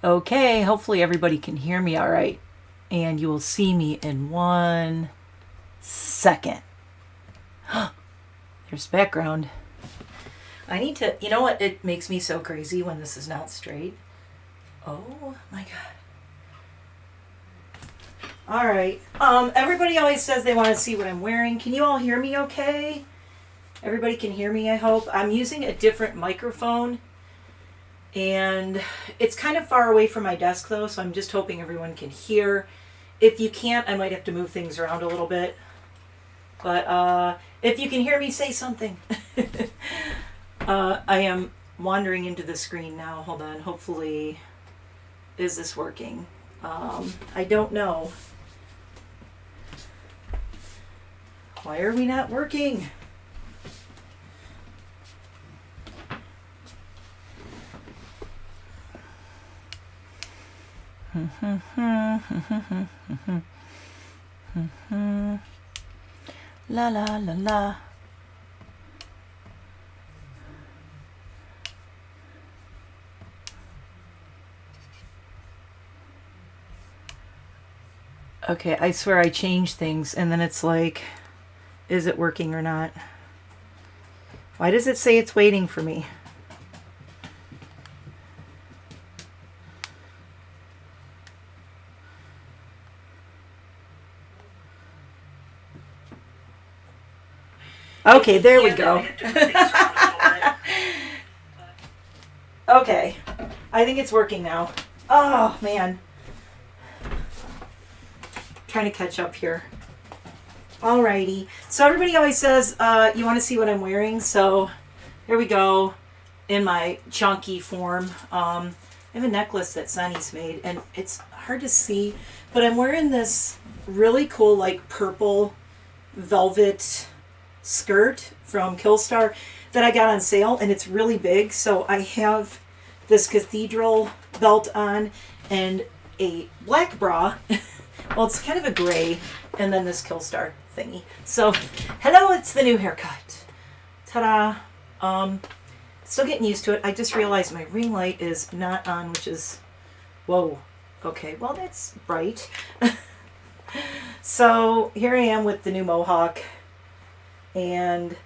Okay, hopefully everybody can hear me all right. And you will see me in 1 second. There's background. I need to, you know what? It makes me so crazy when this is not straight. Oh my God. All right. Everybody always says they want to see what I'm wearing. Can you all hear me okay? Everybody can hear me, I hope. I'm using a different microphone. And it's kind of far away from my desk though, so I'm just hoping everyone can hear. If you can't, I might have to move things around a little bit. But if you can hear me, say something. I am wandering into the screen now. Hold on. Hopefully, is this working? I don't know. Why are we not working? La la la la. Okay, I swear I changed things and then it's like, is it working or not? Why does it say it's waiting for me? Okay, there we go. Okay, I think it's working now. Oh, man. Trying to catch up here. Alrighty. So everybody always says, you want to see what I'm wearing? So here we go in my chunky form. I have a necklace that Sunny's made, and it's hard to see, but I'm wearing this really cool, like, purple velvet skirt from Killstar that I got on sale, and it's really big. So I have this cathedral belt on and a black bra. Well, it's kind of a gray, and then this Killstar thingy. So, hello, it's the new haircut. Ta-da. Still getting used to it. I just realized my ring light is not on, which is, whoa. Okay, well, that's bright. So, here I am with the new mohawk. And,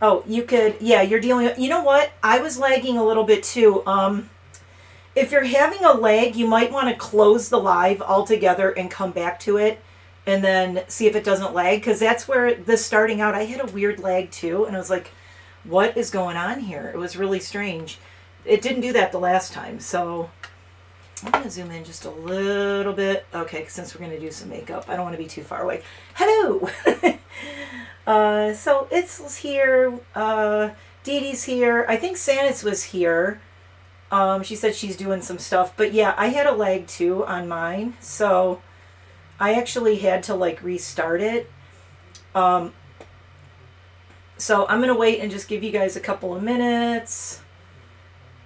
oh, you could, yeah, you're dealing with, you know what? I was lagging a little bit too. If you're having a lag, you might want to close the live altogether and come back to it and then see if it doesn't lag. Because that's where this starting out, I had a weird lag too. And I was like, what is going on here? It was really strange. It didn't do that the last time. So I'm going to zoom in just a little bit. Okay, since we're going to do some makeup. I don't want to be too far away. Hello! So it's here. Dee Dee's here. I think Sanus was here. She said she's doing some stuff. But yeah, I had a lag too on mine. So I actually had to like restart it. So I'm going to wait and just give you guys a couple of minutes.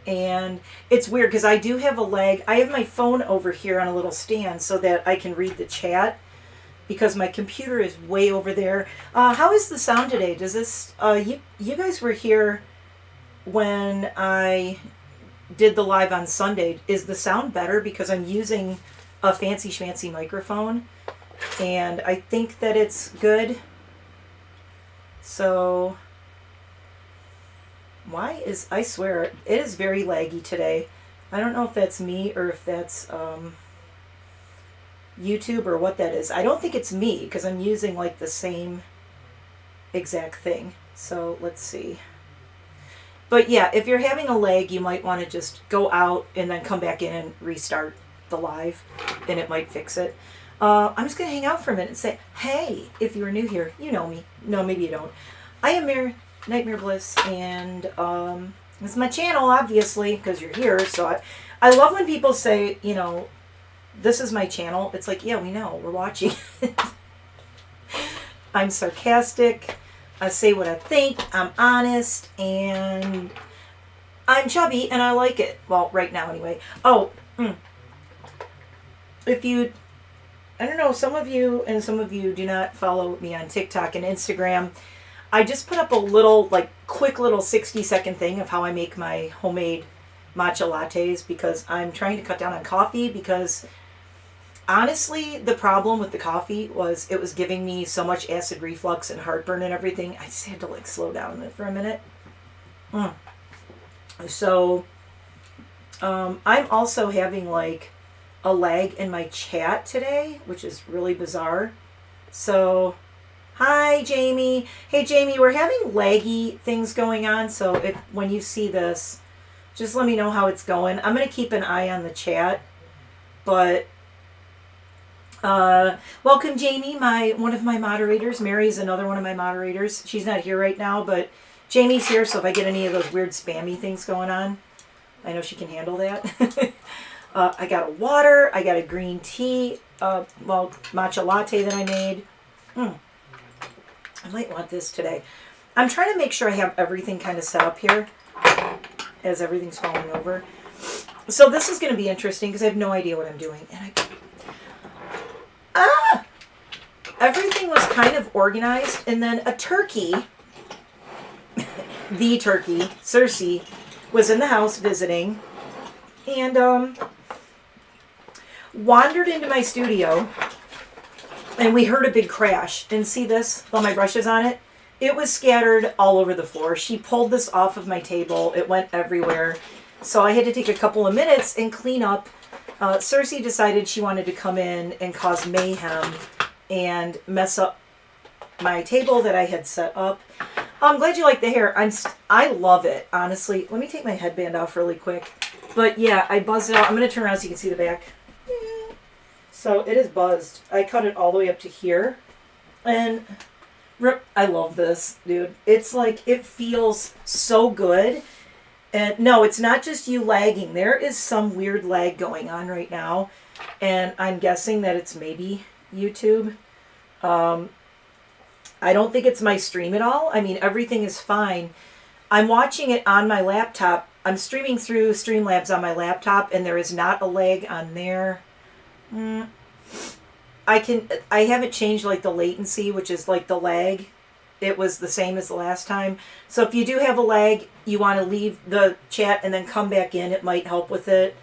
And it's weird because I do have a lag. I have my phone over here on a little stand so that I can read the chat because my computer is way over there. How is the sound today? Does this, you guys were here when I did the live on Sunday. Is the sound better? Because I'm using a fancy schmancy microphone and I think that it's good. So why is, I swear, it is very laggy today. I don't know if that's me or if that's YouTube or what that is. I don't think it's me because I'm using like the same exact thing. So let's see. But yeah, if you're having a lag, you might want to just go out and then come back in and restart the live and it might fix it. I'm just going to hang out for a minute and say, hey, if you're new here, you know me. No, maybe you don't. I am Nightmare Bliss, and this is my channel, obviously, because you're here. So I love when people say, you know, this is my channel. It's like, yeah, we know. We're watching. I'm sarcastic. I say what I think. I'm honest. And I'm chubby, and I like it. Well, right now, anyway. Oh, if you... I don't know, some of you and some of you do not follow me on TikTok and Instagram. I just put up a little, like, quick little 60-second thing of how I make my homemade matcha lattes because I'm trying to cut down on coffee because honestly, the problem with the coffee was it was giving me so much acid reflux and heartburn and everything. I just had to like slow down for a minute. So, I'm also having like a lag in my chat today, which is really bizarre. So, hi Jamie. Hey Jamie, we're having laggy things going on. So if when you see this, just let me know how it's going. I'm going to keep an eye on the chat, but welcome Jamie, one of my moderators. Mary's another one of my moderators. She's not here right now, but Jamie's here, so if I get any of those weird spammy things going on, I know she can handle that. I got a water, I got a green tea, matcha latte that I made. I might want this today. I'm trying to make sure I have everything kind of set up here as everything's falling over. So this is going to be interesting because I have no idea what I'm doing. And everything was kind of organized, and then a turkey, the turkey, Cersei, was in the house visiting, and wandered into my studio, and we heard a big crash. And see this? All my brushes on it? It was scattered all over the floor. She pulled this off of my table. It went everywhere. So I had to take a couple of minutes and clean up. Cersei decided she wanted to come in and cause mayhem and mess up my table that I had set up. I'm glad you like the hair. I love it, honestly. Let me take my headband off really quick. But yeah, I buzzed it out. I'm going to turn around so you can see the back. So it is buzzed. I cut it all the way up to here. And I love this, dude. It's like, it feels so good. And no, it's not just you lagging. There is some weird lag going on right now. And I'm guessing that it's maybe YouTube. I don't think it's my stream at all. I mean, everything is fine. I'm watching it on my laptop. I'm streaming through Streamlabs on my laptop, and there is not a lag on there. I haven't changed like the latency, which is like the lag. It was the same as the last time. So if you do have a lag, you want to leave the chat and then come back in. It might help with it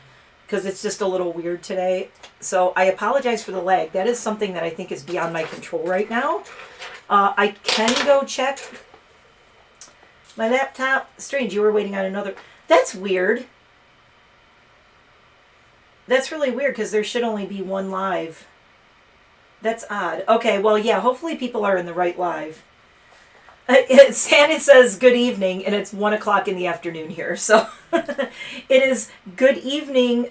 because it's just a little weird today. So I apologize for the lag. That is something that I think is beyond my control right now. I can go check my laptop. Strange, you were waiting on another. That's weird. That's really weird because there should only be one live. That's odd. Okay, well, yeah, hopefully people are in the right live. Santa says good evening, and it's 1 o'clock in the afternoon here. So it is good evening.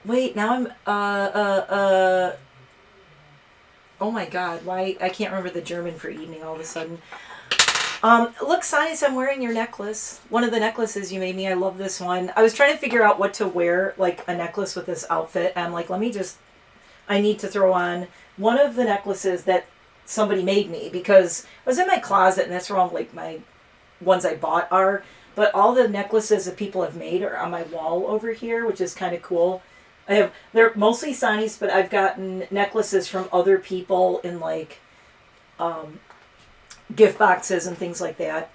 Wait, now I'm, oh my God, why? I can't remember the German for evening all of a sudden. Look, Sinus, I'm wearing your necklace. One of the necklaces you made me. I love this one. I was trying to figure out what to wear, like a necklace with this outfit. And I'm like, I need to throw on one of the necklaces that somebody made me because I was in my closet and that's where all like my ones I bought are. But all the necklaces that people have made are on my wall over here, which is kind of cool. They're mostly Sonny's, but I've gotten necklaces from other people in like gift boxes and things like that.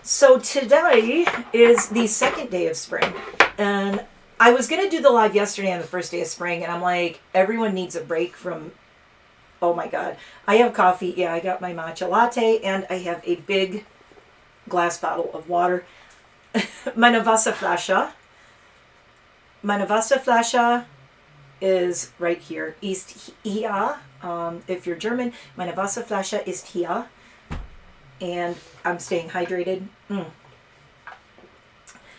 So today is the second day of spring, and I was going to do the live yesterday on the first day of spring, and I'm like, everyone needs a break from, oh my God. I have coffee. Yeah, I got my matcha latte, and I have a big glass bottle of water. Meine Wasserflasche. Meine Wasserflasche is right here. Ist hier. If you're German, meine Wasserflasche ist hier. And I'm staying hydrated.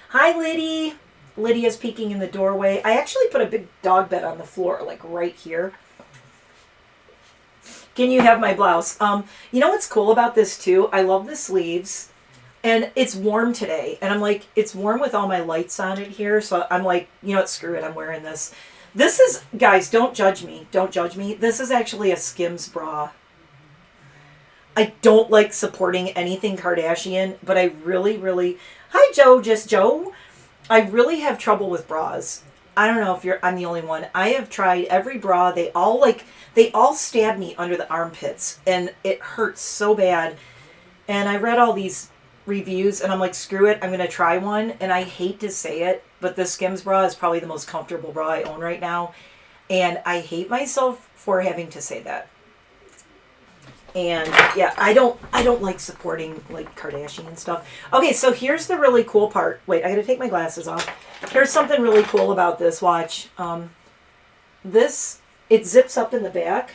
Hi, Liddy. Lydia's peeking in the doorway. I actually put a big dog bed on the floor, like right here. Can you have my blouse? You know what's cool about this too? I love the sleeves. And it's warm today. And I'm like, it's warm with all my lights on it here. So I'm like, you know what, screw it. I'm wearing this. This is, guys, don't judge me. Don't judge me. This is actually a Skims bra. I don't like supporting anything Kardashian, but I really, hi Joe, just Joe. I really have trouble with bras. I don't know if I'm the only one. I have tried every bra. They all stab me under the armpits and it hurts so bad. And I read all these reviews and I'm like, screw it, I'm going to try one. And I hate to say it, but the Skims bra is probably the most comfortable bra I own right now. And I hate myself for having to say that. And yeah, I don't like supporting like Kardashian stuff. Okay, so here's the really cool part. Wait, I got to take my glasses off. Here's something really cool about this watch. This, it zips up in the back.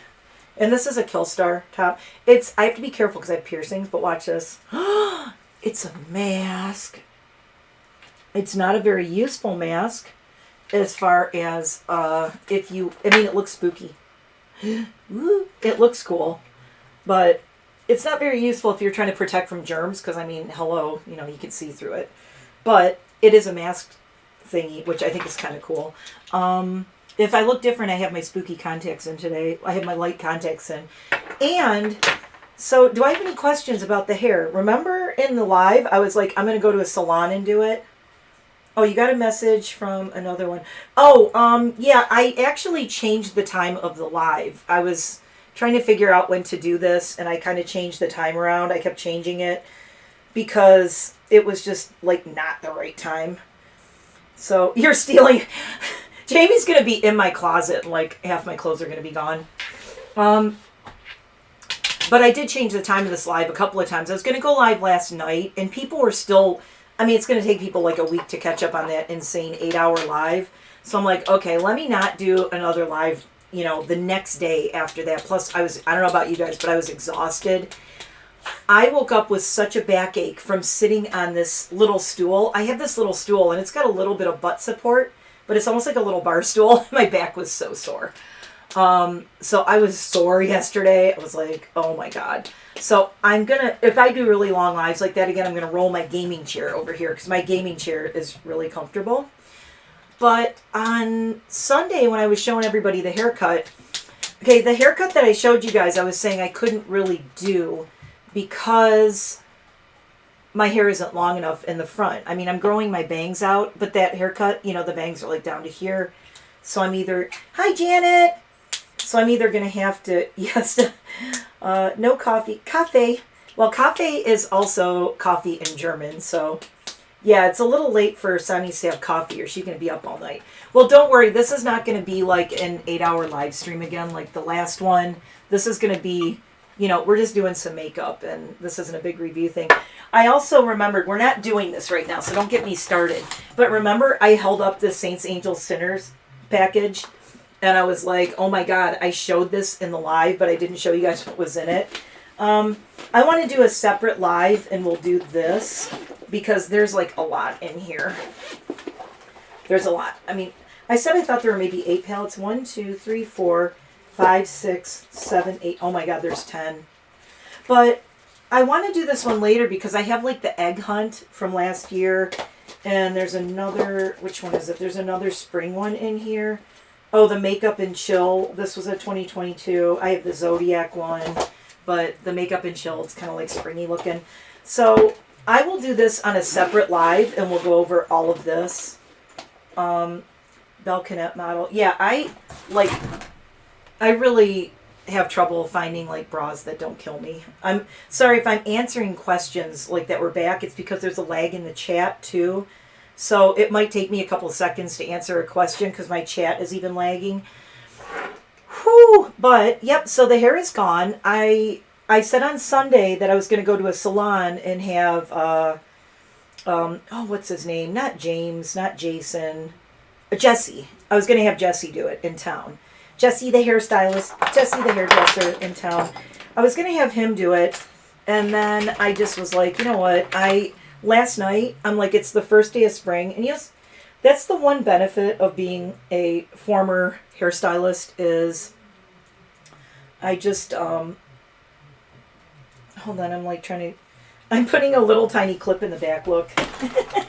And this is a Killstar top. I have to be careful because I have piercings, but watch this. It's a mask. It's not a very useful mask as far as it looks spooky. It looks cool. But it's not very useful if you're trying to protect from germs because, I mean, hello, you can see through it. But it is a mask thingy, which I think is kind of cool. If I look different, I have my spooky contacts in today. I have my light contacts in. And so do I have any questions about the hair? Remember in the live, I was like, I'm going to go to a salon and do it. Oh, you got a message from another one. Oh, yeah, I actually changed the time of the live. I was trying to figure out when to do this, and I kind of changed the time around. I kept changing it because it was just like not the right time. So you're stealing. Jamie's going to be in my closet. Like half my clothes are going to be gone. But I did change the time of this live a couple of times. I was going to go live last night, and people were still, I mean, it's going to take people like a week to catch up on that insane 8-hour live. So I'm like, okay, let me not do another live the next day after that. Plus, I don't know about you guys, but I was exhausted. I woke up with such a backache from sitting on this little stool. I have this little stool, and it's got a little bit of butt support, but it's almost like a little bar stool. My back was so sore. So I was sore yesterday. I was like, oh my God. So if I do really long lives like that again, I'm going to roll my gaming chair over here because my gaming chair is really comfortable. But on Sunday when I was showing everybody the haircut, okay, the haircut that I showed you guys, I was saying I couldn't really do because my hair isn't long enough in the front. I mean, I'm growing my bangs out, but that haircut, the bangs are like down to here. So I'm either, hi Janet. So I'm either going to have to, yes, no coffee, cafe. Well, cafe is also coffee in German, so yeah, it's a little late for Sunny to have coffee or she's going to be up all night. Well, don't worry. This is not going to be like an 8-hour live stream again like the last one. This is going to be, we're just doing some makeup and this isn't a big review thing. I also remembered, we're not doing this right now, so don't get me started. But remember, I held up this Saints, Angels, Sinners package and I was like, oh my God, I showed this in the live, but I didn't show you guys what was in it. I want to do a separate live and we'll do this because there's like a lot in here. There's a lot. I mean, I said I thought there were maybe 8 palettes. 1, 2, 3, 4, 5, 6, 7, 8. Oh my God, there's 10. But I want to do this one later because I have like the egg hunt from last year. And there's another, which one is it? There's another spring one in here. Oh, the Makeup and Chill. This was a 2022. I have the Zodiac one. But the Makeup and Chill, it's kind of like springy looking. So I will do this on a separate live and we'll go over all of this. Belcanet model. Yeah, I really have trouble finding like bras that don't kill me. I'm sorry if I'm answering questions like that were back. It's because there's a lag in the chat too. So it might take me a couple of seconds to answer a question because my chat is even lagging. Whew, but yep, so the hair is gone. I said on Sunday that I was going to go to a salon and have, what's his name? Not James, not Jason, Jesse. I was going to have Jesse do it in town. Jesse, the hairstylist, Jesse, the hairdresser in town. I was going to have him do it. And then I just was like, you know what? Last night, I'm like, it's the first day of spring. And yes, that's the one benefit of being a former hairstylist is I just, hold on, I'm putting a little tiny clip in the back, look.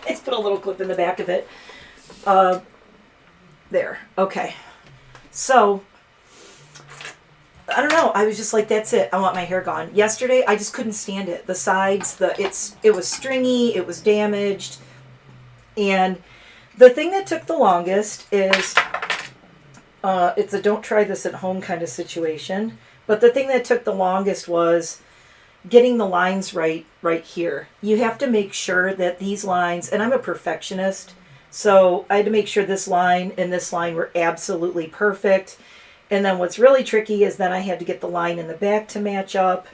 Let's put a little clip in the back of it. There, okay. So, I don't know, I was just like, that's it, I want my hair gone. Yesterday, I just couldn't stand it. The sides, it was stringy, it was damaged, and the thing that took the longest is, it's a don't try this at home kind of situation, but the thing that took the longest was getting the lines right here. You have to make sure that these lines, and I'm a perfectionist, so I had to make sure this line and this line were absolutely perfect. And then what's really tricky is then I had to get the line in the back to match up,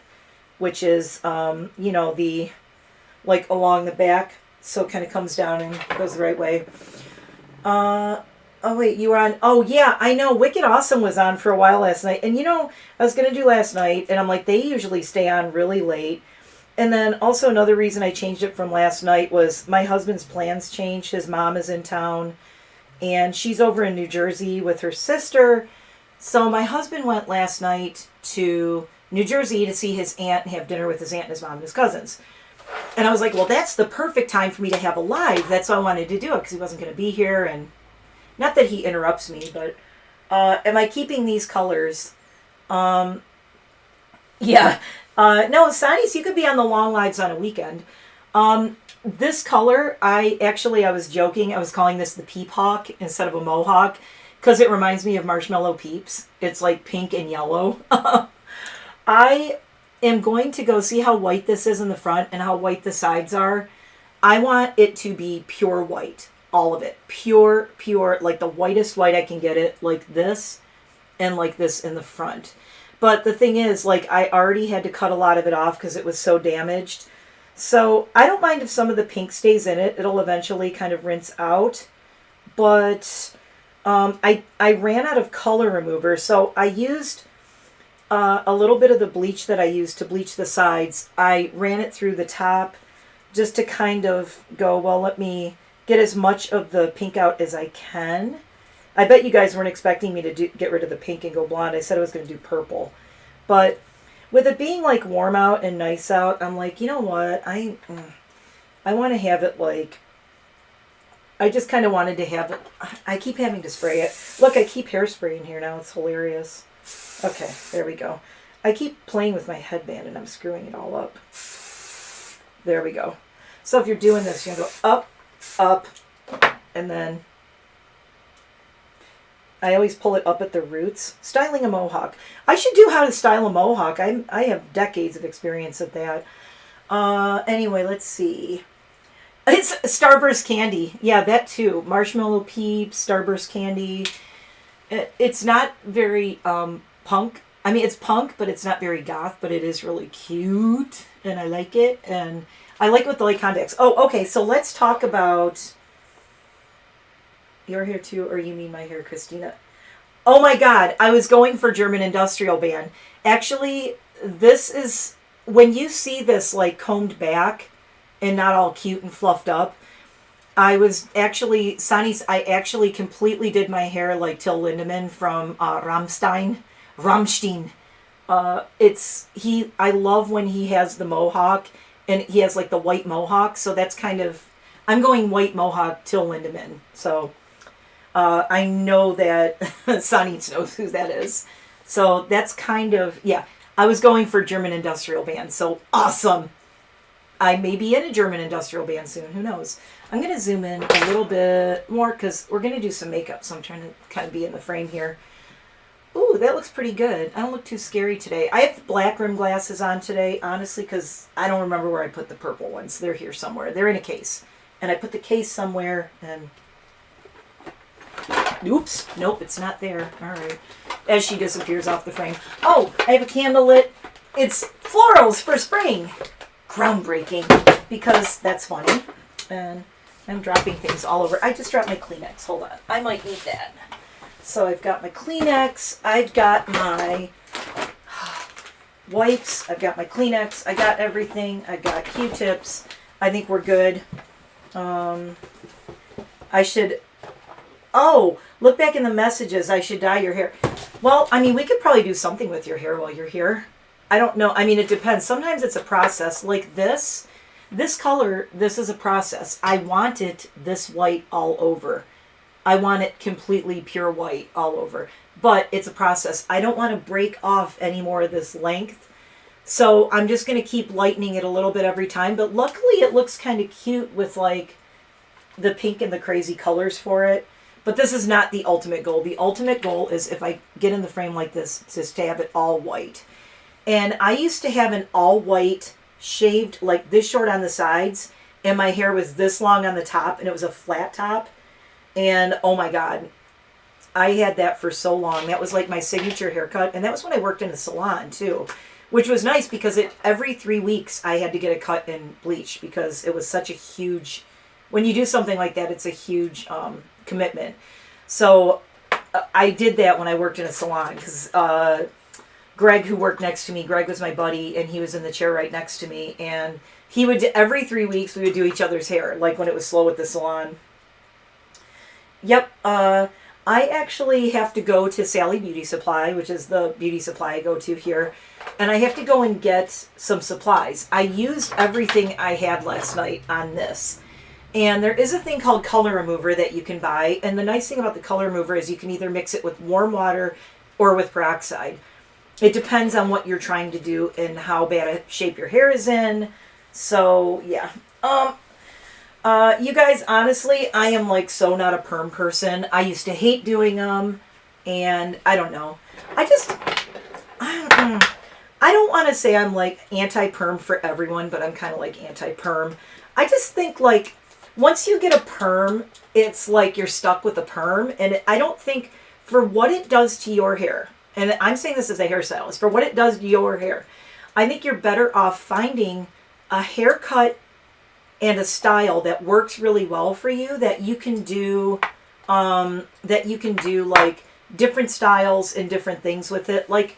which is, you know, the, like along the back. So it kind of comes down and goes the right way. Oh, wait, you were on... Oh, yeah, I know. Wicked Awesome was on for a while last night. And, you know, I was going to do last night, and I'm like, they usually stay on really late. And then also another reason I changed it from last night was my husband's plans changed. His mom is in town, and she's over in New Jersey with her sister. So my husband went last night to New Jersey to see his aunt and have dinner with his aunt and his mom and his cousins. And I was like, well, that's the perfect time for me to have a live. That's why I wanted to do it, because he wasn't going to be here, and... Not that he interrupts me, but am I keeping these colors? Yeah. No, Sonny's, you could be on the long lives on a weekend. This color, I was joking. I was calling this the Peep Hawk instead of a Mohawk because it reminds me of Marshmallow Peeps. It's like pink and yellow. I am going to go see how white this is in the front and how white the sides are. I want it to be pure white. All of it. Pure, like the whitest white I can get it, like this, and like this in the front. But the thing is, like, I already had to cut a lot of it off because it was so damaged. So I don't mind if some of the pink stays in it. It'll eventually kind of rinse out. But I ran out of color remover, so I used a little bit of the bleach that I used to bleach the sides. I ran it through the top just to kind of go, well, let me... get as much of the pink out as I can. I bet you guys weren't expecting me to get rid of the pink and go blonde. I said I was going to do purple. But with it being like warm out and nice out, I'm like, you know what? I want to have it like... I just kind of wanted to have it... I keep having to spray it. Look, I keep hairspray in here now. It's hilarious. Okay, there we go. I keep playing with my headband and I'm screwing it all up. There we go. So if you're doing this, you're going to go up, and then I always pull it up at the roots. Styling a mohawk. I should do how to style a mohawk. I have decades of experience at that. Anyway, let's see. It's Starburst candy. Yeah, that too. Marshmallow Peeps, Starburst candy. It's not very punk. I mean, it's punk, but it's not very goth, but it is really cute, and I like it, and I like it with the light contacts. Oh, okay, so let's talk about your hair too, or you mean my hair, Christina? Oh my God, I was going for German industrial band. Actually, this is, when you see this like combed back and not all cute and fluffed up, I was actually, I actually completely did my hair like Till Lindemann from Rammstein. I love when he has the mohawk. And he has like the white mohawk, so that's kind of... I'm going white mohawk Till Lindemann. So I know that Sonny knows who that is. So that's kind of... Yeah, I was going for German industrial band, so awesome. I may be in a German industrial band soon, who knows. I'm going to zoom in a little bit more because we're going to do some makeup, so I'm trying to kind of be in the frame here. Ooh, that looks pretty good. I don't look too scary today. I have black rim glasses on today, honestly, because I don't remember where I put the purple ones. They're here somewhere. They're in a case. And I put the case somewhere, and... Oops. Nope, it's not there. All right. As she disappears off the frame. Oh, I have a candle lit. It's florals for spring. Groundbreaking. Because that's funny. And I'm dropping things all over. I just dropped my Kleenex. Hold on. I might need that. So I've got my Kleenex, I've got my wipes, I've got my Kleenex, I got everything, I got Q-tips. I think we're good. I should, oh, look back in the messages, I should dye your hair. Well, I mean, we could probably do something with your hair while you're here. I don't know, I mean, it depends. Sometimes it's a process. Like this color, this is a process. I want it this white all over. I want it completely pure white all over. But it's a process. I don't want to break off any more of this length. So I'm just going to keep lightening it a little bit every time. But luckily it looks kind of cute with like the pink and the crazy colors for it. But this is not the ultimate goal. The ultimate goal is if I get in the frame like this, just to have it all white. And I used to have an all white shaved, like this short on the sides, and my hair was this long on the top, and it was a flat top. And oh my God, I had that for so long. That was like my signature haircut. And that was when I worked in a salon too, which was nice because every 3 weeks I had to get a cut and bleach because it was such a huge, when you do something like that, it's a huge commitment. So I did that when I worked in a salon because Greg, who worked next to me, Greg was my buddy, and he was in the chair right next to me. And he would, every 3 weeks, we would do each other's hair, like when it was slow at the salon. Yep. I actually have to go to Sally Beauty Supply, which is the beauty supply I go to here. And I have to go and get some supplies. I used everything I had last night on this. And there is a thing called color remover that you can buy. And the nice thing about the color remover is you can either mix it with warm water or with peroxide. It depends on what you're trying to do and how bad a shape your hair is in. So, yeah. You guys, honestly, I am like so not a perm person. I used to hate doing them. And I don't know. I don't want to say I'm like anti-perm for everyone, but I'm kind of like anti-perm. I just think like once you get a perm, it's like you're stuck with a perm. And I don't think for what it does to your hair, and I'm saying this as a hairstylist, for what it does to your hair, I think you're better off finding a haircut and a style that works really well for you, that you can do like different styles and different things with it. Like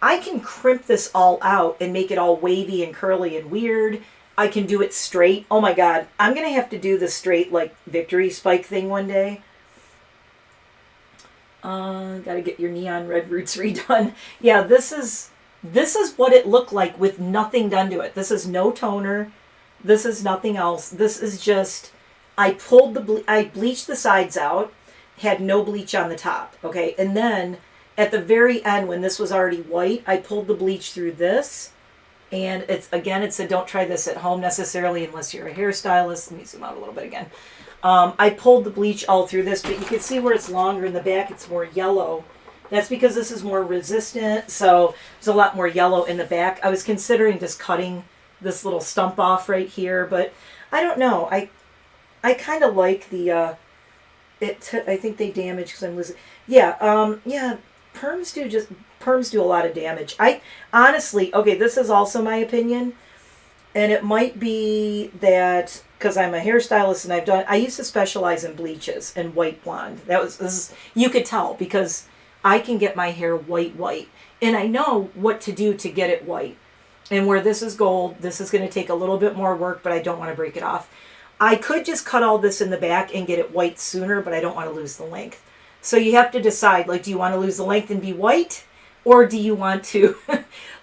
I can crimp this all out and make it all wavy and curly and weird. I can do it straight. Oh my God. I'm going to have to do the straight like victory spike thing one day. Got to get your neon red roots redone. Yeah, this is what it looked like with nothing done to it. This is no toner. This is nothing else. This is just, I bleached the sides out, had no bleach on the top. Okay. And then at the very end, when this was already white, I pulled the bleach through this. And it's a don't try this at home necessarily unless you're a hairstylist. Let me zoom out a little bit again. I pulled the bleach all through this, but you can see where it's longer in the back, it's more yellow. That's because this is more resistant, so there's a lot more yellow in the back. I was considering just cutting this little stump off right here, but I don't know. I kind of like the, I think they damage because I'm losing. Yeah, yeah, perms do a lot of damage. I honestly, okay, this is also my opinion, and it might be that because I'm a hairstylist and I used to specialize in bleaches and white blonde. You could tell because I can get my hair white, and I know what to do to get it white. And where this is gold, this is going to take a little bit more work, but I don't want to break it off. I could just cut all this in the back and get it white sooner, but I don't want to lose the length. So you have to decide, like, do you want to lose the length and be white? Or do you want to,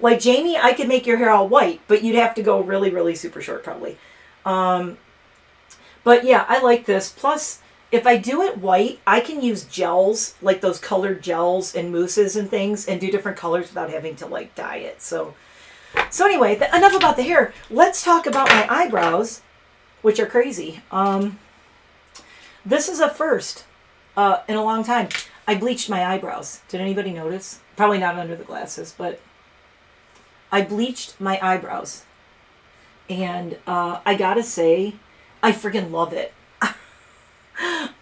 like Jamie, I could make your hair all white, but you'd have to go really, really super short probably. But yeah, I like this. Plus, if I do it white, I can use gels, like those colored gels and mousses and things, and do different colors without having to like dye it. So anyway, enough about the hair. Let's talk about my eyebrows, which are crazy. This is a first in a long time. I bleached my eyebrows. Did anybody notice? Probably not under the glasses, but I bleached my eyebrows. And I gotta say, I freaking love it.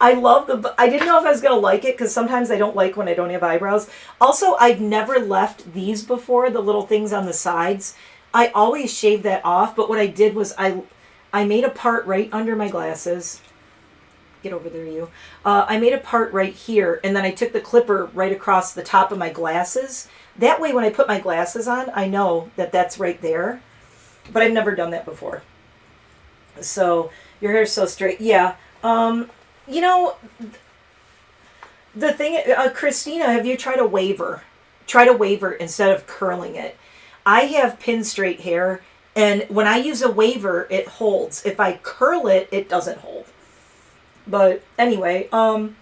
I didn't know if I was going to like it because sometimes I don't like when I don't have eyebrows. Also, I've never left these before, the little things on the sides. I always shave that off, but what I did was I made a part right under my glasses. Get over there, you. I made a part right here, and then I took the clipper right across the top of my glasses. That way, when I put my glasses on, I know that that's right there. But I've never done that before. So, your hair's so straight. Yeah. You know, the thing, Christina, have you tried a waver? Try to waver instead of curling it. I have pin straight hair, and when I use a waver, it holds. If I curl it, it doesn't hold. But anyway, let's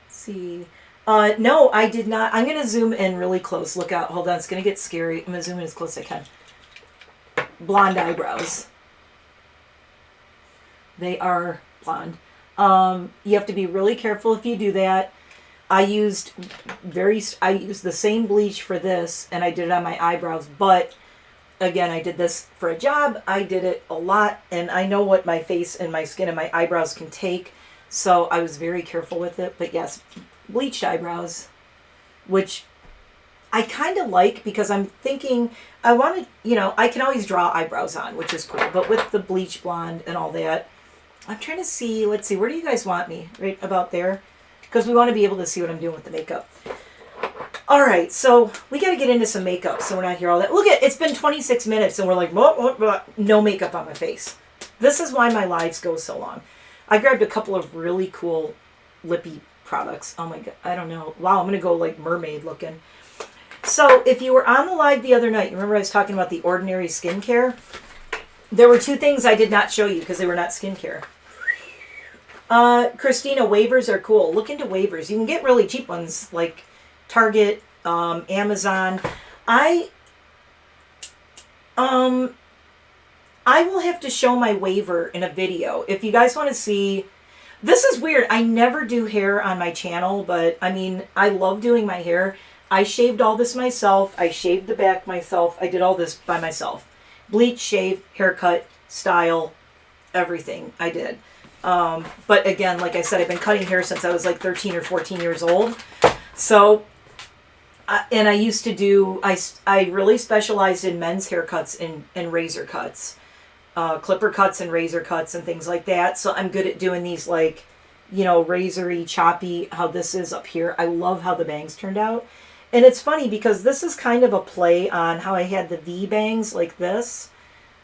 see. No, I did not. I'm going to zoom in really close. Look out. Hold on. It's going to get scary. I'm going to zoom in as close as I can. Blonde eyebrows. They are blonde. You have to be really careful if you do that. I used the same bleach for this, and I did it on my eyebrows, but again, I did this for a job. I did it a lot, and I know what my face and my skin and my eyebrows can take, so I was very careful with it. But yes, bleached eyebrows, which I kind of like, because I'm thinking I want to, you know, I can always draw eyebrows on, which is cool, but with the bleach blonde and all that, I'm trying to see, let's see, where do you guys want me? Right about there? Because we want to be able to see what I'm doing with the makeup. All right, so we got to get into some makeup, so we're not here all that. Look at, it's been 26 minutes, and we're like, no makeup on my face. This is why my lives go so long. I grabbed a couple of really cool lippy products. Oh my God, I don't know. Wow, I'm going to go like mermaid looking. So if you were on the live the other night, remember I was talking about the Ordinary skincare? There were two things I did not show you because they were not skincare. Christina, waivers are cool. Look into waivers. You can get really cheap ones like Target, Amazon. I will have to show my waiver in a video. If you guys want to see, this is weird. I never do hair on my channel, but I mean, I love doing my hair. I shaved all this myself. I shaved the back myself. I did all this by myself. Bleach, shave, haircut, style, everything I did. But again, like I said, I've been cutting hair since I was like 13 or 14 years old. So, and I used to do, I really specialized in men's haircuts and razor cuts, clipper cuts and razor cuts and things like that. So I'm good at doing these like, you know, razory, choppy, how this is up here. I love how the bangs turned out. And it's funny because this is kind of a play on how I had the V bangs like this.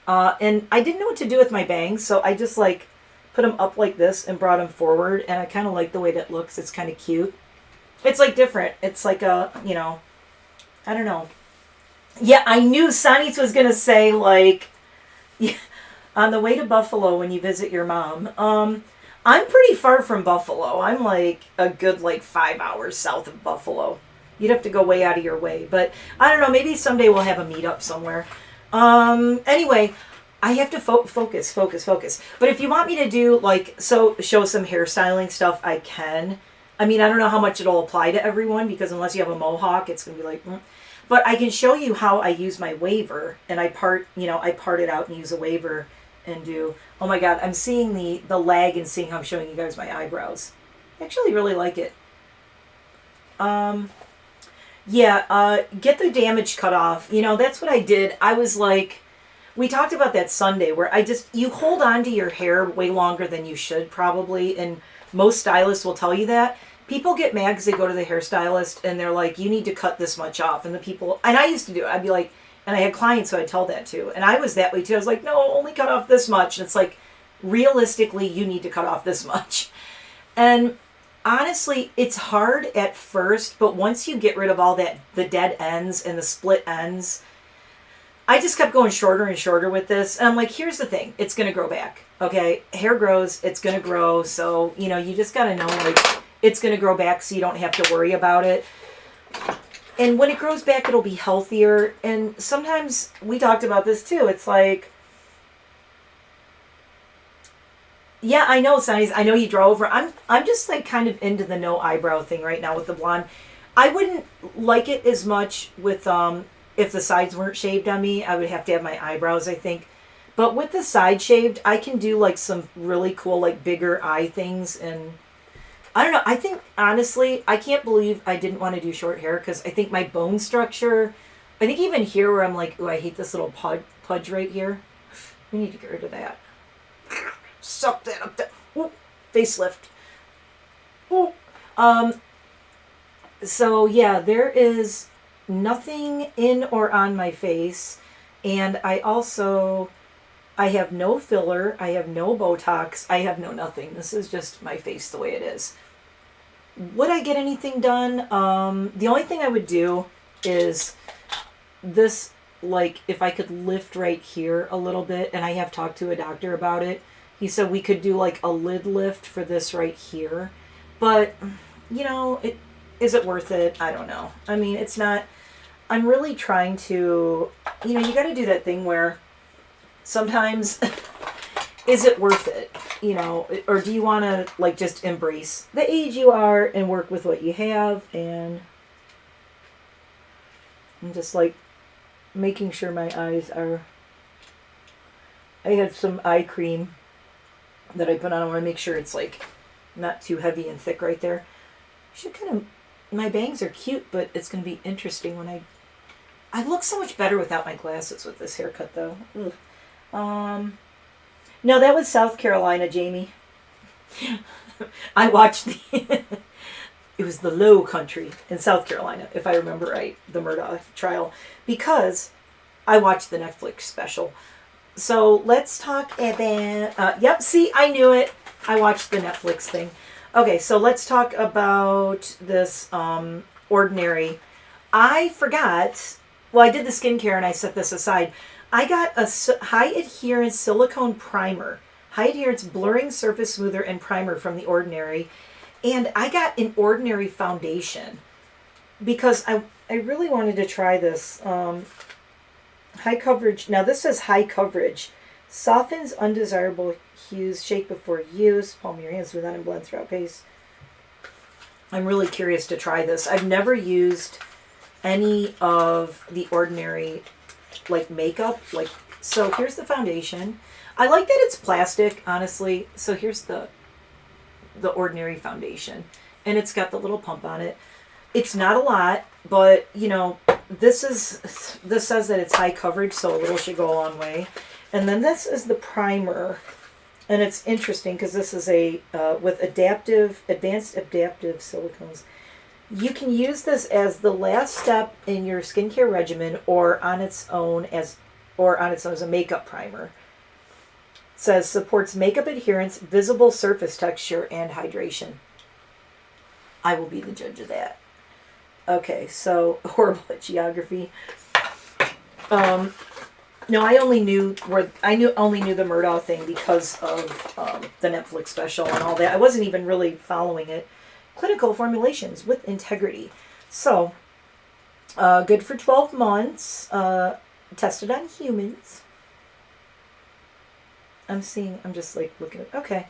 And I didn't know what to do with my bangs, so I just like put them up like this and brought them forward, and I kind of like the way that looks. It's kind of cute. It's like different. It's like a, you know, I don't know. Yeah, I knew Sanitz was going to say like, yeah, on the way to Buffalo when you visit your mom. I'm pretty far from Buffalo. I'm like a good like 5 hours south of Buffalo. You'd have to go way out of your way, but I don't know. Maybe someday we'll have a meetup somewhere. Anyway, I have to focus. But if you want me to do like, show some hairstyling stuff, I can. I mean, I don't know how much it'll apply to everyone because unless you have a mohawk, it's going to be like, But I can show you how I use my waver, and I part it out and use a waver and do, oh my God, I'm seeing the lag and seeing how I'm showing you guys my eyebrows. I actually really like it. Yeah, get the damage cut off. You know, that's what I did. I was like, we talked about that Sunday where you hold on to your hair way longer than you should probably, and most stylists will tell you that. People get mad because they go to the hairstylist and they're like, you need to cut this much off. And I used to do it. I'd be like, and I had clients who I'd tell that to. And I was that way too. I was like, no, only cut off this much. And it's like, realistically, you need to cut off this much. And honestly, it's hard at first, but once you get rid of all that, the dead ends and the split ends, I just kept going shorter and shorter with this. And I'm like, here's the thing. It's going to grow back. Okay. Hair grows. It's going to grow. So, you know, you just got to know, like, it's going to grow back so you don't have to worry about it. And when it grows back, it'll be healthier. And sometimes we talked about this too. It's like, yeah, I know, Sonny's. I know you draw over. I'm just like kind of into the no eyebrow thing right now with the blonde. I wouldn't like it as much with if the sides weren't shaved on me. I would have to have my eyebrows, I think. But with the side shaved, I can do like some really cool like bigger eye things, and I don't know. I think honestly, I can't believe I didn't want to do short hair because I think my bone structure. I think even here where I'm like, oh, I hate this little pudge right here. We need to get rid of that. Suck that up there. Ooh, facelift. Ooh. So yeah, there is nothing in or on my face, and I have no filler, I have no Botox, I have no nothing. This is just my face the way it is. Would I get anything done? The only thing I would do is this, like if I could lift right here a little bit, and I have talked to a doctor about it. He said we could do like a lid lift for this right here. But, you know, is it worth it? I don't know. I mean, it's not. I'm really trying to, you know, you got to do that thing where sometimes is it worth it? You know, or do you want to like just embrace the age you are and work with what you have? And I'm just like making sure my eyes are, I had some eye cream that I put on. I want to make sure it's like not too heavy and thick right there. Should kind of, my bangs are cute, but it's going to be interesting when I look so much better without my glasses with this haircut though. Ugh. No, that was South Carolina, Jamie. I watched it was the Low Country in South Carolina, if I remember right, the Murdoch trial, because I watched the Netflix special. So let's talk about, yep, see, I knew it. I watched the Netflix thing. Okay, so let's talk about this Ordinary. I forgot, well, I did the skincare and I set this aside. I got a high adherence silicone primer, high adherence blurring surface smoother and primer from the Ordinary. And I got an Ordinary foundation because I really wanted to try this. High coverage. Now this says high coverage. Softens undesirable hues. Shake before use. Palm your hands without and blend throughout paste. I'm really curious to try this. I've never used any of the Ordinary like makeup. Like, so here's the foundation. I like that it's plastic, honestly. So here's the Ordinary foundation, and it's got the little pump on it. It's not a lot, but you know, this says that it's high coverage, so a little should go a long way. And then this is the primer, and it's interesting because this is a with advanced adaptive silicones. You can use this as the last step in your skincare regimen, or on its own as a makeup primer. It says supports makeup adherence, visible surface texture, and hydration. I will be the judge of that. Okay, so horrible at geography. No, I only knew the Murdoch thing because of the Netflix special and all that. I wasn't even really following it. Clinical formulations with integrity. So, good for 12 months. Tested on humans. I'm just like looking at, okay.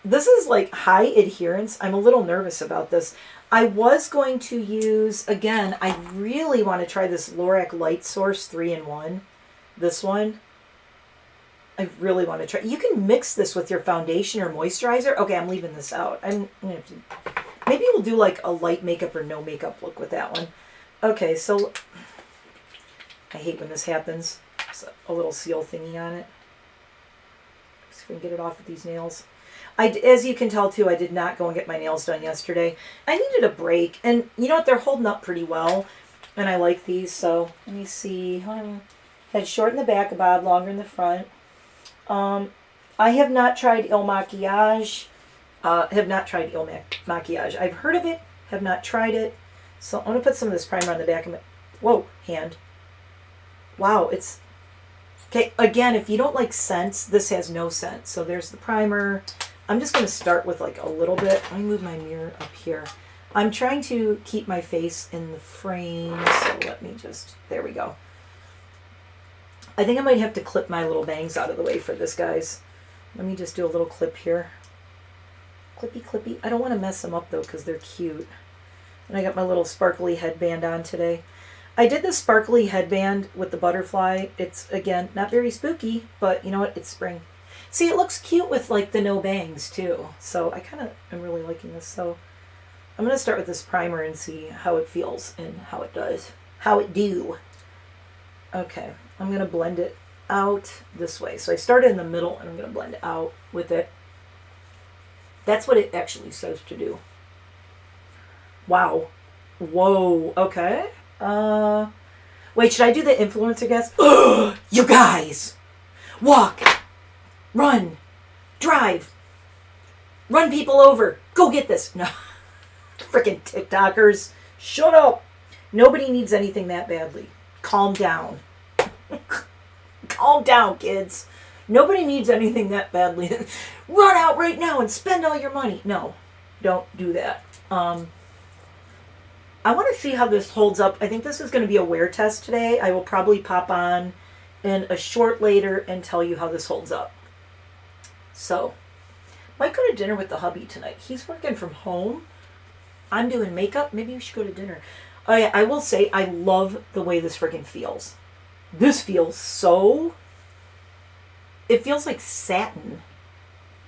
This is like high adherence. I'm a little nervous about this. I was going to use, again, I really want to try this Lorac Light Source 3-in-1. This one. I really want to try. You can mix this with your foundation or moisturizer. Okay, I'm leaving this out. I'm gonna have to, maybe we'll do like a light makeup or no makeup look with that one. Okay, so I hate when this happens. It's a little seal thingy on it. See if we can get it off with these nails. As you can tell too, I did not go and get my nails done yesterday. I needed a break, and you know what? They're holding up pretty well, and I like these. So let me see. Head short in the back, a bob longer in the front. I have not tried Il Maquillage. Maquillage. I've heard of it, have not tried it. So I'm going to put some of this primer on the back of my, hand. Wow, it's, okay, again, if you don't like scents, this has no scent. So there's the primer. I'm just going to start with like a little bit. Let me move my mirror up here. I'm trying to keep my face in the frame, so let me just, there we go. I think I might have to clip my little bangs out of the way for this, guys. Let me just do a little clip here. Clippy, clippy. I don't want to mess them up, though, because they're cute. And I got my little sparkly headband on today. I did this sparkly headband with the butterfly. It's, again, not very spooky, but you know what? It's spring. See, it looks cute with, like, the no bangs, too. So I kind of am really liking this. So I'm going to start with this primer and see how it feels and how it does. How it do. Okay. I'm going to blend it out this way. So I started in the middle, and I'm going to blend it out with it. That's what it actually says to do. Wow. Whoa. Okay. Wait, should I do the influencer guess? You guys! Walk! Run! Drive! Run people over! Go get this! No. Freaking TikTokers. Shut up! Nobody needs anything that badly. Calm down. Calm down, kids. Nobody needs anything that badly. Run out right now and spend all your money. No, don't do that. I want to see how this holds up. I think this is going to be a wear test today. I will probably pop on in a short later and tell you how this holds up. So, might go to dinner with the hubby tonight. He's working from home. I'm doing makeup. Maybe we should go to dinner. Oh yeah, I will say I love the way this freaking feels. This feels so... It feels like satin.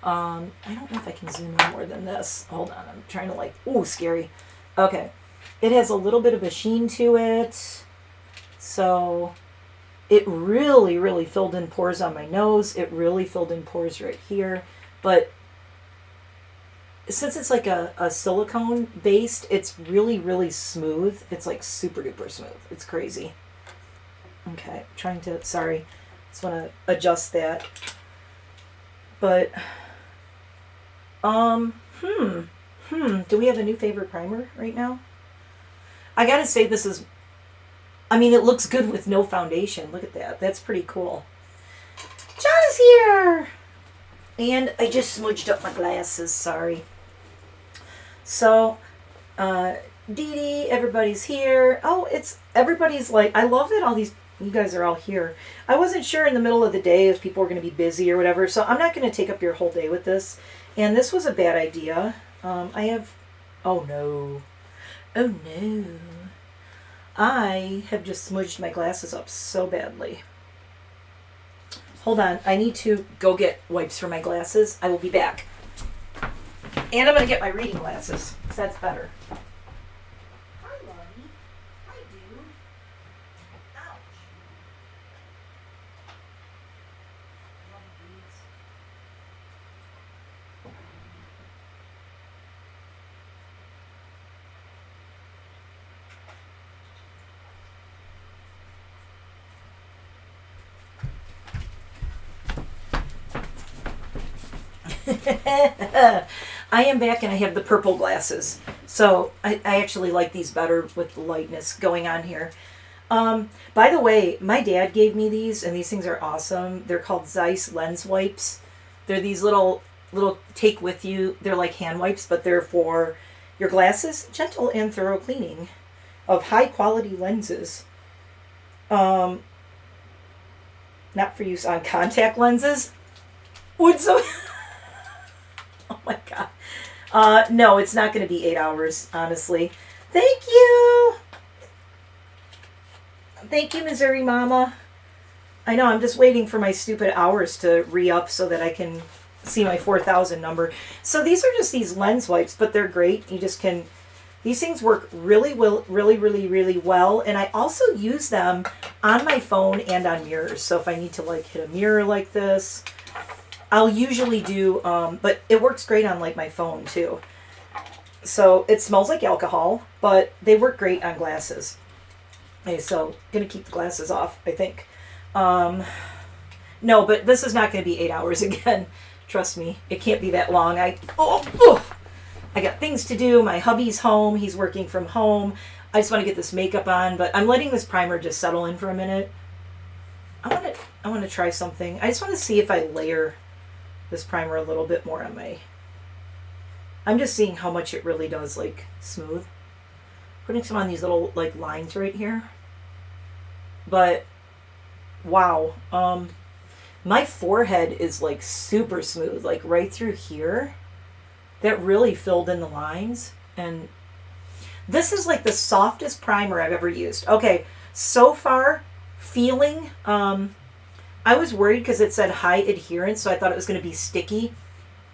I don't know if I can zoom in more than this. Hold on, I'm trying to like... Ooh, scary. Okay. It has a little bit of a sheen to it. So it really, really filled in pores on my nose. It really filled in pores right here. But since it's like a silicone based, it's really, really smooth. It's like super duper smooth. It's crazy. Okay, trying to, sorry. Just want to adjust that. But, do we have a new favorite primer right now? I gotta say this is, I mean, it looks good with no foundation. Look at that. That's pretty cool. John is here! And I just smudged up my glasses, sorry. So, Dee Dee, everybody's here. Oh, everybody's like, I love that all these, you guys are all here. I wasn't sure in the middle of the day if people were going to be busy or whatever, so I'm not going to take up your whole day with this. And this was a bad idea. Oh no. Oh no. I have just smudged my glasses up so badly. Hold on, I need to go get wipes for my glasses. I will be back. And I'm going to get my reading glasses, because that's better. Hi, Lovey. Hi, dude. Ouch. I am back and I have the purple glasses. So I actually like these better with the lightness going on here. By the way, my dad gave me these and these things are awesome. They're called Zeiss lens wipes. They're these little take with you. They're like hand wipes, but they're for your glasses. Gentle and thorough cleaning of high quality lenses. Not for use on contact lenses. Would so... Oh my god. No, it's not going to be 8 hours, honestly. Thank you. Thank you, Missouri Mama. I know, I'm just waiting for my stupid hours to re-up so that I can see my 4,000 number. So these are just these lens wipes, but they're great. You just can, these things work really well. And I also use them on my phone and on mirrors. So if I need to like hit a mirror like this, I'll usually do, but it works great on like my phone too. So it smells like alcohol, but they work great on glasses. Okay, so gonna keep the glasses off, I think. No, but this is not gonna be 8 hours again. Trust me, it can't be that long. I got things to do. My hubby's home. He's working from home. I just want to get this makeup on, but I'm letting this primer just settle in for a minute. I want to try something. I just want to see if I layer this primer a little bit more on my... I'm just seeing how much it really does, like, smooth. Putting some on these little, like, lines right here. But, wow. My forehead is, like, super smooth, like, right through here. That really filled in the lines. And this is, like, the softest primer I've ever used. Okay, so far, feeling... I was worried because it said high adherence, so I thought it was going to be sticky.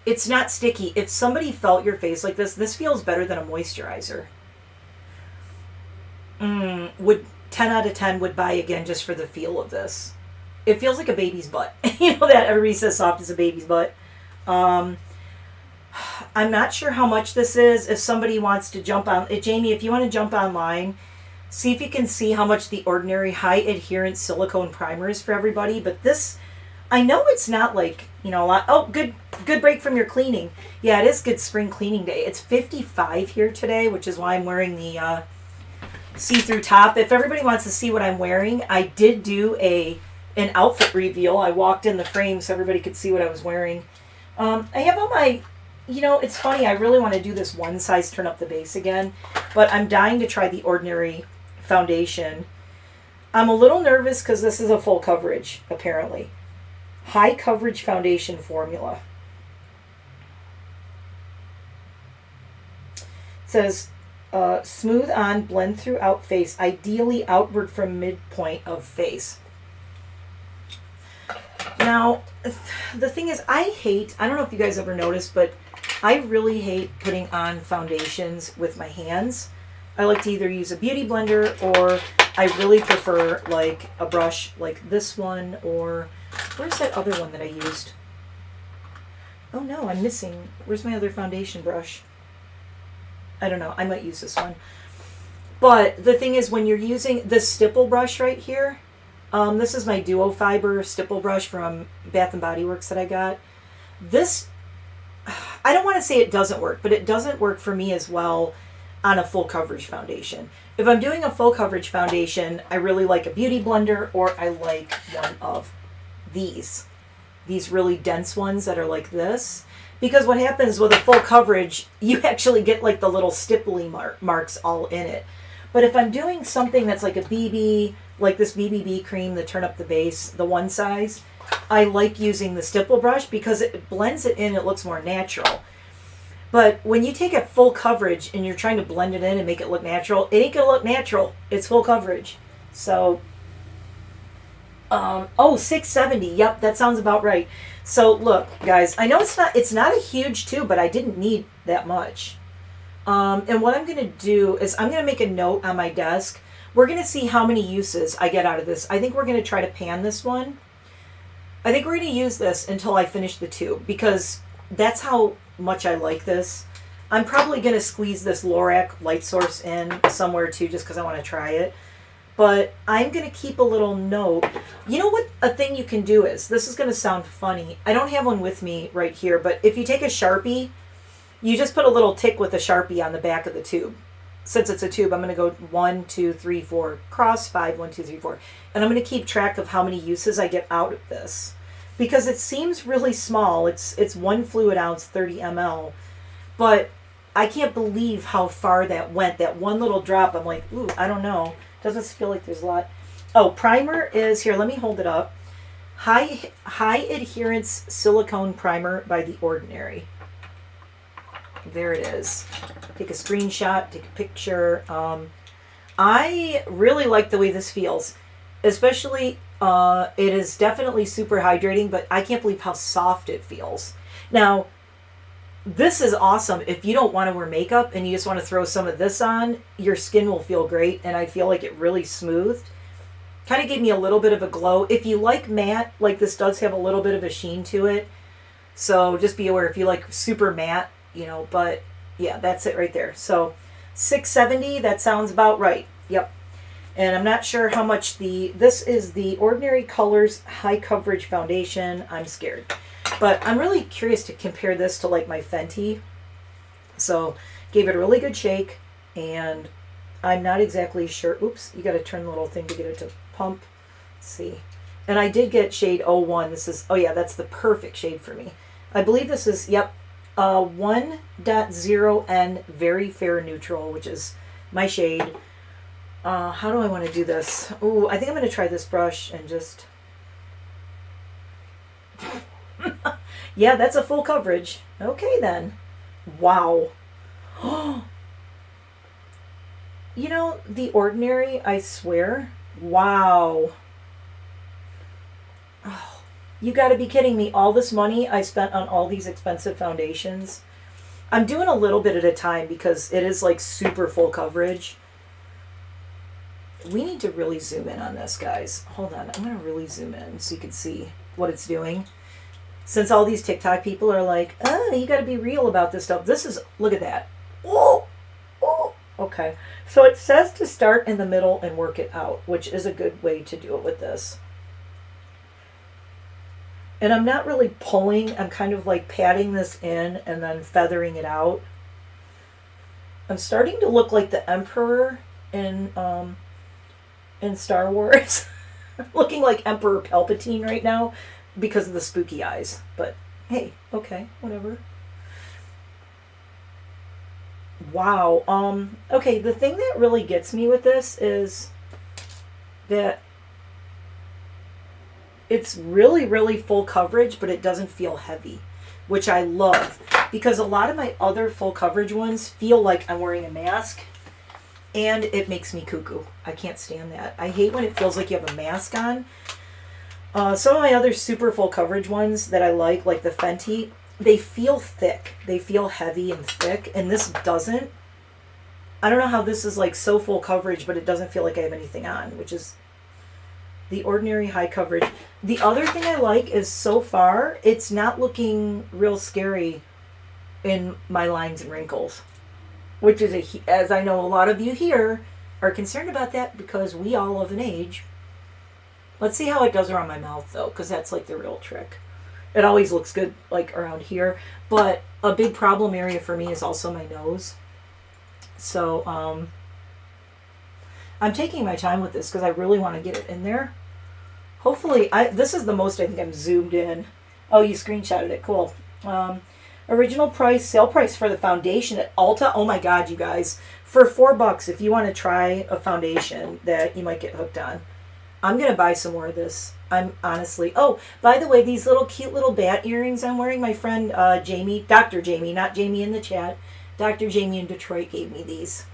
It's not sticky. If somebody felt your face like this feels better than a moisturizer. Would 10 out of 10 would buy again just for the feel of this. It feels like a baby's butt. You know that everybody says soft as a baby's butt. I'm not sure how much this is. If somebody wants to jump on... Jamie, if you want to jump online... See if you can see how much the Ordinary High Adherence Silicone Primer is for everybody. But this, I know it's not like, you know, a lot. Oh, good break from your cleaning. Yeah, it is good spring cleaning day. It's 55 here today, which is why I'm wearing the see-through top. If everybody wants to see what I'm wearing, I did do an outfit reveal. I walked in the frame so everybody could see what I was wearing. I have all my... You know, it's funny. I really want to do this one size turn up the base again. But I'm dying to try the Ordinary foundation. I'm a little nervous because this is a full coverage, apparently. High coverage foundation formula. says, smooth on, blend throughout face, ideally outward from midpoint of face. Now, the thing is, I don't know if you guys ever noticed, but I really hate putting on foundations with my hands. I like to either use a beauty blender, or I really prefer like a brush like this one, or where's that other one that I used? Oh no, I'm missing. Where's my other foundation brush? I don't know. I might use this one. But the thing is, when you're using this stipple brush right here, this is my Duo Fiber stipple brush from Bath & Body Works that I got. This, I don't want to say it doesn't work, but it doesn't work for me as well on a full coverage foundation. If I'm doing a full coverage foundation, I really like a beauty blender, or I like one of these really dense ones that are like this. Because what happens with a full coverage, you actually get like the little stipply marks all in it. But if I'm doing something that's like a BB, like this BBB cream, the Turn Up the Base, the one size, I like using the stipple brush because it blends it in, it looks more natural. But when you take a full coverage and you're trying to blend it in and make it look natural, it ain't gonna look natural. It's full coverage. So, oh, 670. Yep, that sounds about right. So look, guys, I know it's not a huge tube, but I didn't need that much. And what I'm gonna do is I'm gonna make a note on my desk. We're gonna see how many uses I get out of this. I think we're gonna try to pan this one. I think we're gonna use this until I finish the tube, because that's how much I like this. I'm probably going to squeeze this Lorac light source in somewhere too, just because I want to try it. But I'm going to keep a little note. You know what a thing you can do is, this is going to sound funny. I don't have one with me right here, but if you take a Sharpie, you just put a little tick with a Sharpie on the back of the tube. Since it's a tube, I'm going to go 1, 2, 3, 4, cross 5, 1, 2, 3, 4. And I'm going to keep track of how many uses I get out of this. Because it seems really small. It's 1 fluid ounce, 30 ml. But I can't believe how far that went. That one little drop, I'm like, ooh, I don't know. Doesn't feel like there's a lot. Oh, primer is here. Let me hold it up. High adherence silicone primer by The Ordinary. There it is. Take a screenshot, take a picture. I really like the way this feels. Especially, it is definitely super hydrating, but I can't believe how soft it feels. Now, this is awesome. If you don't want to wear makeup and you just want to throw some of this on, your skin will feel great, and I feel like it really smoothed. Kind of gave me a little bit of a glow. If you like matte, like this does have a little bit of a sheen to it. So just be aware if you like super matte, you know, but yeah, that's it right there. So 670, that sounds about right. Yep. And I'm not sure how much this is the Ordinary Colors High Coverage Foundation. I'm scared. But I'm really curious to compare this to like my Fenty. So gave it a really good shake, and I'm not exactly sure. Oops, you got to turn the little thing to get it to pump. Let's see. And I did get shade 01. This is, oh yeah, that's the perfect shade for me. I believe this is, yep, 1.0N Very Fair Neutral, which is my shade. How do I want to do this? Ooh, I think I'm going to try this brush and just... Yeah, that's a full coverage. Okay, then. Wow. You know, The Ordinary, I swear. Wow. Oh, you got to be kidding me. All this money I spent on all these expensive foundations. I'm doing a little bit at a time because it is like super full coverage. We need to really zoom in on this, guys. Hold on. I'm going to really zoom in so you can see what it's doing. Since all these TikTok people are like, oh, you got to be real about this stuff. This is, look at that. Oh, oh. Okay. So it says to start in the middle and work it out, which is a good way to do it with this. And I'm not really pulling. I'm kind of like patting this in and then feathering it out. I'm starting to look like the Emperor in Star Wars. Looking like Emperor Palpatine right now because of the spooky eyes. But hey, okay, whatever. Wow. Okay, the thing that really gets me with this is that it's really, really full coverage, but it doesn't feel heavy. which I love because a lot of my other full coverage ones feel like I'm wearing a mask, and it makes me cuckoo. I can't stand that. I hate when it feels like you have a mask on. Some of my other super full coverage ones that I like the Fenty, they feel thick. They feel heavy and thick, and this doesn't. I don't know how this is like so full coverage, but it doesn't feel like I have anything on, which is the Ordinary high coverage. The other thing I like is so far, it's not looking real scary in my lines and wrinkles, which is, as I know a lot of you here are concerned about that because we all of an age. Let's see how it does around my mouth though, because that's like the real trick. It always looks good like around here, but a big problem area for me is also my nose. So I'm taking my time with this because I really want to get it in there. Hopefully, this is the most I think I'm zoomed in. Oh, you screenshotted it. Cool. Original price, sale price for the foundation at Ulta. Oh my God, you guys. For $4, if you want to try a foundation that you might get hooked on, I'm going to buy some more of this. I'm honestly... Oh, by the way, these little cute little bat earrings I'm wearing, my friend Jamie, Dr. Jamie, not Jamie in the chat, Dr. Jamie in Detroit gave me these.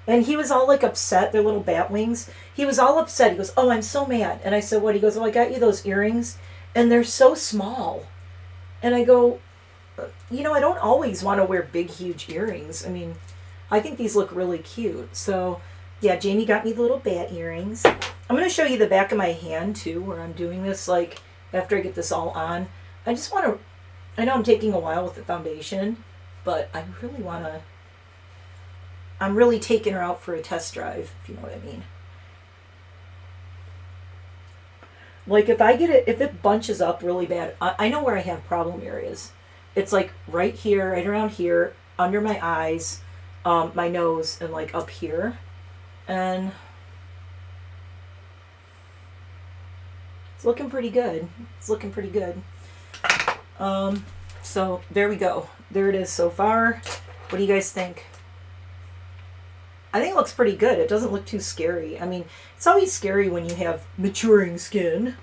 And he was all like upset. They're little bat wings. He was all upset. He goes, oh, I'm so mad. And I said, what? He goes, oh, I got you those earrings. And they're so small. And I go, you know, I don't always want to wear big, huge earrings. I mean, I think these look really cute. So, yeah, Jamie got me the little bat earrings. I'm going to show you the back of my hand, too, where I'm doing this, like, after I get this all on. I just want to... I know I'm taking a while with the foundation, but I really want to... I'm really taking her out for a test drive, if you know what I mean. Like, if I get it, if it bunches up really bad, I know where I have problem areas. It's like right here, right around here, under my eyes, my nose, and like up here. And it's looking pretty good. It's looking pretty good. So there we go. There it is so far. What do you guys think? I think it looks pretty good. It doesn't look too scary. I mean, it's always scary when you have maturing skin.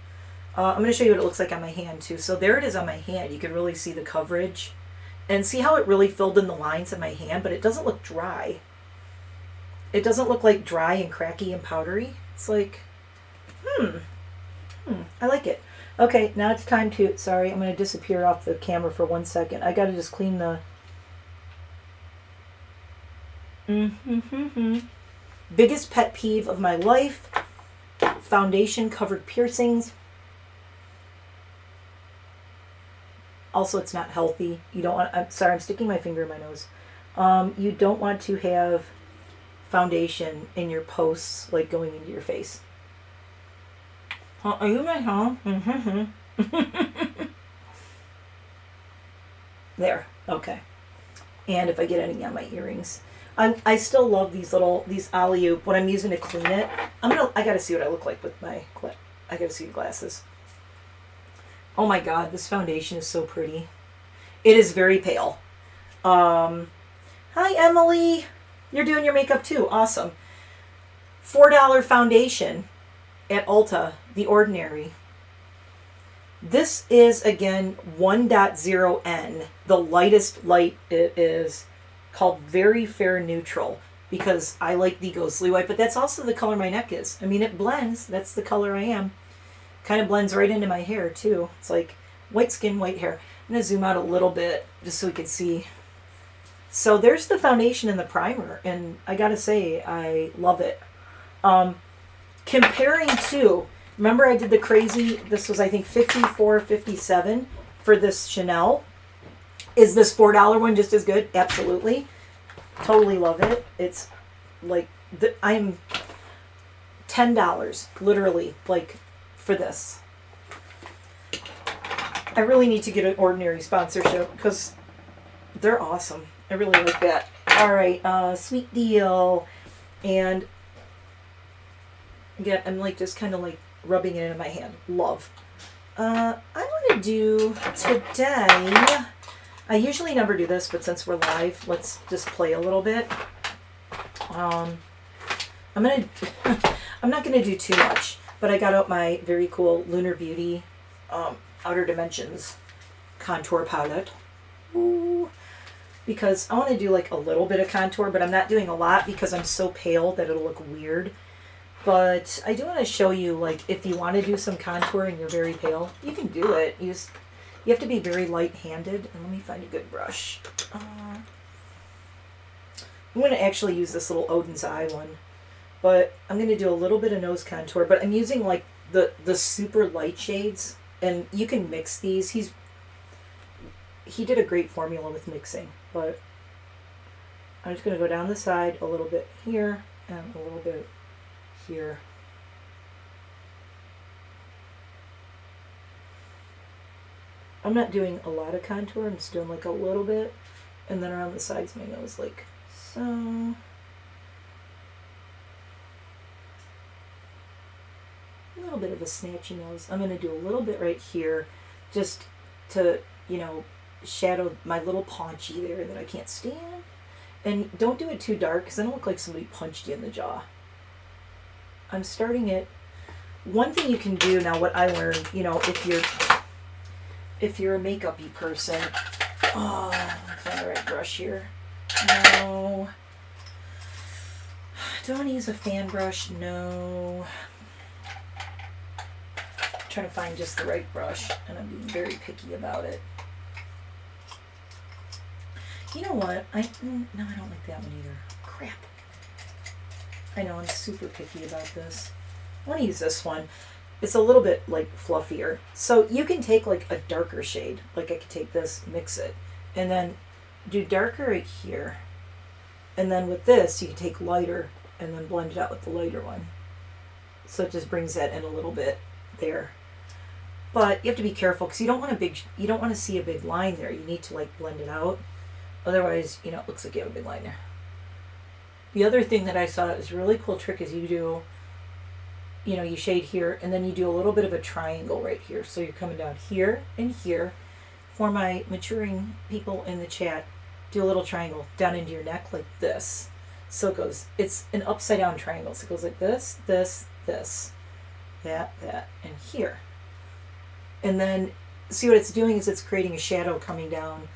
I'm going to show you what it looks like on my hand too. So there it is on my hand. You can really see the coverage and see how it really filled in the lines of my hand, but it doesn't look dry. It doesn't look like dry and cracky and powdery. It's like, I like it. Okay, now it's time to, sorry, I'm going to disappear off the camera for 1 second. I got to just clean the, biggest pet peeve of my life, foundation covered piercings. Also, it's not healthy. You don't want, I'm sorry, I'm sticking my finger in my nose. You don't want to have foundation in your posts, like going into your face. Are you right, huh? There, okay. And if I get any on my earrings. I still love these little, these alley-oop, what I'm using to clean it. I gotta see what I look like with my, I gotta see the glasses. Oh my God, this foundation is so pretty. It is very pale. Hi, Emily. You're doing your makeup too. Awesome. $4 foundation at Ulta, The Ordinary. This is, again, 1.0N. The lightest light it is, called Very Fair Neutral, because I like the ghostly white, but that's also the color my neck is. I mean, it blends. That's the color I am. Kind of blends right into my hair, too. It's like white skin, white hair. I'm going to zoom out a little bit just so we can see. So there's the foundation and the primer, and I got to say, I love it. Comparing to, remember I did the crazy, this was I think $54.57 for this Chanel. Is this $4 one just as good? Absolutely. Totally love it. It's like, I'm $10, literally, like, for this. I really need to get an Ordinary sponsorship because they're awesome. I really like that. All right, Sweet Deal. And again, I'm like just kind of like rubbing it in my hand. Love. I want to do today, I usually never do this, but since we're live, let's just play a little bit. I'm not gonna do too much, but I got out my very cool Lunar Beauty Outer Dimensions contour palette. Ooh. Because I want to do like a little bit of contour, but I'm not doing a lot because I'm so pale that it'll look weird. But I do want to show you, like, if you want to do some contour and you're very pale, you can do it. You have to be very light-handed. And let me find a good brush. I'm going to actually use this little Oden's eye one. But I'm going to do a little bit of nose contour. But I'm using, like, the super light shades. And you can mix these. He did a great formula with mixing. But I'm just going to go down the side a little bit here and a little bit here. I'm not doing a lot of contour, I'm just doing like a little bit, and then around the sides of my nose, like so. A little bit of a snatchy nose. I'm going to do a little bit right here, just to, you know, shadow my little paunchy there that I can't stand. And don't do it too dark, because then it'll look like somebody punched you in the jaw. I'm starting it. One thing you can do now, what I learned, you know, if you're a makeup-y person, oh, I'll find the right brush here. No. Do I want to use a fan brush? No. I'm trying to find just the right brush, and I'm being very picky about it. You know what? No, I don't like that one either. Crap. I know, I'm super picky about this. I want to use this one. It's a little bit, like, fluffier. So you can take, like, a darker shade. Like, I could take this, mix it, and then do darker right here. And then with this, you can take lighter and then blend it out with the lighter one. So it just brings that in a little bit there. But you have to be careful, because you don't want to see a big line there. You need to, like, blend it out. Otherwise, you know, it looks like you have a big line there. The other thing that I saw that was a really cool trick is you do, you know, you shade here, and then you do a little bit of a triangle right here. So you're coming down here and here. For my maturing people in the chat, do a little triangle down into your neck like this. So it goes, it's an upside down triangle. So it goes like this, this, this, that, and here. And then see what it's doing is it's creating a shadow coming down,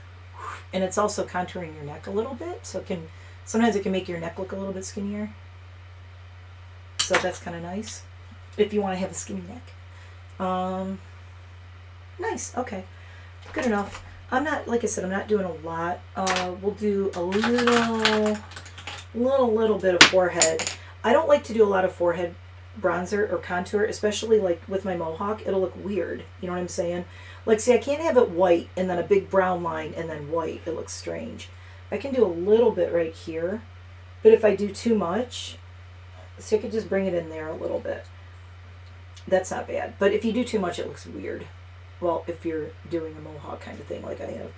and it's also contouring your neck a little bit. So it can, sometimes it can make your neck look a little bit skinnier. So that's kind of nice if you want to have a skinny neck. Nice. Okay. Good enough. I'm not, like I said, I'm not doing a lot. We'll do a little bit of forehead. I don't like to do a lot of forehead bronzer or contour, especially like with my mohawk. It'll look weird. You know what I'm saying? Like, see, I can't have it white and then a big brown line and then white. It looks strange. I can do a little bit right here, but if I do too much, so I could just bring it in there a little bit. That's not bad. But if you do too much, it looks weird. Well, if you're doing a mohawk kind of thing like I have.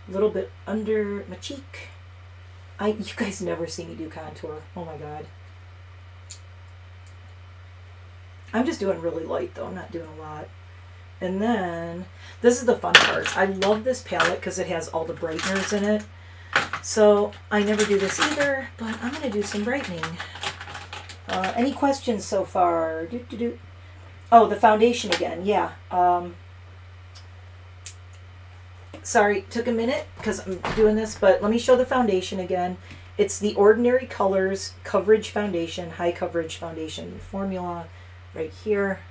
A little bit under my cheek. You guys never see me do contour. Oh my god. I'm just doing really light though. I'm not doing a lot. And then, this is the fun part. I love this palette because it has all the brighteners in it. So, I never do this either, but I'm going to do some brightening. Any questions so far? Oh, the foundation again. Yeah. Sorry, took a minute because I'm doing this, but let me show the foundation again. It's the Ordinary Colors Coverage Foundation, High Coverage Foundation formula right here.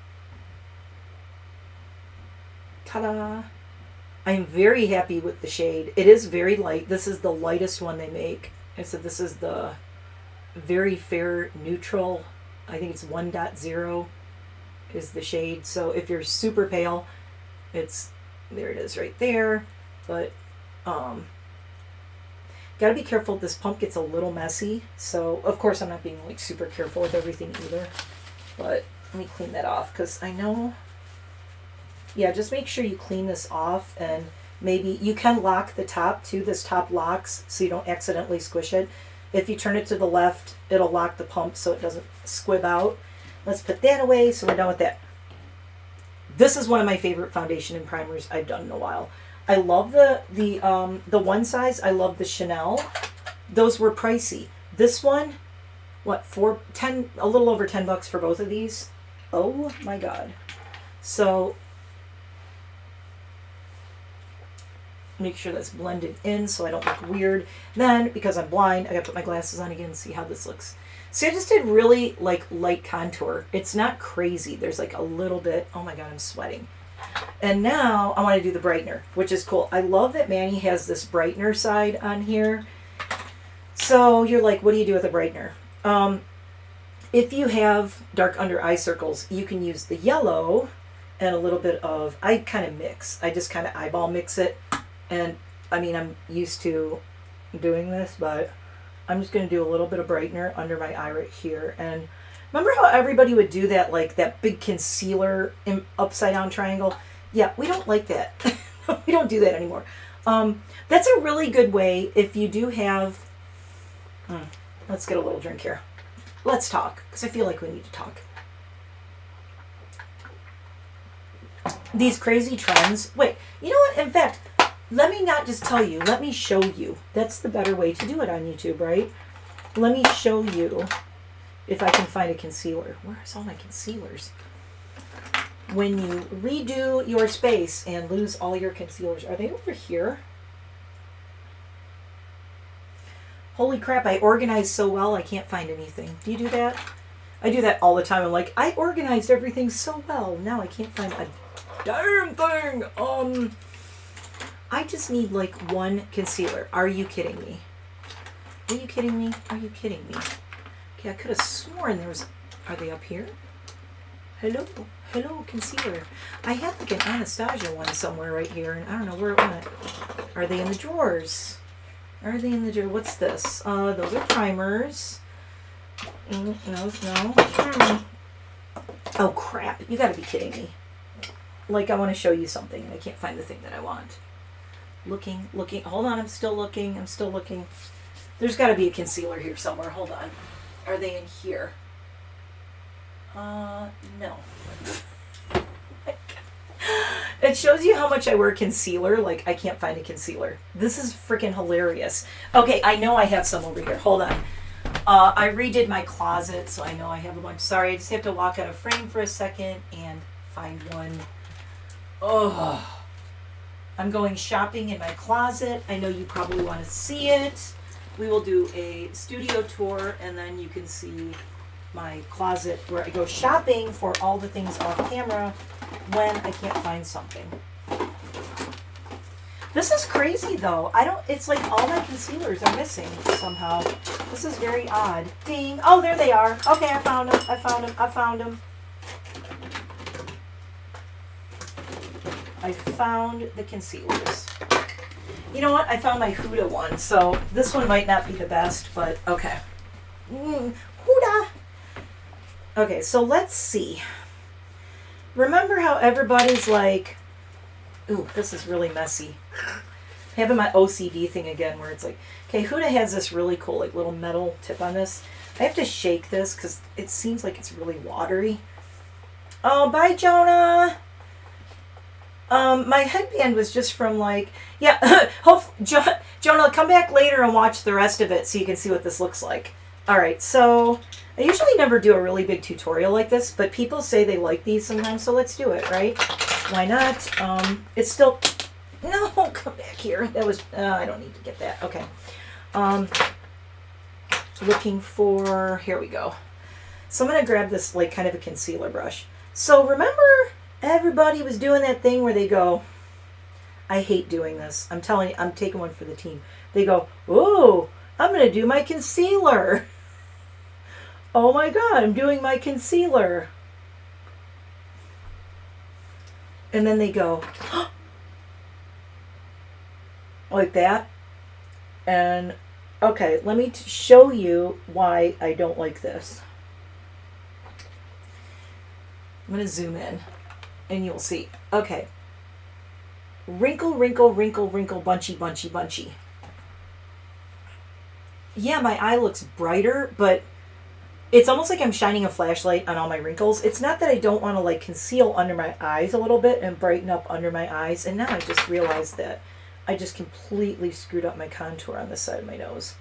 Ta-da! I'm very happy with the shade. It is very light. This is the lightest one they make. I said this is the Very Fair Neutral. I think it's 1.0 is the shade. So if you're super pale, it's, there it is right there. But gotta be careful. This pump gets a little messy. So of course I'm not being like super careful with everything either. But let me clean that off because I know. Yeah, just make sure you clean this off, and maybe you can lock the top too. This top locks so you don't accidentally squish it. If you turn it to the left, it'll lock the pump so it doesn't squib out. Let's put that away so we're done with that. This is one of my favorite foundation and primers I've done in a while. I love the one size. I love the Chanel. Those were pricey. This one, what, a little over $10 for both of these. Oh my god. So Make sure that's blended in so I don't look weird. Then, because I'm blind, I gotta put my glasses on again and see how this looks. See, I just did really like light contour. It's not crazy. There's like a little bit. Oh my God, I'm sweating. And now I want to do the brightener, which is cool. I love that Manny has this brightener side on here. So you're like, what do you do with a brightener? If you have dark under eye circles, you can use the yellow and a little bit of, I kind of mix. I just kind of eyeball mix it. And I mean, I'm used to doing this, but I'm just going to do a little bit of brightener under my eye right here. And remember how everybody would do that, like that big concealer upside down triangle? Yeah, we don't like that. We don't do that anymore. That's a really good way if you do have, let's get a little drink here. Let's talk, because I feel like we need to talk. These crazy trends. Wait, you know what? In fact, let me not just tell you, let me show you. That's the better way to do it on YouTube, right? Let me show you if I can find a concealer. Where's all my concealers? When you redo your space and lose all your concealers, are they over here? Holy crap, I organized so well I can't find anything. Do you do that? I do that all the time. I'm like, I organized everything so well. Now I can't find a damn thing. I just need like one concealer. Are you kidding me? Are you kidding me? Are you kidding me? Okay, I could have sworn there was... Are they up here? Hello? Hello, concealer. I had like an Anastasia one somewhere right here, and I don't know where it went. Are they in the drawers? Are they in the drawer? What's this? Those are primers. No. Oh, crap. You gotta be kidding me. Like, I want to show you something, and I can't find the thing that I want. Looking. Hold on, I'm still looking. There's got to be a concealer here somewhere. Hold on. Are they in here? No. It shows you how much I wear concealer. Like, I can't find a concealer. This is freaking hilarious. Okay, I know I have some over here. Hold on. I redid my closet, so I know I have a bunch. Sorry, I just have to walk out of frame for a second and find one. Oh. I'm going shopping in my closet. I know you probably want to see it. We will do a studio tour, and then you can see my closet where I go shopping for all the things off camera when I can't find something. This is crazy though. It's like all my concealers are missing somehow. This is very odd. Ding. Oh, there they are. Okay, I found them. I found the concealers. You know what? I found my Huda one, so this one might not be the best, but okay. Huda! Okay, so let's see. Remember how everybody's like, ooh, this is really messy. Having my OCD thing again where it's like, okay, Huda has this really cool like little metal tip on this. I have to shake this because it seems like it's really watery. Oh, bye, Jonah! My headband was just from like, yeah, Jonah, come back later and watch the rest of it so you can see what this looks like. All right, so I usually never do a really big tutorial like this, but people say they like these sometimes, so let's do it, right? Why not? It's still, no, come back here. That was, I don't need to get that. Okay. Looking for, here we go. So I'm going to grab this like kind of a concealer brush. So remember everybody was doing that thing where they go, I hate doing this. I'm telling you, I'm taking one for the team. They go, oh, I'm going to do my concealer. Oh my God, I'm doing my concealer. And then they go, like that. And okay, let me show you why I don't like this. I'm going to zoom in. And you'll see. Okay. Wrinkle, wrinkle, wrinkle, wrinkle, bunchy, bunchy, bunchy. Yeah, my eye looks brighter, but it's almost like I'm shining a flashlight on all my wrinkles. It's not that I don't want to like conceal under my eyes a little bit and brighten up under my eyes. And now I just realized that I just completely screwed up my contour on this side of my nose.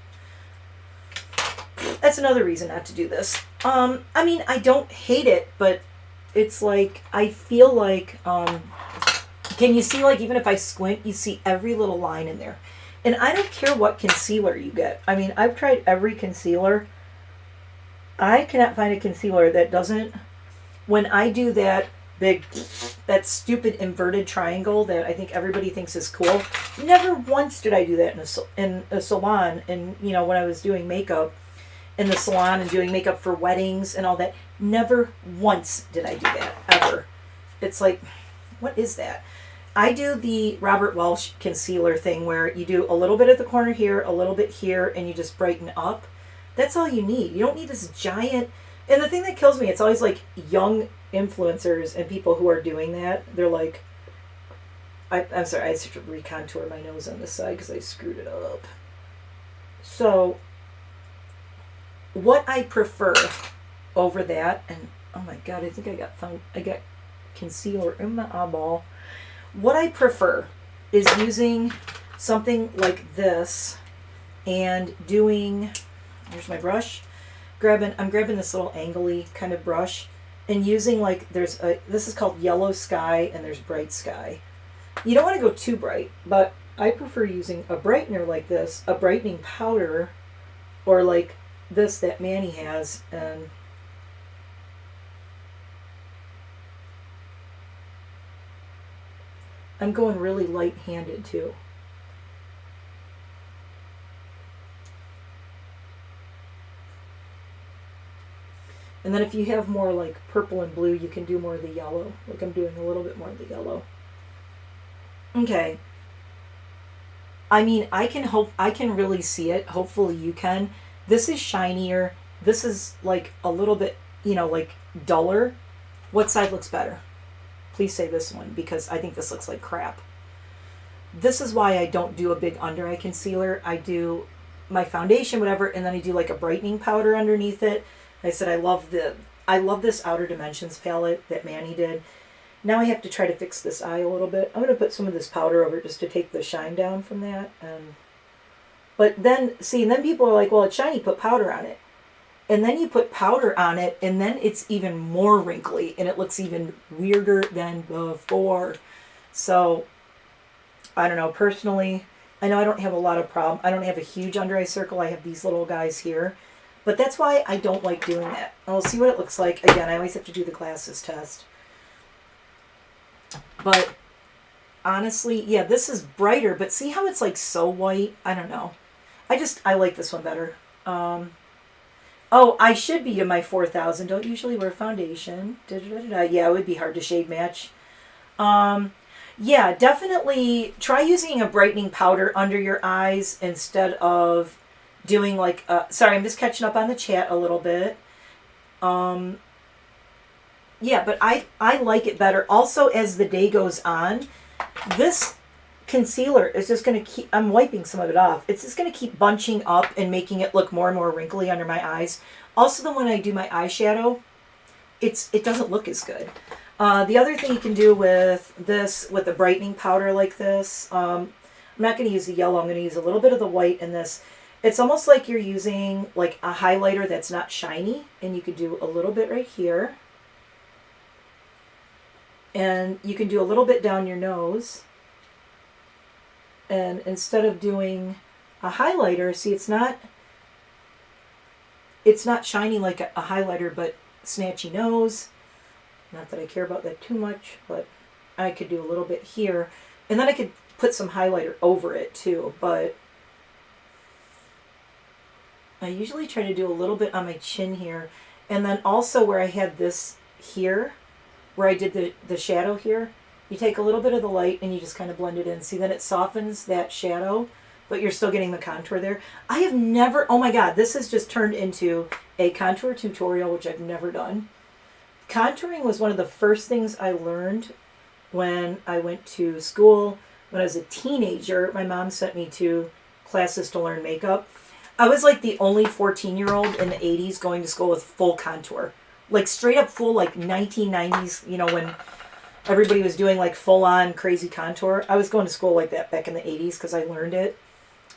That's another reason not to do this. I mean, I don't hate it, but it's like, I feel like Can you see, like, even if I squint, you see every little line in there. And I don't care what concealer you get. I mean, I've tried every concealer. I cannot find a concealer that doesn't, when I do that that stupid inverted triangle that I think everybody thinks is cool, never once did I do that in a salon. And, you know, when I was doing makeup in the salon and doing makeup for weddings and all that, never once did I do that, ever. It's like, what is that? I do the Robert Welsh concealer thing where you do a little bit at the corner here, a little bit here, and you just brighten up. That's all you need. You don't need this giant... And the thing that kills me, it's always like young influencers and people who are doing that. They're like... I'm sorry, I have to recontour my nose on this side because I screwed it up. So, what I prefer over that, and oh my god, I think I got concealer in my eyeball. What I prefer is using something like this and doing, here's my brush, I'm grabbing this little angly kind of brush and using, like, this is called yellow sky and there's bright sky. You don't want to go too bright, but I prefer using a brightener like this, a brightening powder, or like this that Manny has, and I'm going really light-handed too. And then if you have more like purple and blue, you can do more of the yellow. Like I'm doing a little bit more of the yellow. Okay. I mean, I can really see it. Hopefully you can. This is shinier. This is like a little bit, you know, like duller. What side looks better? Please say this one, because I think this looks like crap. This is why I don't do a big under eye concealer. I do my foundation, whatever, and then I do like a brightening powder underneath it. I said I love this Outer Dimensions palette that Manny did. Now I have to try to fix this eye a little bit. I'm going to put some of this powder over it just to take the shine down from that. But then, see, and then people are like, well, it's shiny, put powder on it. And then you put powder on it, and then it's even more wrinkly, and it looks even weirder than before. So, I don't know. Personally, I know I don't have a lot of problem. I don't have a huge under eye circle. I have these little guys here. But that's why I don't like doing that. And we'll see what it looks like. Again, I always have to do the glasses test. But honestly, yeah, this is brighter. But see how it's like so white? I don't know. I like this one better. Oh, I should be in my 4000. Don't usually wear foundation. Yeah, it would be hard to shade match. Yeah, definitely try using a brightening powder under your eyes instead of doing like, sorry, I'm just catching up on the chat a little bit. Yeah, but I like it better. Also, as the day goes on, this concealer is just going to keep, I'm wiping some of it off. It's just going to keep bunching up and making it look more and more wrinkly under my eyes. Also, then when I do my eyeshadow, it doesn't look as good. The other thing you can do with this, with a brightening powder like this, I'm not going to use the yellow. I'm going to use a little bit of the white in this. It's almost like you're using like a highlighter that's not shiny, and you could do a little bit right here. And you can do a little bit down your nose. And instead of doing a highlighter, see, it's not shiny like a highlighter, but snatchy nose. Not that I care about that too much, but I could do a little bit here. And then I could put some highlighter over it too, but I usually try to do a little bit on my chin here. And then also where I had this here, where I did the shadow here, you take a little bit of the light and you just kind of blend it in. See, then it softens that shadow, but you're still getting the contour there. I have never, oh my God, this has just turned into a contour tutorial, which I've never done. Contouring was one of the first things I learned when I went to school. When I was a teenager, my mom sent me to classes to learn makeup. I was like the only 14-year-old in the 80s going to school with full contour. Like straight up full, like 1990s, you know, when everybody was doing like full-on crazy contour. I was going to school like that back in the 80s because I learned it.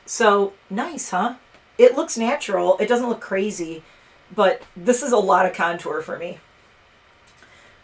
So, nice, huh? It looks natural. It doesn't look crazy, but this is a lot of contour for me.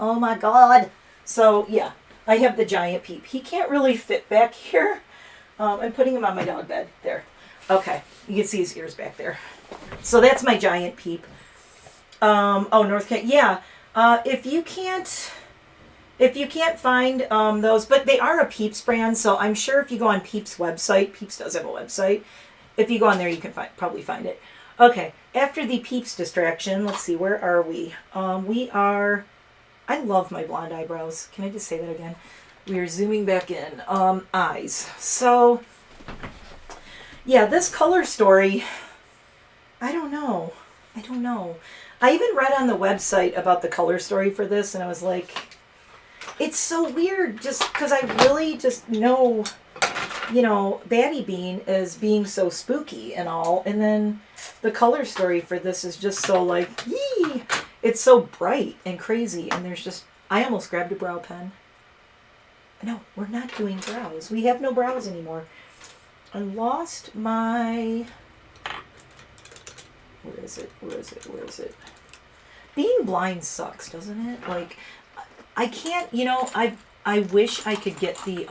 Oh my God. So yeah, I have the giant peep. He can't really fit back here. I'm putting him on my dog bed there. Okay, you can see his ears back there. So that's my giant peep. Oh, North Carolina. Yeah. If you can't find those, but they are a Peeps brand, so I'm sure if you go on Peeps website, Peeps does have a website. If you go on there, you can probably find it. Okay, after the Peeps distraction, let's see, where are we? We are, I love my blonde eyebrows. Can I just say that again? We are zooming back in. Eyes. So, yeah, this color story, I don't know. I even read on the website about the color story for this, and I was like, it's so weird just because I really just know, BettyJean as being so spooky and all, and then the color story for this is just so like, yee! It's so bright and crazy, and there's just, I almost grabbed a brow pen. No, we're not doing brows. We have no brows anymore. I lost my, where is it? Being blind sucks, doesn't it? Like, I can't, I wish I could get the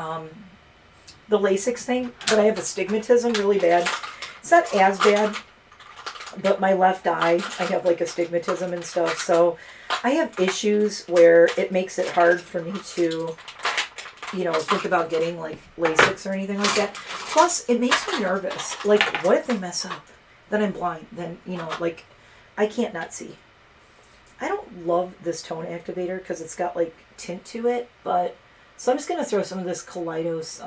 LASIK thing, but I have astigmatism really bad. It's not as bad, but my left eye, I have like astigmatism and stuff, so I have issues where it makes it hard for me to, think about getting like LASIK or anything like that. Plus, it makes me nervous. Like, what if they mess up? Then I'm blind. Then, like, I can't not see. I don't love this tone activator because it's got like tint to it, but so I'm just going to throw some of this Kaleidos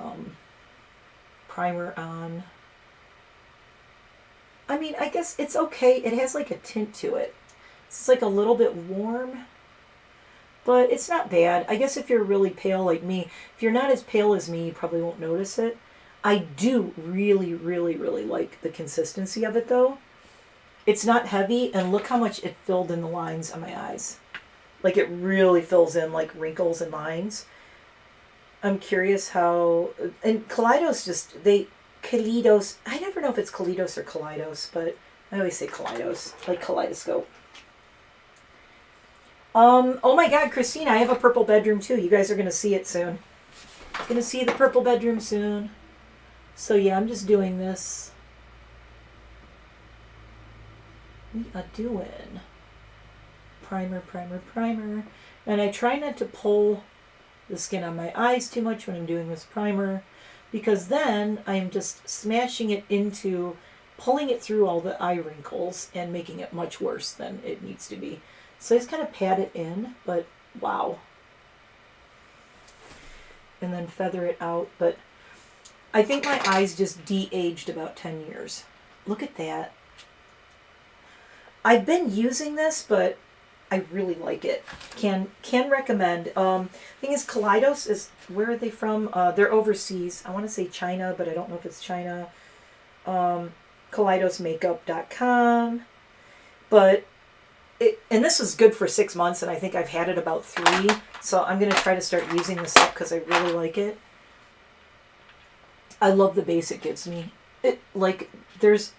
primer on. I mean, I guess it's okay. It has like a tint to it. It's like a little bit warm, but it's not bad. I guess if you're really pale like me, if you're not as pale as me, you probably won't notice it. I do really, really, really like the consistency of it though. It's not heavy, and look how much it filled in the lines on my eyes. Like, it really fills in, like, wrinkles and lines. I'm curious how, and Kaleidos Kaleidos, I never know if it's Kaleidos or Kaleidos, but I always say Kaleidos, like kaleidoscope. Oh my God, Christina, I have a purple bedroom too. You guys are going to see it soon. Going to see the purple bedroom soon. So yeah, I'm just doing this. We are doing primer. And I try not to pull the skin on my eyes too much when I'm doing this primer, because then I'm just smashing it into, pulling it through all the eye wrinkles and making it much worse than it needs to be. So I just kind of pat it in, but wow. And then feather it out. But I think my eyes just de-aged about 10 years. Look at that. I've been using this, but I really like it. Can recommend. Thing is, Kaleidos is, where are they from? They're overseas. I want to say China, but I don't know if it's China. KaleidosMakeup.com. But and this was good for 6 months, and I think I've had it about 3. So I'm going to try to start using this up because I really like it. I love the base it gives me. Like, there's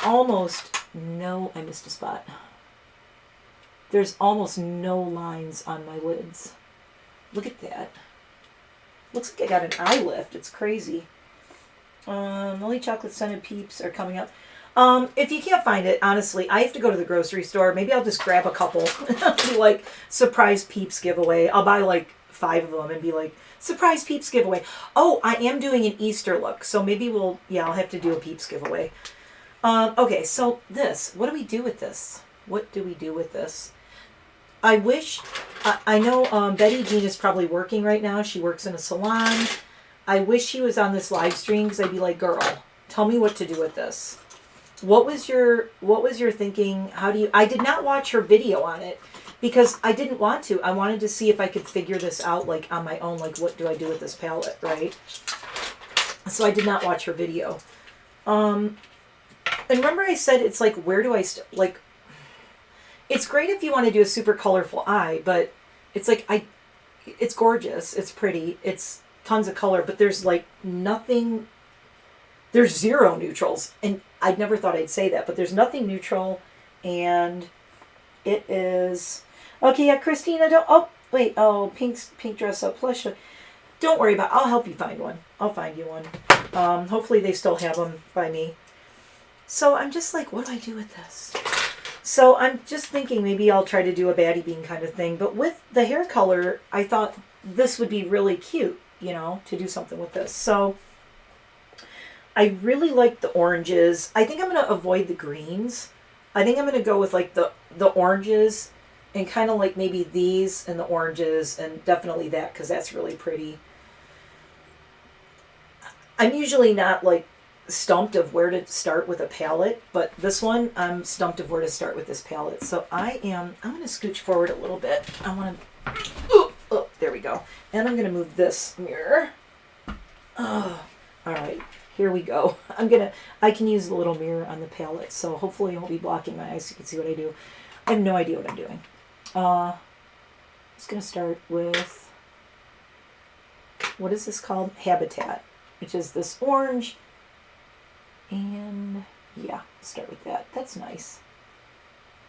almost no, I missed a spot. There's almost no lines on my lids. Look at that. Looks like I got an eye lift. It's crazy. Only chocolate scented peeps are coming up. If you can't find it, honestly, I have to go to the grocery store. Maybe I'll just grab a couple. Be like, surprise peeps giveaway. I'll buy like 5 of them and be like, surprise peeps giveaway. Oh, I am doing an Easter look. So maybe I'll have to do a peeps giveaway. Okay, so this, what do we do with this? I wish, I know BettyJean is probably working right now. She works in a salon. I wish she was on this live stream because I'd be like, girl, tell me what to do with this. What was your thinking? I did not watch her video on it because I didn't want to. I wanted to see if I could figure this out like on my own, like what do I do with this palette, right? So I did not watch her video. And remember I said it's like, where do I like, it's great if you want to do a super colorful eye, but it's like, it's gorgeous, it's pretty, it's tons of color, but there's like nothing, there's 0 neutrals, and I never thought I'd say that, but there's nothing neutral, and it is, Okay, yeah, Christina, don't, oh, wait, oh, pink dress up plush. Don't worry about it. I'll help you find one. I'll find you one. Hopefully they still have them by me. So I'm just like, what do I do with this? So I'm just thinking maybe I'll try to do a BettyJean kind of thing. But with the hair color, I thought this would be really cute, you know, to do something with this. So I really like the oranges. I think I'm going to avoid the greens. I think I'm going to go with like the oranges and kind of like maybe these and the oranges and definitely that because that's really pretty. I'm usually not like stumped of where to start with a palette, but this one I'm stumped of where to start with this palette. So I'm going to scooch forward a little bit. I want to, oh, there we go. And I'm going to move this mirror. Oh, all right, here we go. I can use the little mirror on the palette, so hopefully I won't be blocking my eyes so you can see what I do. I have no idea what I'm doing. I'm just going to start with, what is this called? Habitat, which is this orange. And yeah, start with that. That's nice.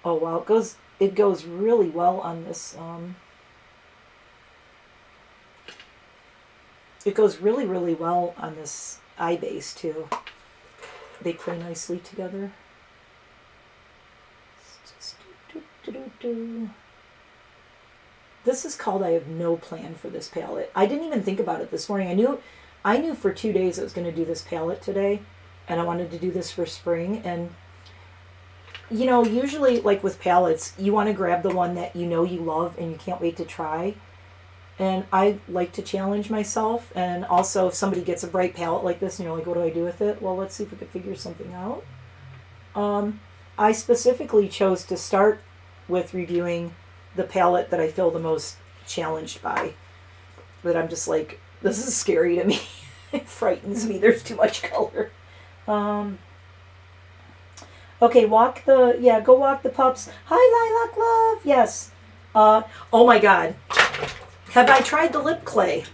Oh wow, it goes really well on this. It goes really, really well on this eye base too. They play nicely together. This is called I Have No Plan for this palette. I didn't even think about it this morning. I knew for 2 days I was going to do this palette today. And I wanted to do this for spring. And, you know, usually, like with palettes, you want to grab the one that you know you love and you can't wait to try. And I like to challenge myself. And also, if somebody gets a bright palette like this, and you're like, what do I do with it? Well, let's see if we can figure something out. I specifically chose to start with reviewing the palette that I feel the most challenged by. But I'm just like, this is scary to me. It frightens me. There's too much color. Okay, go walk the pups. Hi, Lilac Love. Yes. Oh my God. Have I tried the lip clay?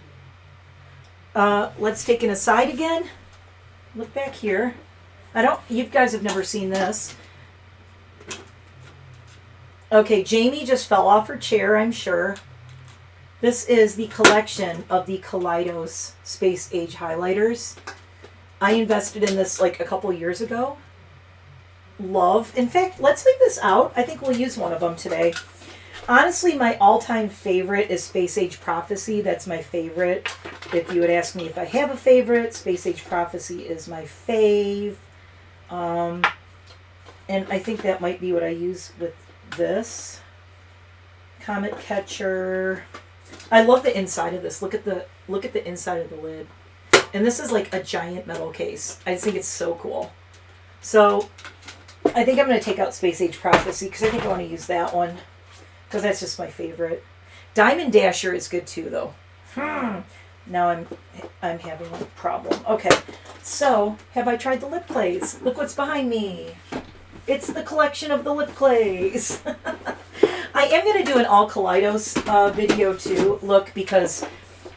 Let's take an aside again. Look back here. You guys have never seen this. Okay, Jamie just fell off her chair, I'm sure. This is the collection of the Kaleidos Space Age highlighters. I invested in this like a couple years ago. Love. In fact, let's leave this out. I think we'll use one of them today. Honestly, my all-time favorite is Space Age Prophecy. That's my favorite. If you would ask me if I have a favorite, Space Age Prophecy is my fave. And I think that might be what I use with this. Comet Catcher. I love the inside of this. Look at the inside of the lid. And this is like a giant metal case. I just think it's so cool. So I think I'm going to take out Space Age Prophecy because I think I want to use that one because that's just my favorite. Diamond Dasher is good too, though. Now I'm having a problem. Okay, so have I tried the lip clays? Look what's behind me. It's the collection of the lip clays. I am going to do an all Kaleidos video too. Look, because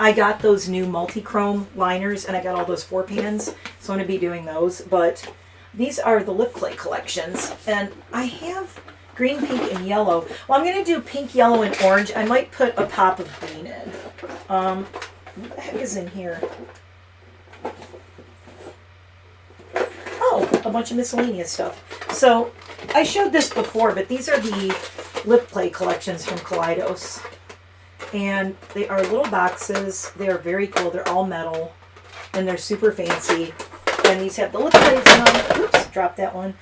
I got those new multi-chrome liners and I got all those 4 pans, so I'm going to be doing those. But these are the lip clay collections, and I have green, pink, and yellow. Well, I'm going to do pink, yellow, and orange. I might put a pop of green in. What the heck is in here? Oh, a bunch of miscellaneous stuff. So I showed this before, but these are the lip clay collections from Kaleidos. And they are little boxes. They are very cool. They're all metal. And they're super fancy. And these have the lip clays in them. Oops, dropped that one.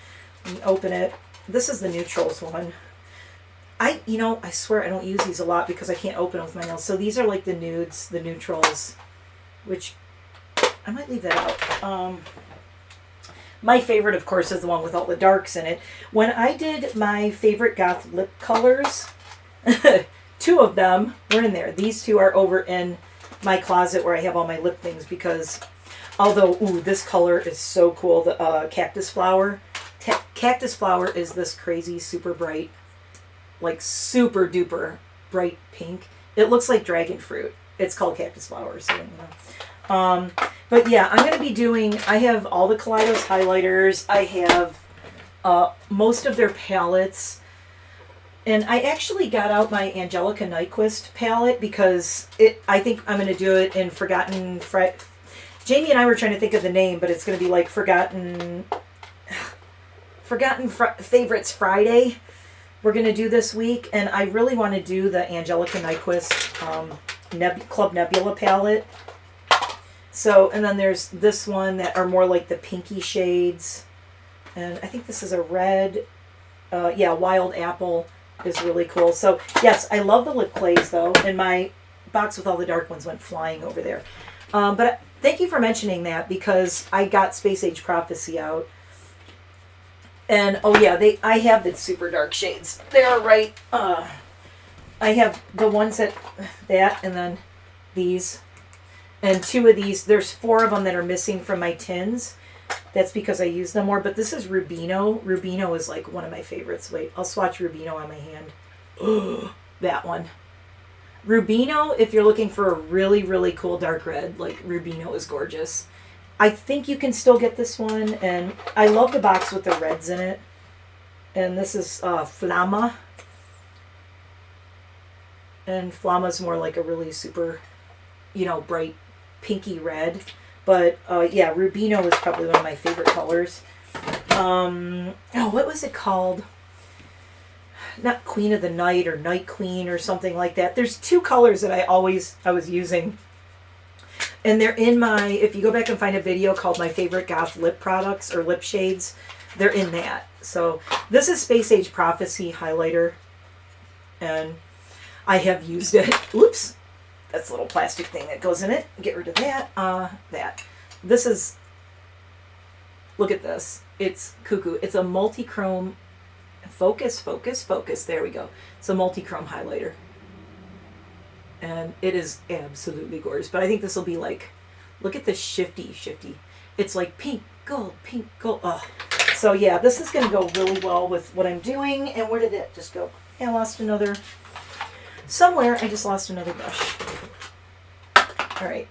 And open it. This is the neutrals one. I swear I don't use these a lot because I can't open them with my nails. So these are like the nudes, the neutrals, which I might leave that out. My favorite, of course, is the one with all the darks in it. When I did my favorite goth lip colors, 2 of them were in there. These 2 are over in my closet where I have all my lip things because, although, ooh, this color is so cool. The cactus flower. Cactus flower is this crazy, super bright, like super duper bright pink. It looks like dragon fruit. It's called cactus flower, so you know. But yeah, I'm going to be doing, I have all the Kaleidos highlighters. I have most of their palettes. And I actually got out my Angelica Nyquist palette because I think I'm going to do it in Jamie and I were trying to think of the name, but it's going to be like Forgotten Favorites Friday. We're going to do this week, and I really want to do the Angelica Nyquist Club Nebula palette. So, and then there's this one that are more like the pinky shades. And I think this is a red, yeah, Wild Apple is really cool. So, yes, I love the lip clays, though, and my box with all the dark ones went flying over there. But thank you for mentioning that, because I got Space Age Prophecy out. And, oh, yeah, I have the super dark shades. They're right, I have the ones that, and then these. And 2 of these, there's 4 of them that are missing from my tins. That's because I use them more. But this is Rubino. Rubino is like one of my favorites. Wait, I'll swatch Rubino on my hand. That one. Rubino, if you're looking for a really, really cool dark red, like Rubino is gorgeous. I think you can still get this one. And I love the box with the reds in it. And this is Flamma. And Flamma's more like a really super, bright pinky red. But, yeah, Rubino is probably one of my favorite colors. What was it called? Not Queen of the Night or Night Queen or something like that. There's 2 colors that I was using. And they're in my, if you go back and find a video called My Favorite Goth Lip Products or Lip Shades, they're in that. So, this is Space Age Prophecy highlighter. And I have used it. Oops. That's a little plastic thing that goes in it. Get rid of that. This is, look at this. It's cuckoo. It's a multi-chrome, focus. There we go. It's a multi-chrome highlighter. And it is absolutely gorgeous. But I think this will be like, look at this shifty. It's like pink, gold. Oh. So yeah, this is going to go really well with what I'm doing. And where did it just go? Yeah, I lost another. Somewhere, I just lost another brush. All right.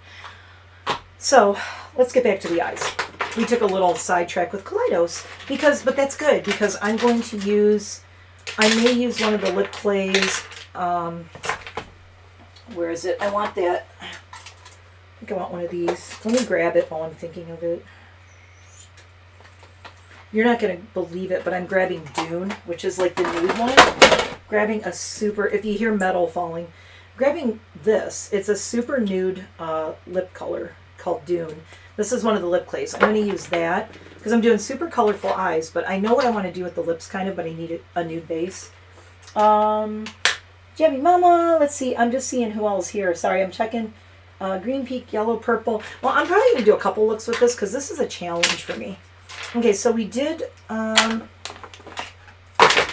So, let's get back to the eyes. We took a little sidetrack with kaleidos, but that's good, because I'm going to use, I may use one of the lip clays. Where is it? I want that. I think I want one of these. Let me grab it while I'm thinking of it. You're not going to believe it, but I'm grabbing Dune, which is like the nude one. Grabbing a super, if you hear metal falling, grabbing this. It's a super nude lip color called Dune. This is one of the lip clays. I'm going to use that because I'm doing super colorful eyes, but I know what I want to do with the lips kind of, but I need a nude base. Jabby Mama, let's see. I'm just seeing who else here. Sorry, I'm checking. Green, pink, yellow, purple. Well, I'm probably going to do a couple looks with this because this is a challenge for me. Okay, so we did, I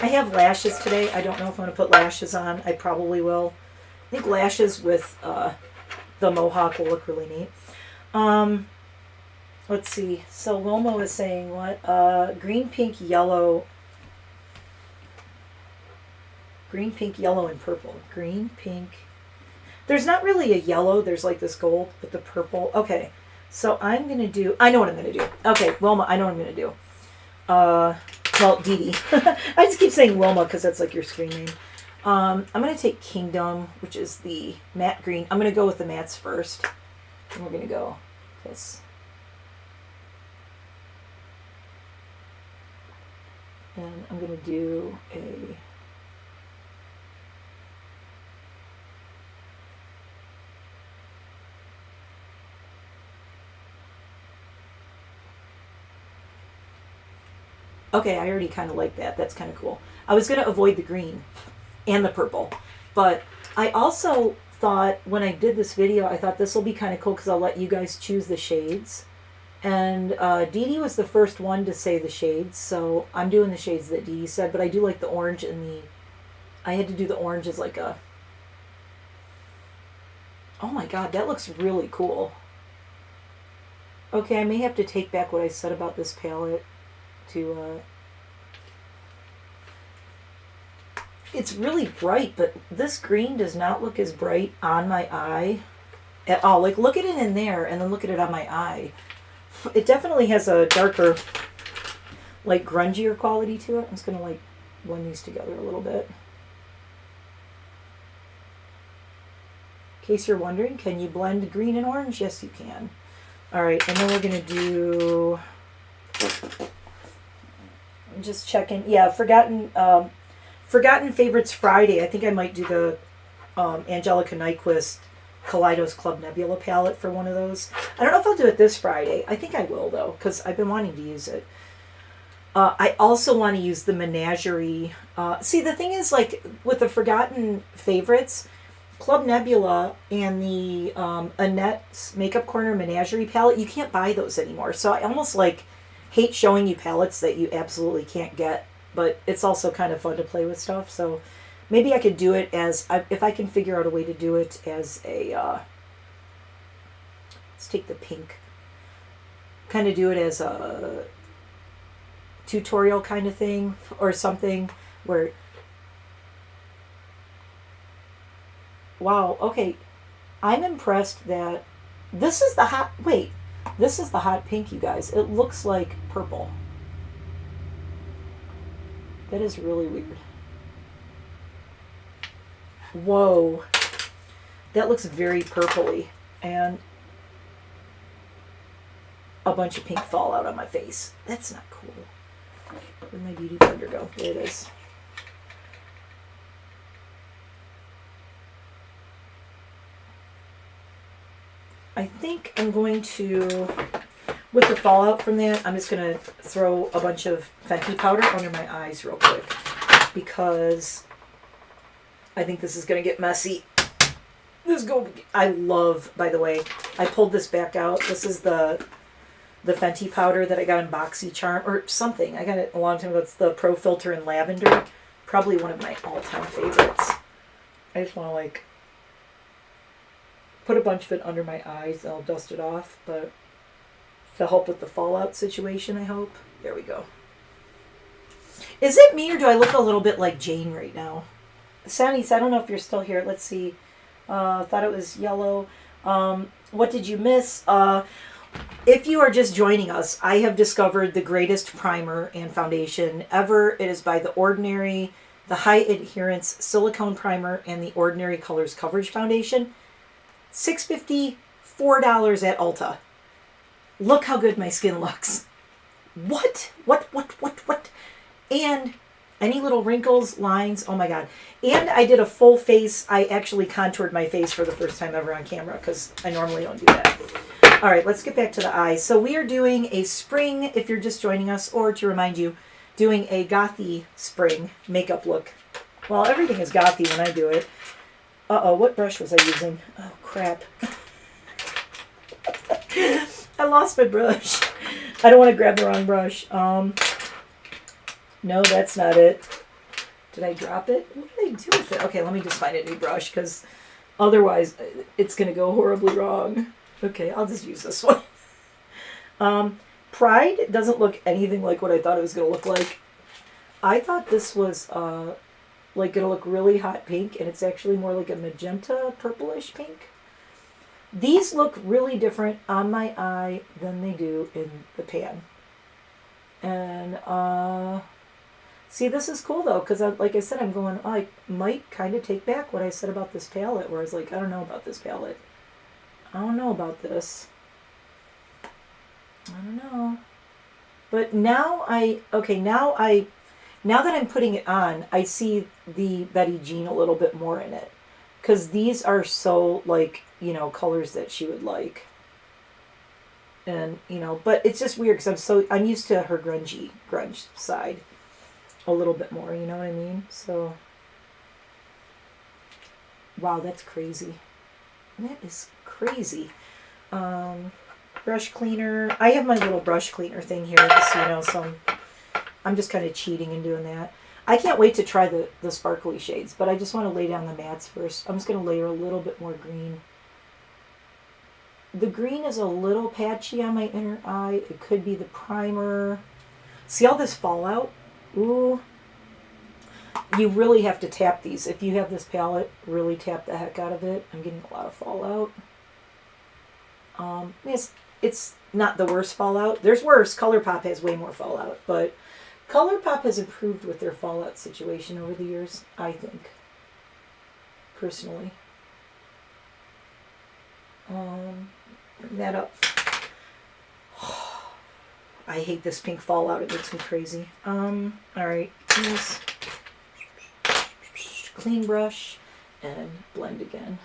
have lashes today. I don't know if I'm going to put lashes on. I probably will. I think lashes with the mohawk will look really neat. Let's see. So Wilma was saying what? Green, pink, yellow. Green, pink, yellow, and purple. Green, pink. There's not really a yellow. There's like this gold, but the purple. Okay. So I'm going to do, I know what I'm going to do. Okay, Wilma, I know what I'm going to do. Well, Dee Dee. I just keep saying Wilma because that's like your screen name. I'm going to take Kingdom, which is the matte green. I'm going to go with the mattes first. And we're going to go this. And I'm going to do a... Okay, I already kind of like that. That's kind of cool. I was going to avoid the green and the purple. But I also thought, when I did this video, I thought this will be kind of cool because I'll let you guys choose the shades. And Dee Dee was the first one to say the shades. So I'm doing the shades that Dee Dee said. But I do like the orange and the... I had to do the orange as like a... Oh my god, that looks really cool. Okay, I may have to take back what I said about this palette. It's really bright, but this green does not look as bright on my eye at all. Like, look at it in there and then look at it on my eye. It definitely has a darker, like, grungier quality to it. I'm just going to, like, blend these together a little bit. In case you're wondering, can you blend green and orange? Yes, you can. All right, and then we're going to do, I'm just checking. Yeah, Forgotten Favorites Friday. I think I might do the Angelica Nyquist Kaleidos Club Nebula palette for one of those. I don't know if I'll do it this Friday. I think I will, though, because I've been wanting to use it. I also want to use the Menagerie. See, the thing is, like, with the Forgotten Favorites, Club Nebula and the Annette's Makeup Corner Menagerie palette, you can't buy those anymore. So I almost, like, hate showing you palettes that you absolutely can't get. But it's also kind of fun to play with stuff. So maybe I could do it as, if I can figure out a way to do it as a, let's take the pink, kind of do it as a tutorial kind of thing or something where, wow, okay, I'm impressed that this is the hot, wait, this is the hot pink, you guys. It looks like purple. That is really weird. Whoa. That looks very purpley. And a bunch of pink fallout on my face. That's not cool. Where'd my beauty blender go? There it is. I think I'm going to, with the fallout from that, I'm just going to throw a bunch of Fenty powder under my eyes real quick because I think this is going to get messy. I love, by the way, I pulled this back out. This is the Fenty powder that I got in BoxyCharm or something. I got it a long time ago. It's the Pro Filter in Lavender. Probably one of my all-time favorites. I just want to, like, put a bunch of it under my eyes and I'll dust it off, but to help with the fallout situation, I hope. There we go. Is it me or do I look a little bit like Jane right now? Sandy's, I don't know if you're still here. Let's see. Thought it was yellow. What did you miss? If you are just joining us, I have discovered the greatest primer and foundation ever. It is by The Ordinary, the High Adherence Silicone Primer and The Ordinary Colors Coverage Foundation. $6.50, $4 at Ulta. Look how good my skin looks. What? And any little wrinkles, lines, oh my God. And I did a full face. I actually contoured my face for the first time ever on camera because I normally don't do that. All right, let's get back to the eyes. So we are doing a spring, if you're just joining us, or to remind you, doing a gothy spring makeup look. Well, everything is gothy when I do it. Uh-oh, what brush was I using? Oh, crap. I lost my brush. I don't want to grab the wrong brush. No, that's not it. Did I drop it? What did I do with it? Okay, let me just find a new brush because otherwise it's going to go horribly wrong. Okay, I'll just use this one. Pride doesn't look anything like what I thought it was going to look like. I thought this was like going to look really hot pink, and it's actually more like a magenta purplish pink. These look really different on my eye than they do in the pan. And see, this is cool though, because like I said, I'm going, I might kind of take back what I said about this palette, where I was like, I don't know about this palette. I don't know about this. I don't know. But now now that I'm putting it on, I see the BettyJean a little bit more in it. Because these are so, like, you know, colors that she would like. And, you know, but it's just weird because I'm used to her grunge side a little bit more, you know what I mean? So, wow, that's crazy. That is crazy. Brush cleaner. I have my little brush cleaner thing here, just so you know, so I'm just kind of cheating and doing that. I can't wait to try the sparkly shades, but I just want to lay down the mattes first. I'm just going to layer a little bit more green. The green is a little patchy on my inner eye. It could be the primer. See all this fallout? Ooh. You really have to tap these. If you have this palette, really tap the heck out of it. I'm getting a lot of fallout. It's not the worst fallout. There's worse. ColourPop has way more fallout, but ColourPop has improved with their fallout situation over the years, I think, personally. Bring that up. I hate this pink fallout. It makes me crazy. All right. Use clean brush and blend again.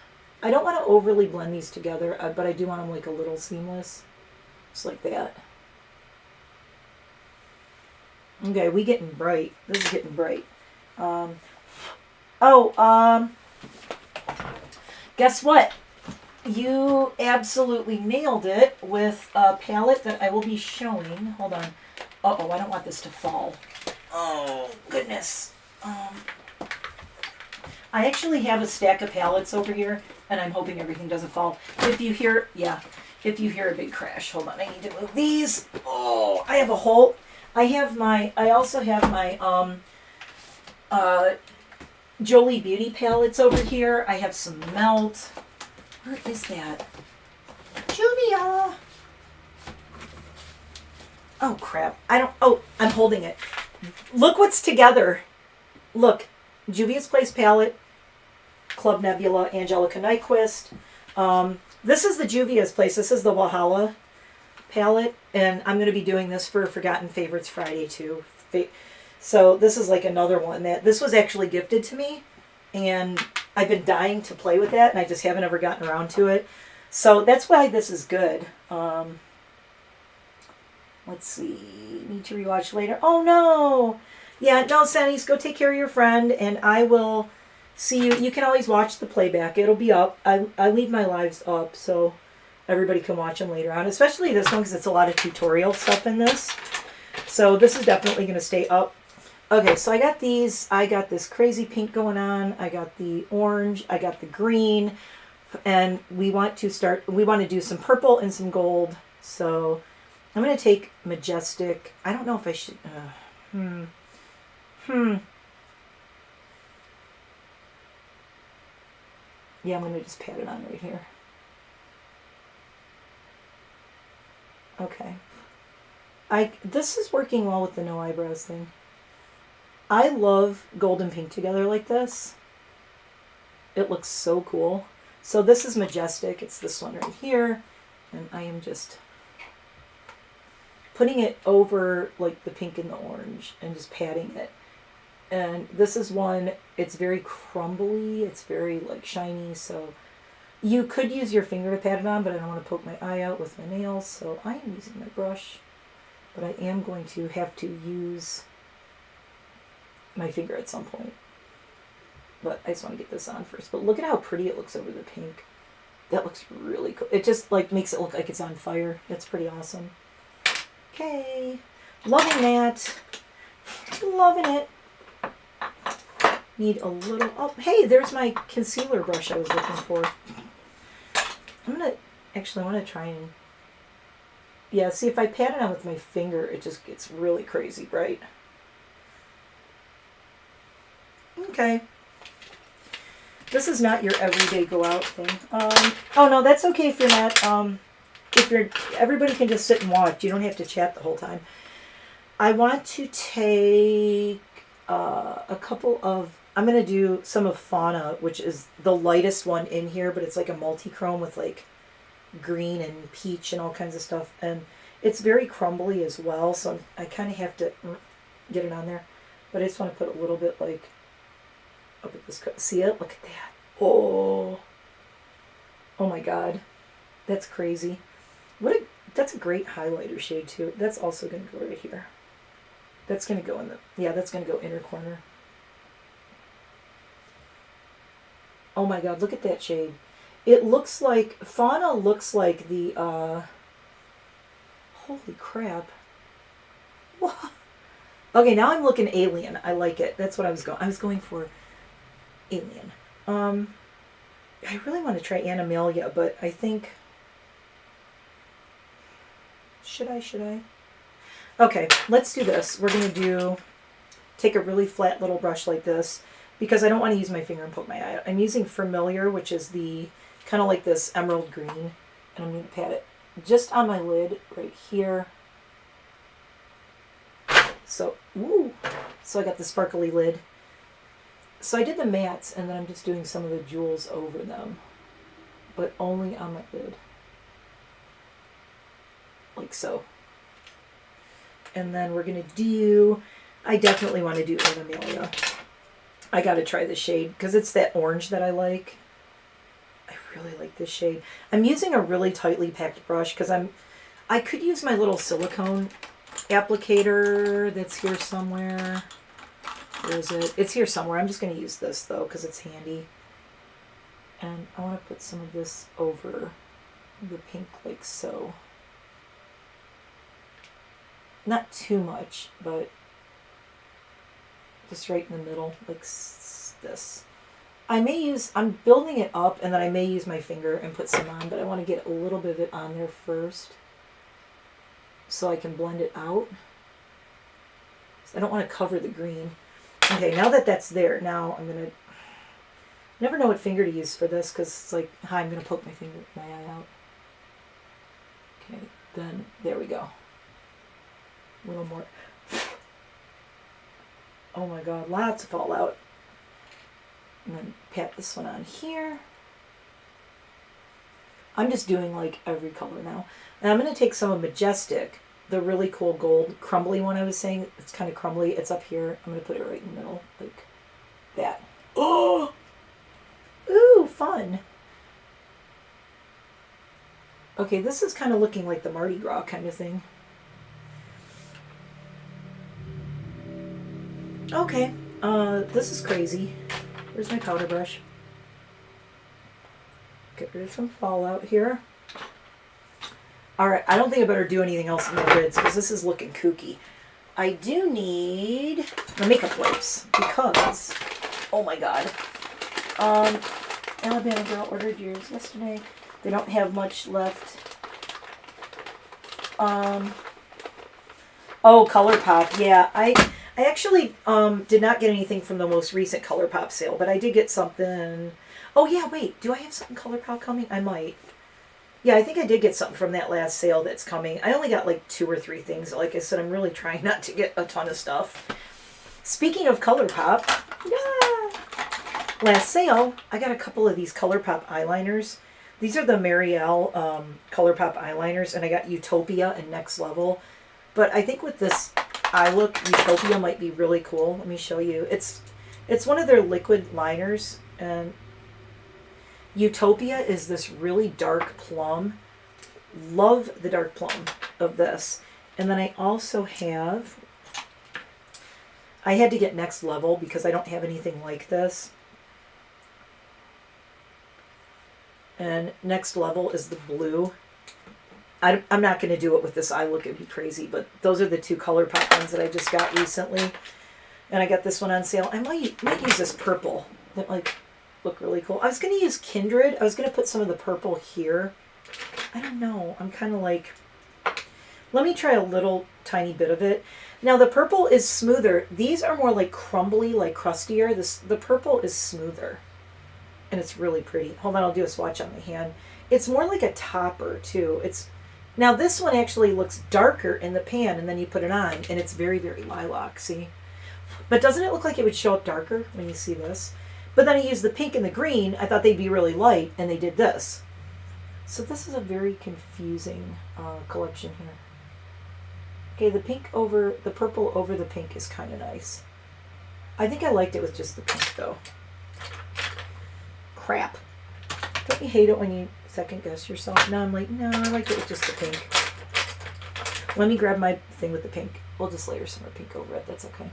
I don't want to overly blend these together, but I do want them like a little seamless. Just like that. Okay, we getting bright. This is getting bright. Guess what? You absolutely nailed it with a palette that I will be showing. Hold on. Uh-oh, I don't want this to fall. Oh, goodness. I actually have a stack of palettes over here, and I'm hoping everything doesn't fall. If you hear, if you hear a big crash, hold on, I need to move these. Oh, I have a whole, I also have my, Jolie Beauty palettes over here. I have some Melt. Where is that? Juvia! Oh, crap. I'm holding it. Look what's together. Look. Juvia's Place palette, Club Nebula, Angelica Nyquist. This is the Juvia's Place. This is the Wahala palette. And I'm going to be doing this for Forgotten Favorites Friday, too. So this is like another one. This was actually gifted to me. And I've been dying to play with that. And I just haven't ever gotten around to it. So that's why this is good. Let's see. Need to rewatch later. Oh, no. Yeah, no, Sannies, go take care of your friend, and I will see you. You can always watch the playback. It'll be up. I leave my lives up so everybody can watch them later on, especially this one because it's a lot of tutorial stuff in this. So this is definitely going to stay up. Okay, so I got these. I got this crazy pink going on. I got the orange. I got the green. And we want to do some purple and some gold. So I'm going to take Majestic. I don't know if I should... Yeah, I'm going to just pat it on right here. Okay. This is working well with the no eyebrows thing. I love gold and pink together like this. It looks so cool. So this is Majestic. It's this one right here. And I am just putting it over like the pink and the orange and just patting it. And this is one, it's very crumbly, it's very like shiny, so you could use your finger to pat it on, but I don't want to poke my eye out with my nails, so I am using my brush, but I am going to have to use my finger at some point. But I just want to get this on first. But look at how pretty it looks over the pink. That looks really cool. It just like makes it look like it's on fire. That's pretty awesome. Okay, loving that. Loving it. Need a little... Oh, hey, there's my concealer brush I was looking for. I'm going to... Actually, I want to try and... Yeah, see, if I pat it on with my finger, it just gets really crazy bright. Okay. This is not your everyday go out thing. Oh, no, that's okay if you're not... Everybody can just sit and watch. You don't have to chat the whole time. I want to take a couple of... I'm going to do some of Fauna, which is the lightest one in here, but it's like a multi-chrome with like green and peach and all kinds of stuff. And it's very crumbly as well, so I kind of have to get it on there. But I just want to put a little bit like up at this. See it? Look at that. Oh my God. That's crazy. That's a great highlighter shade too. That's also going to go right here. That's going to go in the... Yeah, that's going to go inner corner. Oh my God, look at that shade. It looks like... Fauna looks like the... Holy crap. What? Okay, now I'm looking alien. I like it. That's what I was going... I was going for alien. I really want to try Animalia, but I think... Should I? Okay, let's do this. We're going to take a really flat little brush like this because I don't want to use my finger and poke my eye out. I'm using Familiar, which is the kind of like this emerald green, and I'm going to pat it just on my lid right here. So, so I got the sparkly lid. So I did the mattes, and then I'm just doing some of the jewels over them. but only on my lid. Like so. And then we're going to do, I definitely want to do Amelia. I got to try the shade because it's that orange that I like. I really like this shade. I'm using a really tightly packed brush because I could use my little silicone applicator that's here somewhere. Where is it? It's here somewhere. I'm just going to use this though because it's handy. And I want to put some of this over the pink like so. Not too much, but just right in the middle, like this. I may use, I'm building it up, and then I may use my finger and put some on, but I want to get a little bit of it on there first so I can blend it out. So I don't want to cover the green. Okay, now that that's there, now I'm going to, never know what finger to use for this because it's like, hi, I'm going to poke my eye out. Okay, then there we go. A little more. Oh my god, lots of fallout. And then pat this one on here. I'm just doing like every color now. And I'm going to take some of Majestic, the really cool gold crumbly one I was saying. It's kind of crumbly. It's up here. I'm going to put it right in the middle like that. Oh! Ooh, fun. Okay, this is kind of looking like the Mardi Gras kind of thing. Okay, this is crazy. Where's my powder brush? Get rid of some fallout here. Alright, I don't think I better do anything else in the lids because this is looking kooky. I do need the makeup wipes because, oh my god. Alabama girl ordered yours yesterday. They don't have much left. Oh, ColourPop. Yeah, I actually did not get anything from the most recent ColourPop sale, but I did get something. Oh yeah, wait, do I have something ColourPop coming? I might. Yeah, I think I did get something from that last sale that's coming. I only got like 2 or 3 things. Like I said, I'm really trying not to get a ton of stuff. Speaking of ColourPop, yeah, last sale, I got a couple of these ColourPop eyeliners. These are the Mariale ColourPop eyeliners, and I got Utopia and Next Level. But I think with this eye look, Utopia might be really cool. Let me show you. It's one of their liquid liners, and Utopia is this really dark plum. Love the dark plum of this. And then I also have, I had to get Next Level because I don't have anything like this. And Next Level is the blue. I'm not going to do it with this eye look. It would be crazy. But those are the 2 ColourPop ones that I just got recently. And I got this one on sale. I might use this purple. That might look really cool. I was going to use Kindred. I was going to put some of the purple here. I don't know. I'm kind of like, let me try a little tiny bit of it. Now the purple is smoother. These are more like crumbly, like crustier. The purple is smoother. And it's really pretty. Hold on, I'll do a swatch on my hand. It's more like a topper too. Now this one actually looks darker in the pan, and then you put it on, and it's very, very lilac, see? But doesn't it look like it would show up darker when you see this? But then I used the pink and the green. I thought they'd be really light, and they did this. So this is a very confusing collection here. Okay, the purple over the pink is kind of nice. I think I liked it with just the pink though. Crap. Don't you hate it when you second guess yourself? No, I'm like, no, I like it with just the pink. Let me grab my thing with the pink. We'll just layer some more pink over it. That's okay.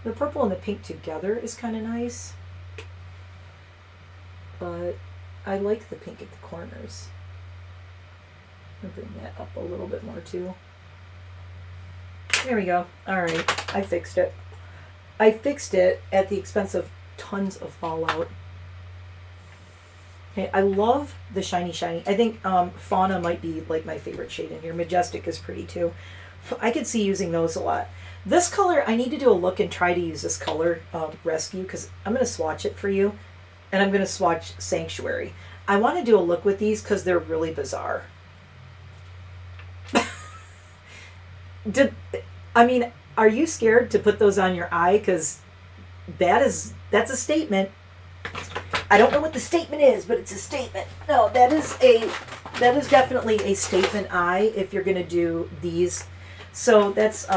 The purple and the pink together is kind of nice. But I like the pink at the corners. I'll bring that up a little bit more too. There we go. All right, I fixed it. I fixed it at the expense of tons of fallout. Okay, I love the shiny. I think Fauna might be like my favorite shade in here. Majestic is pretty too. I could see using those a lot. This color, I need to do a look and try to use this color, Rescue, because I'm going to swatch it for you. And I'm going to swatch Sanctuary. I want to do a look with these because they're really bizarre. I mean, are you scared to put those on your eye? Because that's a statement. I don't know what the statement is, but it's a statement. No, that is definitely a statement eye if you're going to do these. So that's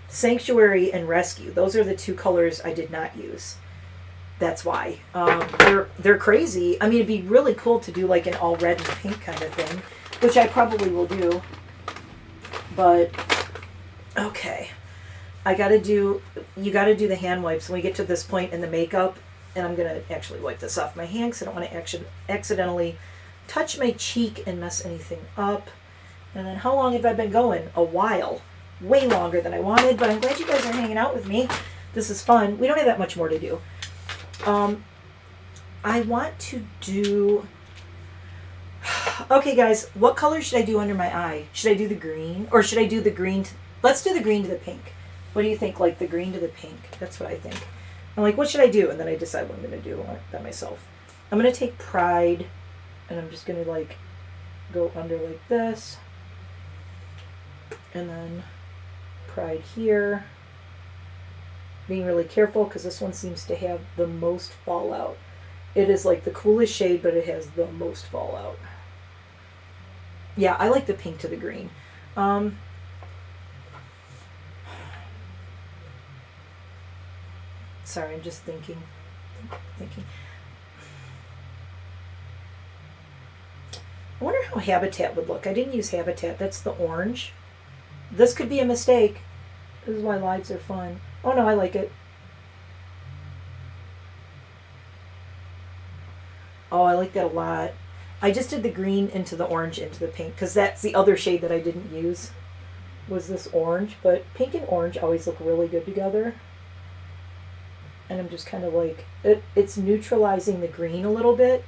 Sanctuary and Rescue. Those are the two colors I did not use. That's why. They're crazy. I mean, it'd be really cool to do like an all red and pink kind of thing, which I probably will do. But, okay. You got to do the hand wipes when we get to this point in the makeup. And I'm going to actually wipe this off my hand because I don't want to accidentally touch my cheek and mess anything up. And then how long have I been going? A while. Way longer than I wanted, but I'm glad you guys are hanging out with me. This is fun. We don't have that much more to do. I want to do... Okay, guys, what color should I do under my eye? Should I do the green? Or should I do the green? Let's do the green to the pink. What do you think? Like the green to the pink? That's what I think. I'm like, what should I do? And then I decide what I'm going to do by myself. I'm going to take Pride, and I'm just going to like go under like this. And then Pride here. Being really careful because this one seems to have the most fallout. It is like the coolest shade, but it has the most fallout. Yeah, I like the pink to the green. Sorry, I'm just thinking. I wonder how Habitat would look. I didn't use Habitat. That's the orange. This could be a mistake. This is why lives are fun. Oh no, I like it. Oh, I like that a lot. I just did the green into the orange into the pink because that's the other shade that I didn't use was this orange. But pink and orange always look really good together. And I'm just kind of like, it's neutralizing the green a little bit,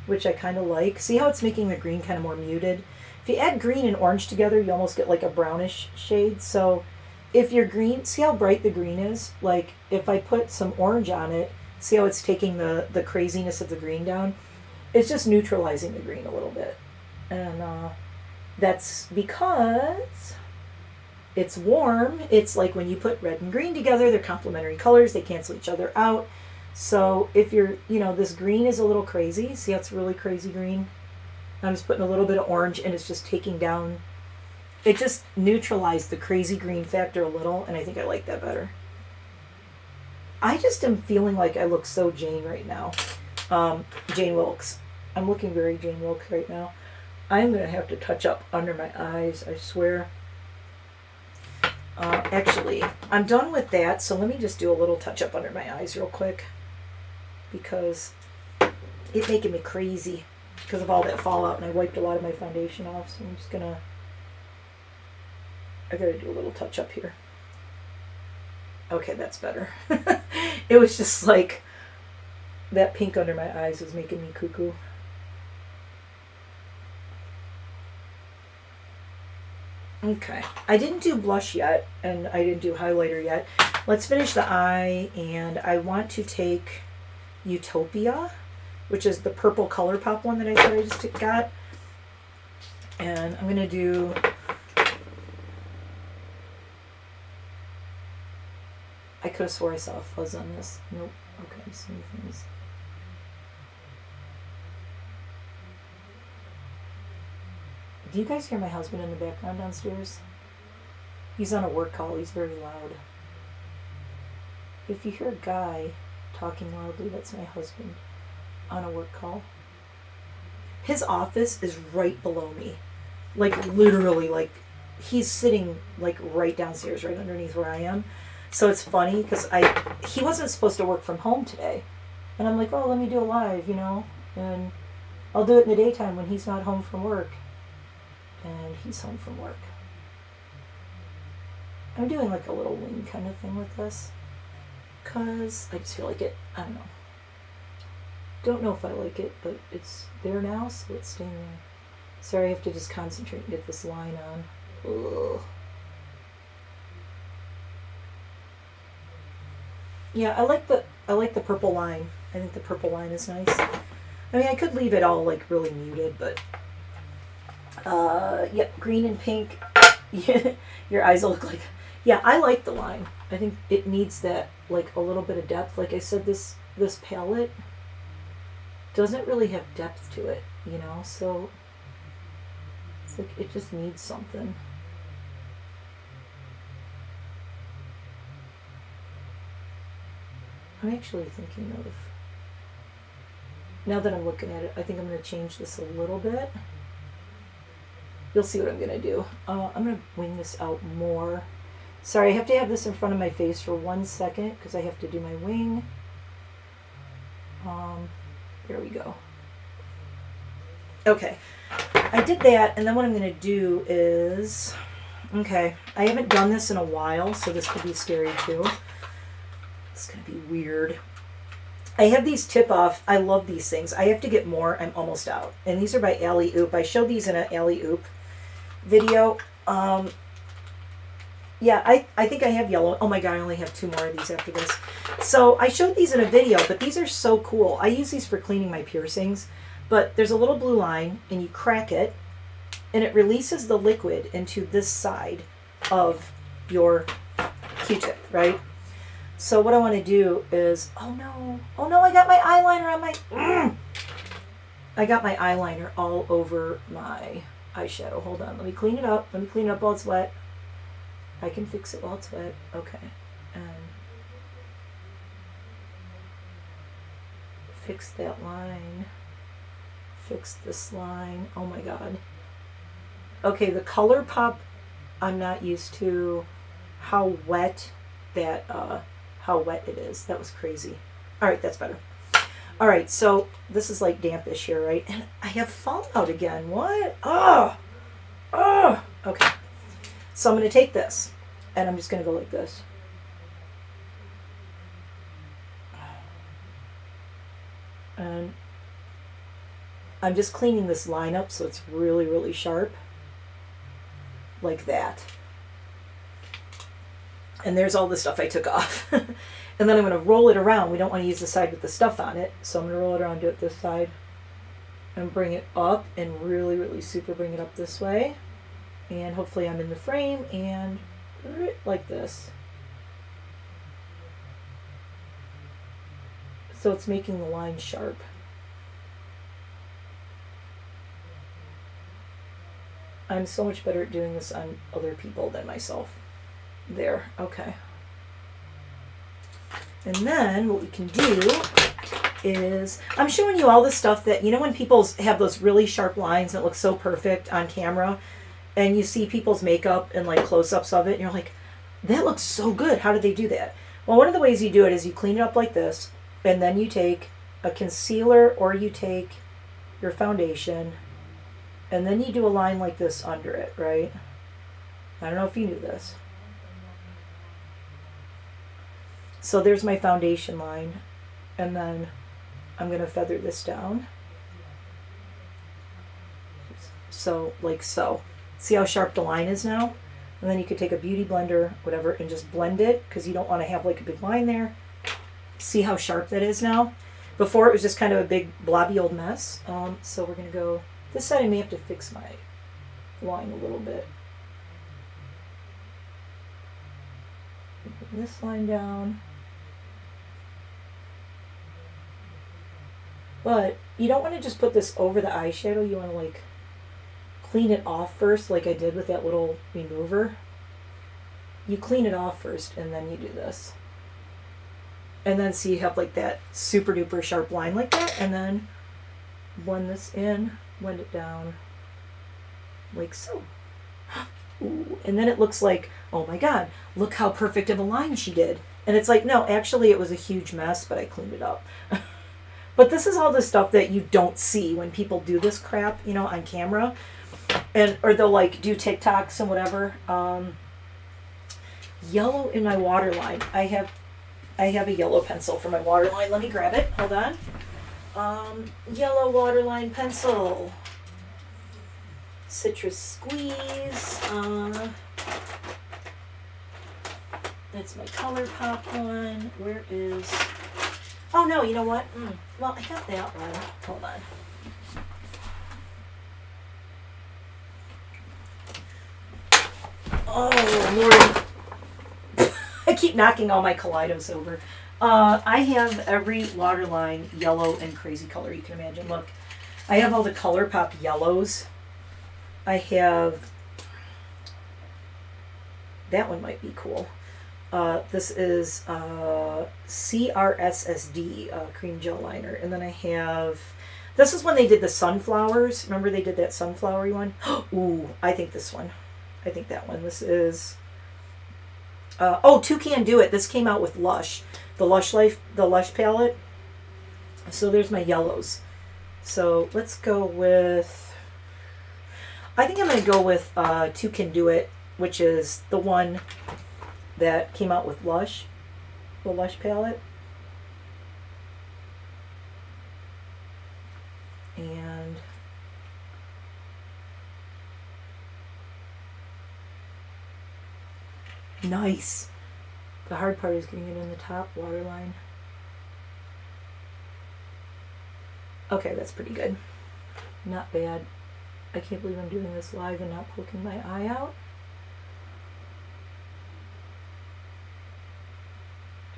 which I kind of like. See how it's making the green kind of more muted? If you add green and orange together, you almost get like a brownish shade. So if your green, see how bright the green is? Like if I put some orange on it, see how it's taking the craziness of the green down? It's just neutralizing the green a little bit. And that's because it's warm. It's like when you put red and green together, they're complementary colors. They cancel each other out. So if you're, this green is a little crazy. See how it's really crazy green? I'm just putting a little bit of orange and it's just taking down. It just neutralized the crazy green factor a little, and I think I like that better. I just am feeling like I look so Jane right now. Jane Wilkes. I'm looking very Jane Wilkes right now. I'm going to have to touch up under my eyes, I swear. Actually, I'm done with that, so let me just do a little touch up under my eyes real quick. Because it's making me crazy because of all that fallout, and I wiped a lot of my foundation off, so I'm just going to... I gotta do a little touch up here. Okay, that's better. It was just like that pink under my eyes was making me cuckoo. Okay, I didn't do blush yet, and I didn't do highlighter yet. Let's finish the eye, and I want to take Utopia, which is the purple ColourPop one that I said I just got. And I'm gonna do... I could have swore I saw a fuzz on this. Nope. Okay, same things. Do you guys hear my husband in the background downstairs? He's on a work call. He's very loud. If you hear a guy talking loudly, that's my husband on a work call. His office is right below me. Like literally, like he's sitting like right downstairs, right underneath where I am. So it's funny because he wasn't supposed to work from home today. And I'm like, oh, let me do a live, and I'll do it in the daytime when he's not home from work. And he's home from work. I'm doing like a little wing kind of thing with this because I just feel like it, I don't know. Don't know if I like it, but it's there now, so it's staying there. Sorry, I have to just concentrate and get this line on. Ugh. Yeah, I like the purple line. I think the purple line is nice. I mean, I could leave it all like really muted, but yeah, green and pink. Your eyes will look like. Yeah, I like the line. I think it needs that like a little bit of depth. Like I said, this palette doesn't really have depth to it, you know, so it's like it just needs something. I'm actually thinking of, now that I'm looking at it, I think I'm going to change this a little bit. You'll see what I'm going to do. I'm going to wing this out more. Sorry, I have to have this in front of my face for 1 second because I have to do my wing. There we go. Okay, I did that, and then what I'm going to do is, okay, I haven't done this in a while, so this could be scary too. It's going to be weird. I have these tip off. I love these things. I have to get more. I'm almost out. And these are by Alley Oop. I showed these in an Alley Oop video. Yeah, I think I have yellow. Oh my god, I only have 2 more of these after this. So I showed these in a video, but these are so cool. I use these for cleaning my piercings. But there's a little blue line, and you crack it, and it releases the liquid into this side of your Q-tip, right? So what I want to do is, oh no, I got my eyeliner on my, I got my eyeliner all over my eyeshadow. Hold on, let me clean it up. Let me clean it up while it's wet. I can fix it while it's wet. Okay. Fix that line. Fix this line. Oh my god. Okay, the ColourPop, I'm not used to how wet that, how wet it is. That was crazy. All right, that's better. All right, so this is like dampish here, right? And I have fallout again. What? Oh, okay. So I'm going to take this, and I'm just going to go like this. And I'm just cleaning this line up so it's really, really sharp. Like that. And there's all the stuff I took off. And then I'm going to roll it around. We don't want to use the side with the stuff on it. So I'm going to roll it around, do it this side. And bring it up and really, really super bring it up this way. And hopefully I'm in the frame and like this. So it's making the line sharp. I'm so much better at doing this on other people than myself. There, okay. And then what we can do is, I'm showing you all the stuff that, you know when people have those really sharp lines that look so perfect on camera, and you see people's makeup and like close-ups of it, and you're like, that looks so good. How did they do that? Well, one of the ways you do it is you clean it up like this, and then you take a concealer or you take your foundation, and then you do a line like this under it, right? I don't know if you knew this. So there's my foundation line, and then I'm going to feather this down. So, like so. See how sharp the line is now? And then you could take a beauty blender, whatever, and just blend it, because you don't want to have like a big line there. See how sharp that is now? Before it was just kind of a big blobby old mess. So we're going to go, this side I may have to fix my line a little bit. Bring this line down. But you don't want to just put this over the eyeshadow. You want to like clean it off first, like I did with that little remover. You clean it off first, and then you do this. And then so you have like that super duper sharp line like that, and then blend this in, blend it down, like so. Ooh. And then it looks like, oh my god, look how perfect of a line she did. And it's like, no, actually it was a huge mess, but I cleaned it up. But this is all the stuff that you don't see when people do this crap, you know, on camera. And or they'll like do TikToks and whatever. Yellow in my waterline. I have a yellow pencil for my waterline. Let me grab it. Hold on. Yellow waterline pencil. Citrus squeeze. That's my ColourPop one. Where is... Oh no, you know what? Well, I got that one. Hold on. Oh, Lord. I keep knocking all my kaleidos over. I have every Waterline yellow and crazy color you can imagine. Look, I have all the ColourPop yellows. I have, that one might be cool. This is CRSSD cream gel liner. And then I have, this is when they did the sunflowers. Remember they did that sunflowery one? Ooh, I think this one. I think that one. This is, oh, Toucan Do It. This came out with Lush. The Lush palette. So there's my yellows. So let's go with, I think I'm going to go with Toucan Do It, which is the one that came out with Lush, the Lush palette. And nice. The hard part is getting it in the top waterline. Okay, that's pretty good. Not bad. I can't believe I'm doing this live and not poking my eye out.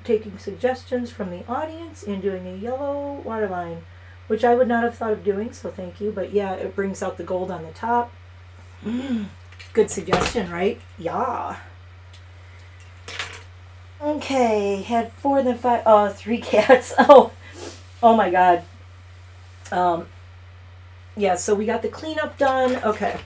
Taking suggestions from the audience and doing a yellow waterline, which I would not have thought of doing, so thank you. But yeah, it brings out the gold on the top. Good suggestion, right? Yeah. Okay, had 4 then 5, 3 cats. Oh my God. Yeah, so we got the cleanup done. Okay.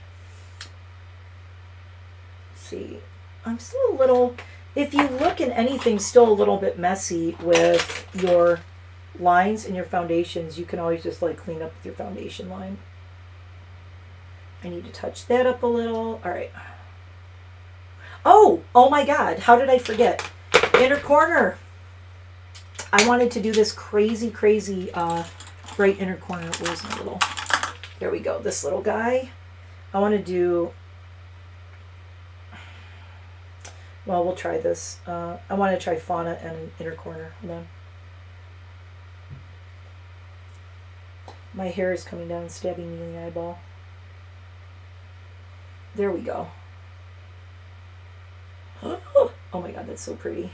Let's see. I'm still a little, if you look at anything, still a little bit messy with your lines and your foundations, you can always just like clean up with your foundation line. I need to touch that up a little. All right. Oh my God. How did I forget? Inner corner. I wanted to do this crazy bright inner corner. Where's my little, there we go. This little guy. I want to do, well, we'll try this. I want to try fauna and an inner corner. Hold on. My hair is coming down and stabbing me in the eyeball. There we go. Oh my God, that's so pretty.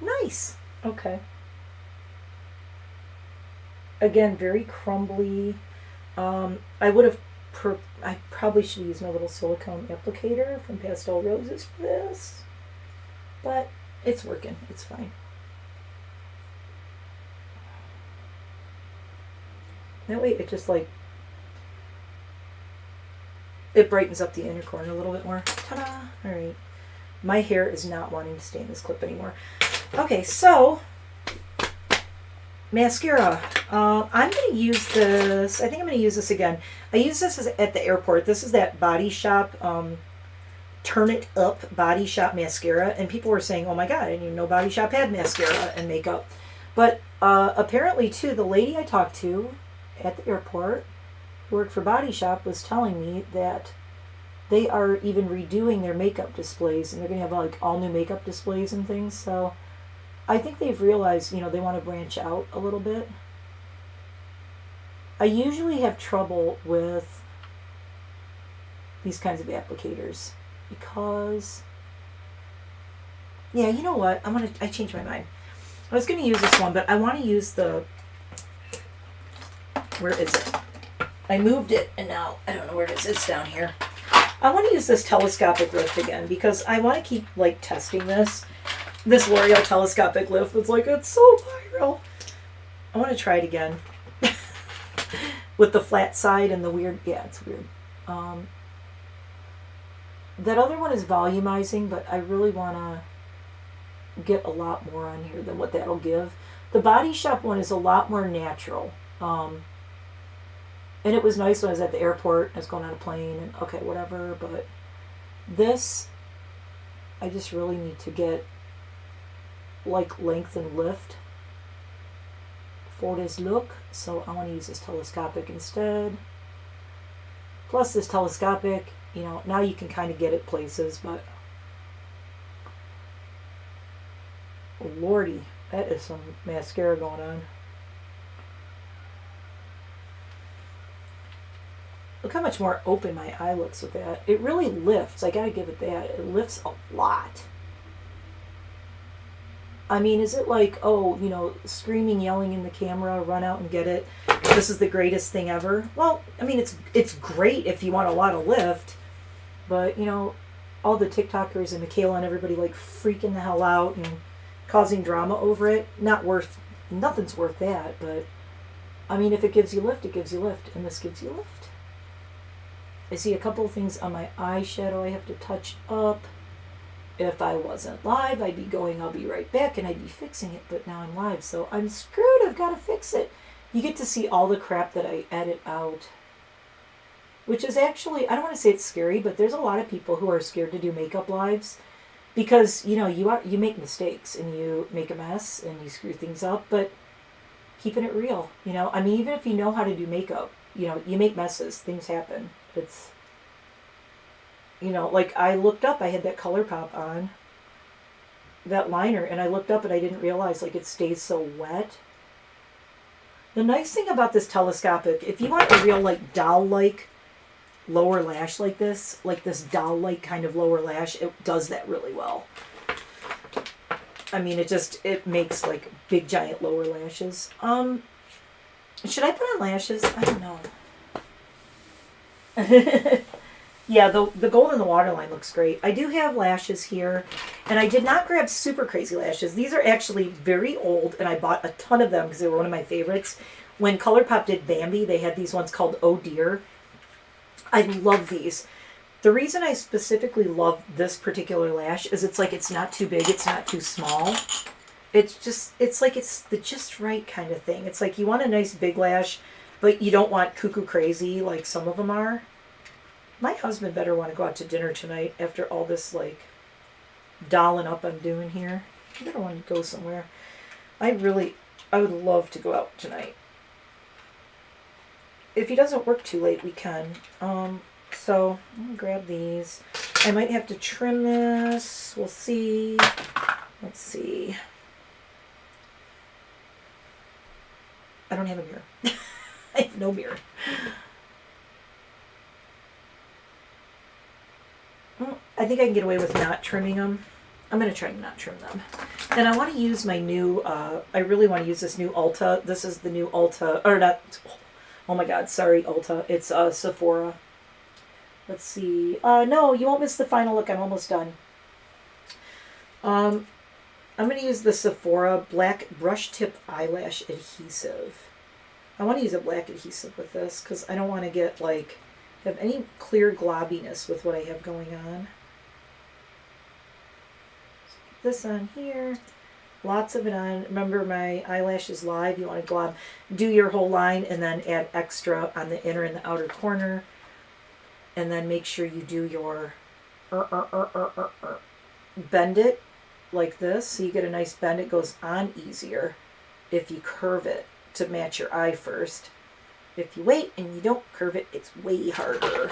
Nice. Okay. Again, very crumbly. I would have, I probably should use my little silicone applicator from Pastel Roses for this. But it's working. It's fine. That way it just like, it brightens up the inner corner a little bit more. Ta-da! All right. My hair is not wanting to stay in this clip anymore. Okay, so mascara. I'm going to use this. I think I'm going to use this again. I used this at the airport. This is that Body Shop Turn It Up Body Shop mascara. And people were saying, oh my God, I didn't even know Body Shop had mascara and makeup. But apparently, too, the lady I talked to at the airport who worked for Body Shop was telling me that they are even redoing their makeup displays, and they're going to have like all new makeup displays and things. So I think they've realized, you know, they want to branch out a little bit. I usually have trouble with these kinds of applicators because, yeah, you know what? I changed my mind. I was going to use this one, but I want to use the, where is it? I moved it and now I don't know where it is. It's down here. I want to use this telescopic lift again because I want to keep like testing this. This L'Oreal telescopic lift was like, it's so viral. I want to try it again. With the flat side and the weird, yeah, it's weird. That other one is volumizing, but I really want to get a lot more on here than what that'll give. The Body Shop one is a lot more natural. And it was nice when I was at the airport, I was going on a plane, and okay, whatever, but this, I just really need to get, like, length and lift for this look, so I want to use this telescopic instead. Plus this telescopic, you know, now you can kind of get it places, but, oh, lordy, that is some mascara going on. Look how much more open my eye looks with that. It really lifts. I gotta give it that. It lifts a lot. I mean, is it like, oh, you know, screaming, yelling in the camera, run out and get it? This is the greatest thing ever. Well, I mean, it's great if you want a lot of lift, but you know, all the TikTokers and Michaela and everybody like freaking the hell out and causing drama over it. Nothing's worth that. But I mean, if it gives you lift, it gives you lift, and this gives you lift. I see a couple of things on my eyeshadow I have to touch up. If I wasn't live, I'd be going, I'll be right back, and I'd be fixing it, but now I'm live, so I'm screwed. I've got to fix it. You get to see all the crap that I edit out, which is actually, I don't want to say it's scary, but there's a lot of people who are scared to do makeup lives because, you know, you make mistakes and you make a mess and you screw things up, but keeping it real, you know, I mean, even if you know how to do makeup, you know, you make messes, things happen. It's, you know, like I looked up, I had that ColourPop on, that liner, and I looked up and I didn't realize like it stays so wet. The nice thing about this telescopic, if you want a real like doll-like lower lash like this doll-like kind of lower lash, it does that really well. I mean, it makes like big giant lower lashes. Should I put on lashes? I don't know. Yeah, the gold in the Waterline looks great. I do have lashes here, and I did not grab super crazy lashes. These are actually very old, and I bought a ton of them because they were one of my favorites. When ColourPop did Bambi, they had these ones called Oh Dear. I love these. The reason I specifically love this particular lash is it's not too big, it's not too small. It's like it's the just right kind of thing. It's like you want a nice big lash, but you don't want cuckoo crazy like some of them are. My husband better want to go out to dinner tonight after all this, like, dolling up I'm doing here. I better want to go somewhere. I would love to go out tonight. If he doesn't work too late, we can. So, I'm going to grab these. I might have to trim this. We'll see. Let's see. I don't have a mirror. I have no mirror. I think I can get away with not trimming them. I'm going to try to not trim them. And I want to use my new, I really want to use this new Ulta. This is the new Ulta, or not, oh my god, sorry, Ulta. It's Sephora. Let's see. No, you won't miss the final look. I'm almost done. I'm going to use the Sephora Black Brush Tip Eyelash Adhesive. I want to use a black adhesive with this because I don't want to get, like, have any clear globbiness with what I have going on. This on here, lots of it on. Remember, my eyelash is live. You want to glob, do your whole line, and then add extra on the inner and the outer corner, and then make sure you do your bend it like this, so you get a nice bend. It goes on easier if you curve it to match your eye first. If you wait and you don't curve it, it's way harder.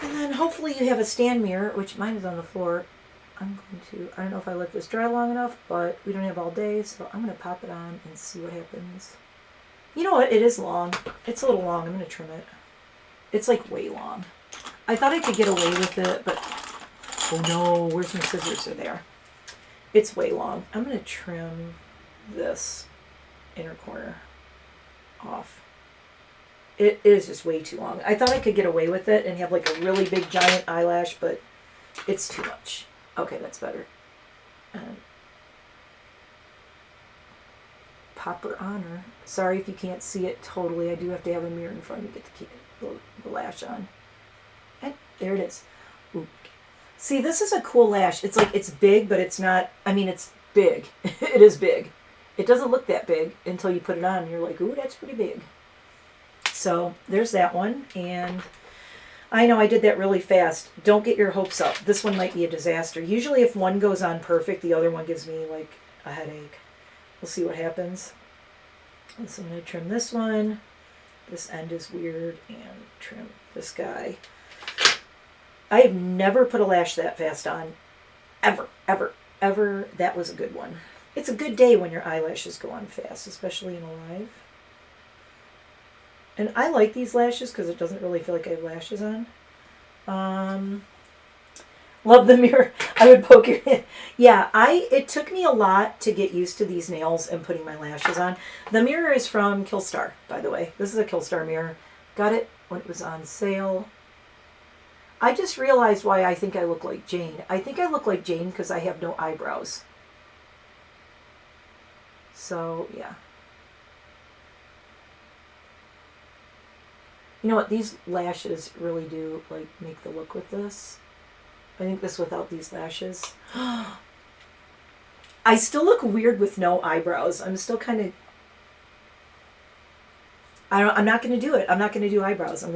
And then hopefully you have a stand mirror, which mine is on the floor. I'm going to, I don't know if I let this dry long enough, but we don't have all day, so I'm going to pop it on and see what happens. You know what? It is long. It's a little long. I'm going to trim it. It's like way long. I thought I could get away with it, but oh no, where's my scissors? They're there. It's way long. I'm going to trim this inner corner off. It is just way too long. I thought I could get away with it and have like a really big giant eyelash, but it's too much. Okay, that's better. Pop her on her. Sorry if you can't see it totally. I do have to have a mirror in front of me to get the lash on. And there it is. Ooh. See, this is a cool lash. It's like, it's big, but it's not, I mean, it's big. It is big. It doesn't look that big until you put it on and you're like, ooh, that's pretty big. So there's that one, and I know I did that really fast. Don't get your hopes up. This one might be a disaster. Usually if one goes on perfect, the other one gives me like a headache. We'll see what happens. And so I'm going to trim this one. This end is weird, and trim this guy. I have never put a lash that fast on. Ever, ever, ever. That was a good one. It's a good day when your eyelashes go on fast, especially in a live. And I like these lashes because it doesn't really feel like I have lashes on. Love the mirror. I would poke your head. Yeah, it took me a lot to get used to these nails and putting my lashes on. The mirror is from Killstar, by the way. This is a Killstar mirror. Got it when it was on sale. I just realized why I think I look like Jane. I think I look like Jane because I have no eyebrows. So, yeah. You know what? These lashes really do, like, make the look with this. I think this without these lashes. I still look weird with no eyebrows. I'm still kind of... I'm not going to do it. I'm not going to do eyebrows. I'm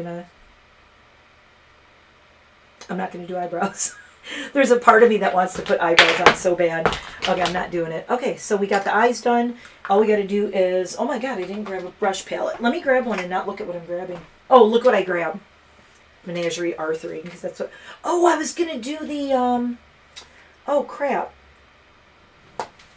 not going to do eyebrows. There's a part of me that wants to put eyebrows on so bad. Okay, I'm not doing it. Okay, so we got the eyes done. All we got to do is... Oh my god, I didn't grab a brush palette. Let me grab one and not look at what I'm grabbing. Oh, look what I grabbed. Menagerie R3, because that's what... Oh, I was going to do the... Oh, crap.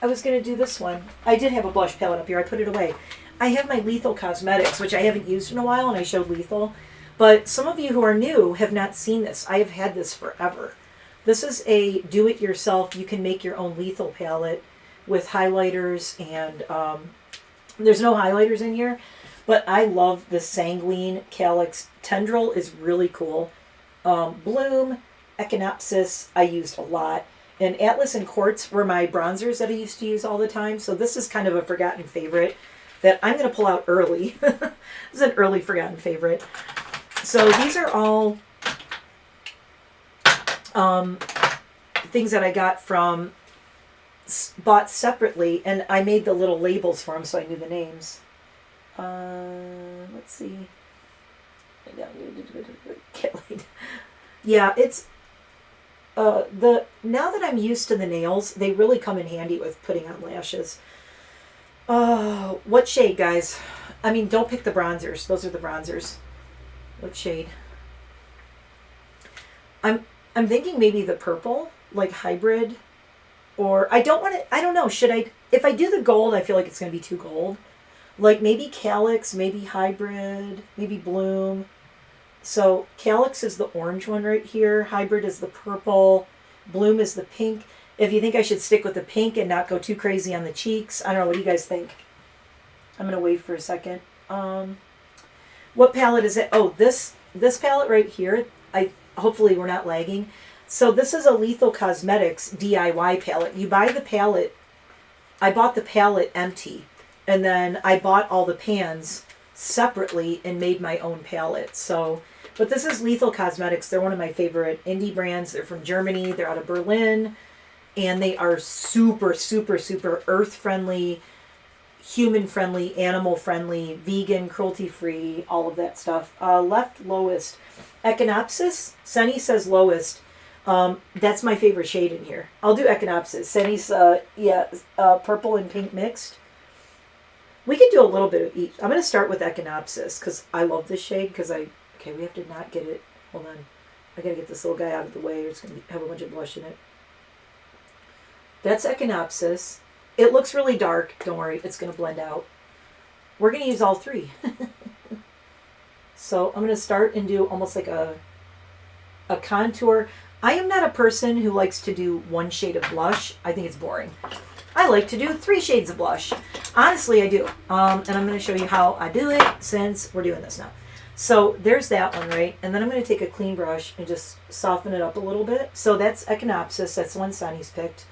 I was going to do this one. I did have a blush palette up here. I put it away. I have my Lethal Cosmetics, which I haven't used in a while, and I showed Lethal. But some of you who are new have not seen this. I have had this forever. This is a do-it-yourself. You can make your own Lethal palette with highlighters, and there's no highlighters in here. But I love the Sanguine Calyx. Tendril is really cool. Bloom, Echinopsis, I used a lot. And Atlas and Quartz were my bronzers that I used to use all the time. So this is kind of a forgotten favorite that I'm going to pull out early. This is an early forgotten favorite. So these are all things that I got from, bought separately. And I made the little labels for them so I knew the names. Let's see. Yeah, it's now that I'm used to the nails, they really come in handy with putting on lashes. Oh, what shade, guys? I mean, don't pick the bronzers. Those are the bronzers. What shade? I'm thinking maybe the purple, like hybrid, or I don't want to. I don't know. Should I? If I do the gold, I feel like it's going to be too gold. Like maybe Calyx, maybe Hybrid, maybe Bloom. So Calyx is the orange one right here. Hybrid is the purple. Bloom is the pink. If you think I should stick with the pink and not go too crazy on the cheeks, I don't know. What do you guys think? I'm going to wait for a second. What palette is it? Oh, this palette right here. Hopefully we're not lagging. So this is a Lethal Cosmetics DIY palette. You buy the palette. I bought the palette empty. And then I bought all the pans separately and made my own palette. So, but this is Lethal Cosmetics. They're one of my favorite indie brands. They're from Germany. They're out of Berlin. And they are super, super, super earth-friendly, human-friendly, animal-friendly, vegan, cruelty-free, all of that stuff. Left lowest. Echinopsis. Sunny says lowest. That's my favorite shade in here. I'll do Echinopsis. Sunny's, purple and pink mixed. We could do a little bit of each. I'm going to start with Echinopsis because I love this shade because okay, we have to not get it. Hold on. I got to get this little guy out of the way or it's going to have a bunch of blush in it. That's Echinopsis. It looks really dark. Don't worry. It's going to blend out. We're going to use all three. So I'm going to start and do almost like a contour. I am not a person who likes to do one shade of blush. I think it's boring. I like to do 3 shades of blush. Honestly, I do. And I'm going to show you how I do it since we're doing this now. So there's that one, right? And then I'm going to take a clean brush and just soften it up a little bit. So that's Echinopsis. That's the one Sunny's picked.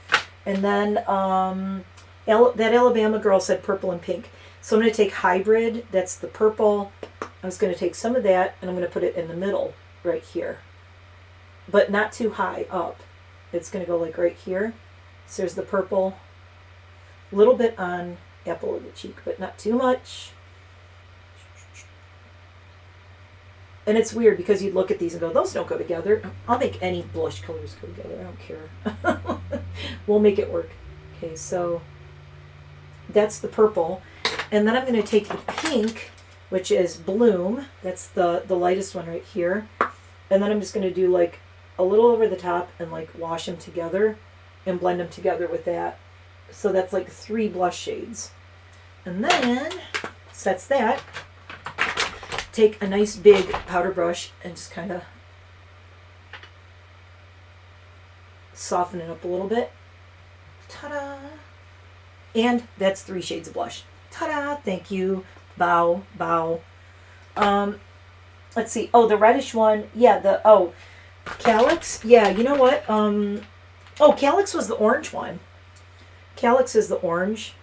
And then that Alabama girl said purple and pink. So I'm going to take Hybrid. That's the purple. I'm just going to take some of that and I'm going to put it in the middle right here. But not too high up. It's going to go like right here. So there's the purple. A little bit on apple of the cheek, but not too much. And it's weird because you'd look at these and go, those don't go together. I'll make any blush colors go together. I don't care. We'll make it work. Okay, so that's the purple. And then I'm going to take the pink, which is Bloom. That's the lightest one right here. And then I'm just going to do like a little over the top and like wash them together and blend them together with that. So that's like 3 blush shades. And then, so that's that. Take a nice big powder brush and just kind of soften it up a little bit. Ta-da! And that's 3 shades of blush. Ta-da! Thank you. Bow, bow. Let's see. Oh, the reddish one. Yeah, calyx. Yeah, you know what? Oh, calyx was the orange one. Calyx is the orange.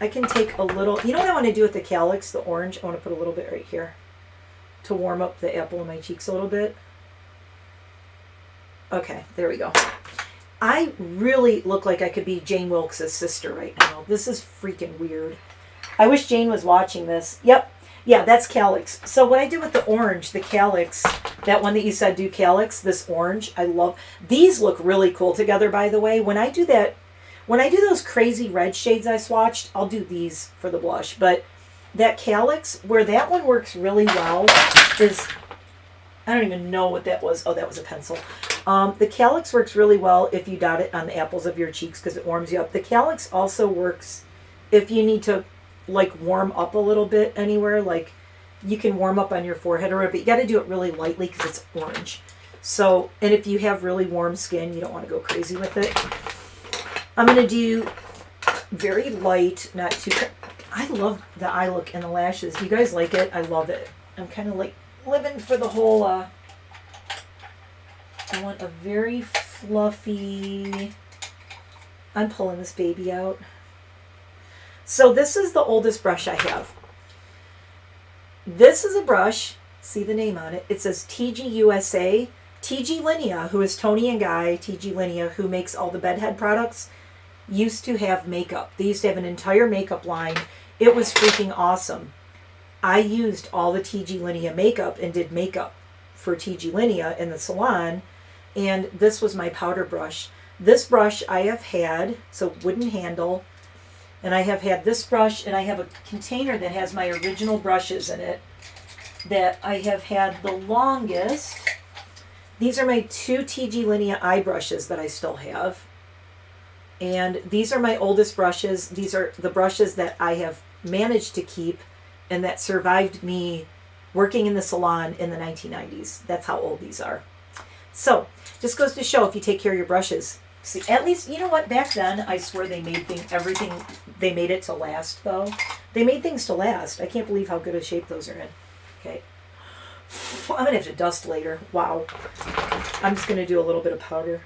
I can take a little... You know what I want to do with the calyx, the orange? I want to put a little bit right here to warm up the apple in my cheeks a little bit. Okay, there we go. I really look like I could be Jane Wilkes' sister right now. This is freaking weird. I wish Jane was watching this. Yep. Yeah, that's calyx. So what I did with the orange, the calyx, that one that you said do calyx, this orange, I love. These look really cool together, by the way. When I do those crazy red shades I swatched, I'll do these for the blush. But that calyx, where that one works really well is, I don't even know what that was. Oh, that was a pencil. The calyx works really well if you dot it on the apples of your cheeks because it warms you up. The calyx also works if you need to like warm up a little bit anywhere. Like you can warm up on your forehead or whatever, but you got to do it really lightly because it's orange. So, and if you have really warm skin, you don't want to go crazy with it. I'm going to do very light, not too... I love the eye look and the lashes. Do you guys like it? I love it. I'm kind of like living for the whole... I want a very fluffy... I'm pulling this baby out. So this is the oldest brush I have. This is a brush, see the name on it. It says TG USA. TG Linea, who is Tony and Guy, TG Linea, who makes all the bedhead products, used to have makeup. They used to have an entire makeup line. It was freaking awesome. I used all the TG Linea makeup and did makeup for TG Linea in the salon, and this was my powder brush. This brush I have had, so wooden handle, and I have had this brush, and I have a container that has my original brushes in it that I have had the longest. These are my 2 TG Linea eye brushes that I still have. And these are my oldest brushes. These are the brushes that I have managed to keep and that survived me working in the salon in the 1990s. That's how old these are. So, just goes to show if you take care of your brushes. See, at least, you know what, back then, I swear they made everything, they made it to last, though. They made things to last. I can't believe how good a shape those are in. Okay. I'm going to have to dust later. Wow. I'm just going to do a little bit of powder.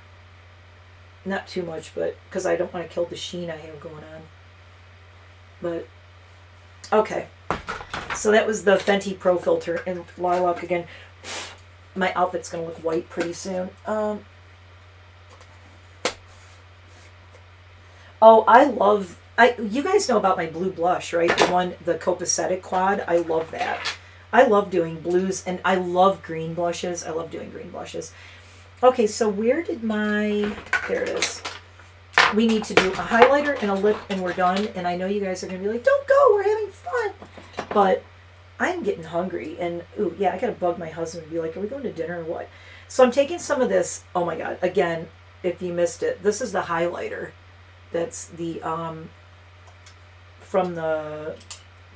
Not too much, but because I don't want to kill the sheen I have going on. But, okay. So that was the Fenty Pro Filter in Lilac again. My outfit's going to look white pretty soon. Oh, you guys know about my blue blush, right? The copacetic quad. I love that. I love doing blues, and I love green blushes. I love doing green blushes. Okay, so where did there it is. We need to do a highlighter and a lip, and we're done. And I know you guys are going to be like, don't go, we're having fun. But I'm getting hungry, and ooh, yeah, I got to bug my husband and be like, are we going to dinner or what? So I'm taking some of this. Oh my God, again, if you missed it, this is the highlighter. That's the, from the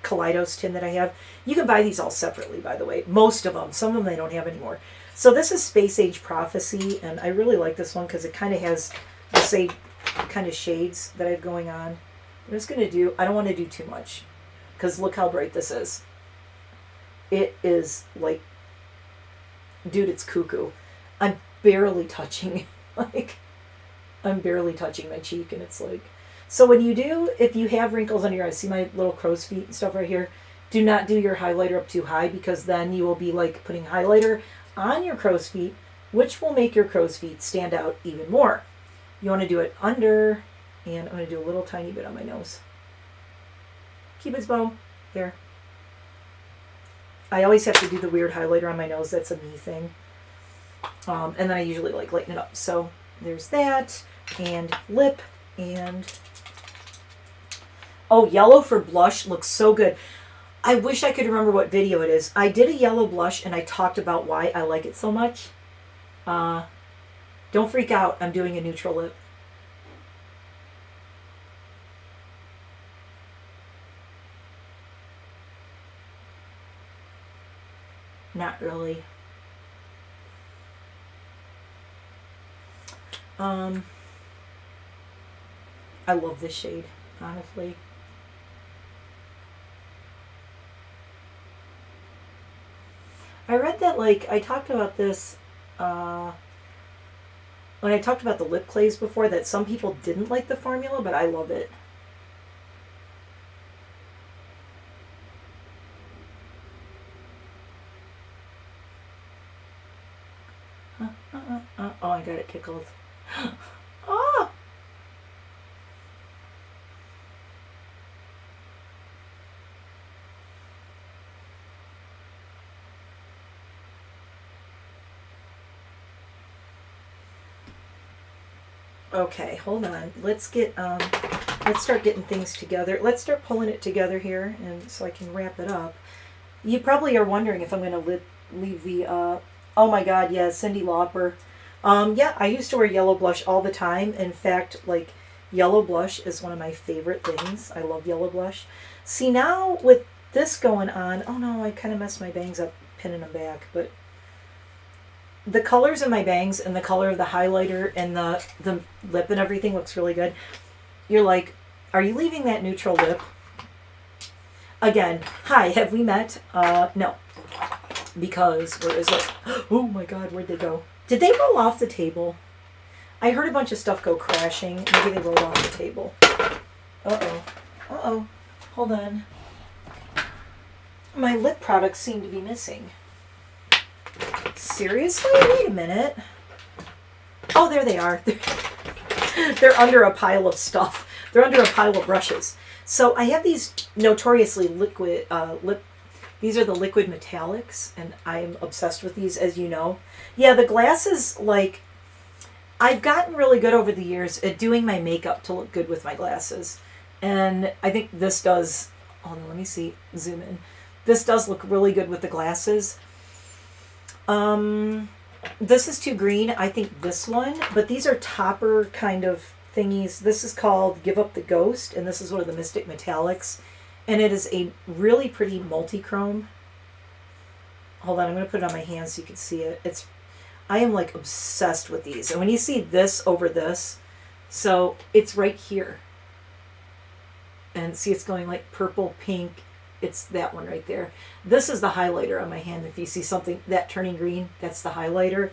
Kaleidos tin that I have. You can buy these all separately, by the way. Most of them. Some of them they don't have anymore. So this is Space Age Prophecy, and I really like this one because it kind of has the same kind of shades that I have going on. I'm just going to do, I don't want to do too much because look how bright this is. It is like, dude, it's cuckoo. I'm barely touching, I'm barely touching my cheek, and it's like, so when you do, if you have wrinkles on your eyes, see my little crow's feet and stuff right here, do not do your highlighter up too high because then you will be like putting highlighter on your crow's feet, which will make your crow's feet stand out even more. You want to do it under, and I'm going to do a little tiny bit on my nose. Cupid's bow, there. I always have to do the weird highlighter on my nose, that's a me thing. And then I usually like lighten it up. So there's that, and lip, and oh, yellow for blush looks so good. I wish I could remember what video it is. I did a yellow blush and I talked about why I like it so much. Don't freak out, I'm doing a neutral lip. Not really. I love this shade, honestly. I read that, like, I talked about this when I talked about the lip clays before, that some people didn't like the formula, but I love it. Oh, I got it tickled. Oh! Okay, hold on. Let's start getting things together. Let's start pulling it together here, and so I can wrap it up. You probably are wondering if I'm going to leave the, oh my god, yeah, Cyndi Lauper. Yeah, I used to wear yellow blush all the time. In fact, like, yellow blush is one of my favorite things. I love yellow blush. See, now with this going on, oh no, I kind of messed my bangs up pinning them back, but the colors in my bangs and the color of the highlighter and the lip and everything looks really good. You're like, are you leaving that neutral lip? Again, hi, have we met? No. Because, where is it? Oh my god, where'd they go? Did they roll off the table? I heard a bunch of stuff go crashing. Maybe they rolled off the table. Uh-oh. Uh-oh. Hold on. My lip products seem to be missing. Seriously? Wait a minute. Oh, there they are. They're under a pile of stuff. They're under a pile of brushes. So I have these notoriously liquid these are the liquid metallics, and I'm obsessed with these, as you know. Yeah, the glasses, like, I've gotten really good over the years at doing my makeup to look good with my glasses. And I think this does, hold on, let me see, zoom in. This does look really good with the glasses. This is too green. I think this one, but these are topper kind of thingies. This is called Give Up the Ghost, and this is one of the Mystic Metallics. And it is a really pretty multi-chrome. Hold on, I'm going to put it on my hand so you can see it. I am like obsessed with these. And when you see this over this, so it's right here. And see, it's going like purple, pink. It's that one right there. This is the highlighter on my hand. If you see something, that turning green, that's the highlighter.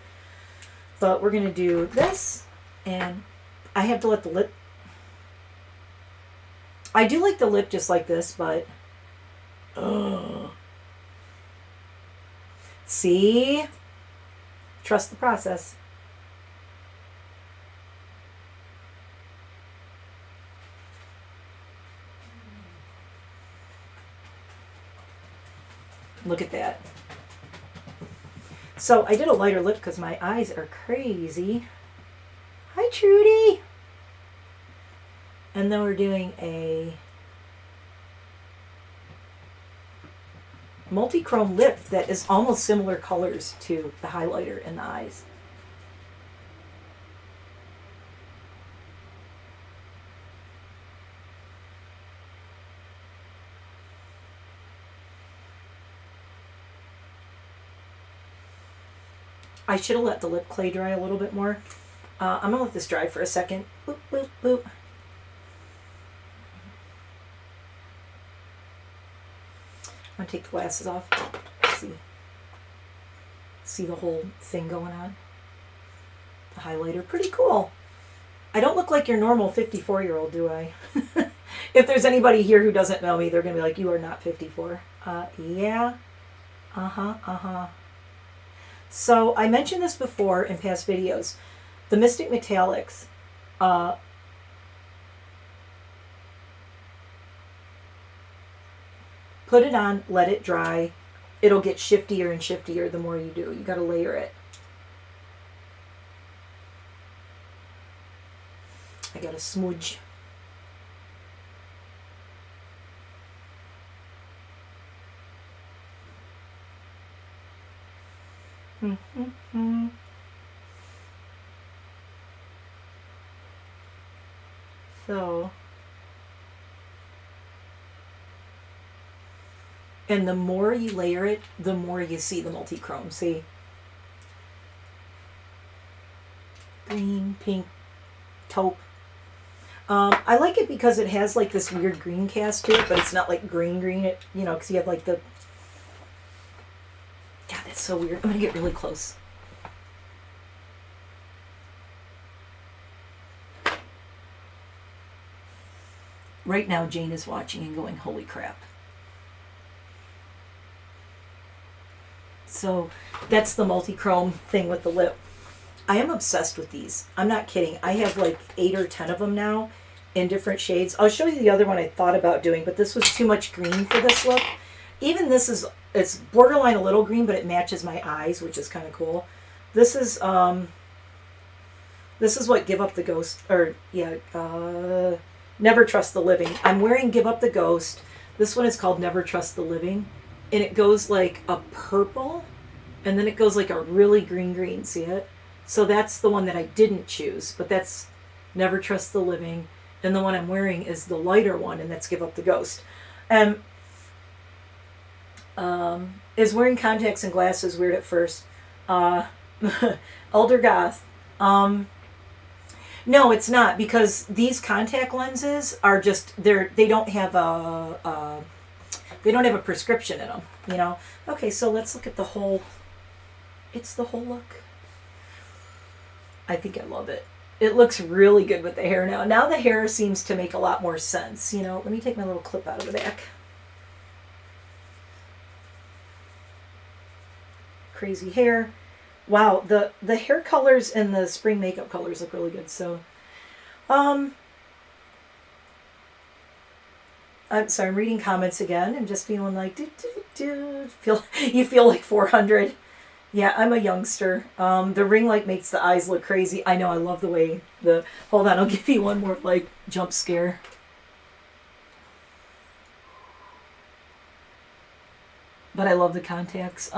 But we're going to do this. And I have to let the lip... I do like the lip just like this, but... See? Trust the process. Look at that. So I did a lighter lip because my eyes are crazy. Hi, Trudy. And then we're doing a multi-chrome lip that is almost similar colors to the highlighter in the eyes. I should have let the lip clay dry a little bit more. I'm going to let this dry for a second. Boop, boop, boop. I'm going to take the glasses off. See the whole thing going on. The highlighter. Pretty cool. I don't look like your normal 54-year-old, do I? If there's anybody here who doesn't know me, they're going to be like, you are not 54. Yeah. So I mentioned this before in past videos. The Mystic Metallics. Put it on, let it dry. It'll get shiftier and shiftier the more you do. You got to layer it. I got a smudge. So, and the more you layer it, the more you see the multi-chrome. See? Green, pink, taupe. I like it because it has like this weird green cast to it, but it's not like green, it, you know, because you have like the, God, that's so weird. I'm going to get really close. Right now, Jane is watching and going, holy crap. So that's the multi-chrome thing with the lip. I am obsessed with these. I'm not kidding. I have like 8 or 10 of them now in different shades. I'll show you the other one I thought about doing, but this was too much green for this look. Even this is, it's borderline a little green, but it matches my eyes, which is kind of cool. This is what Give Up the Ghost, or yeah, Never Trust the Living. I'm wearing Give Up the Ghost. This one is called Never Trust the Living, and it goes like a purple, and then it goes like a really green. See it? So that's the one that I didn't choose, but that's Never Trust the Living. And the one I'm wearing is the lighter one, and that's Give Up the Ghost. Is wearing contacts and glasses weird at first? Elder Goth. No, it's not, because these contact lenses are just, they don't have a prescription in them, you know? Okay, so let's look at the whole, it's the whole look. I think I love it. It looks really good with the hair now. Now the hair seems to make a lot more sense. You know, let me take my little clip out of the back. Crazy hair. Wow, the hair colors and the spring makeup colors look really good. So, I'm sorry, I'm reading comments again. I'm just feeling like, you feel like 400. Yeah, I'm a youngster. The ring light makes the eyes look crazy. I know, I love the way hold on, I'll give you one more like jump scare. But I love the contacts.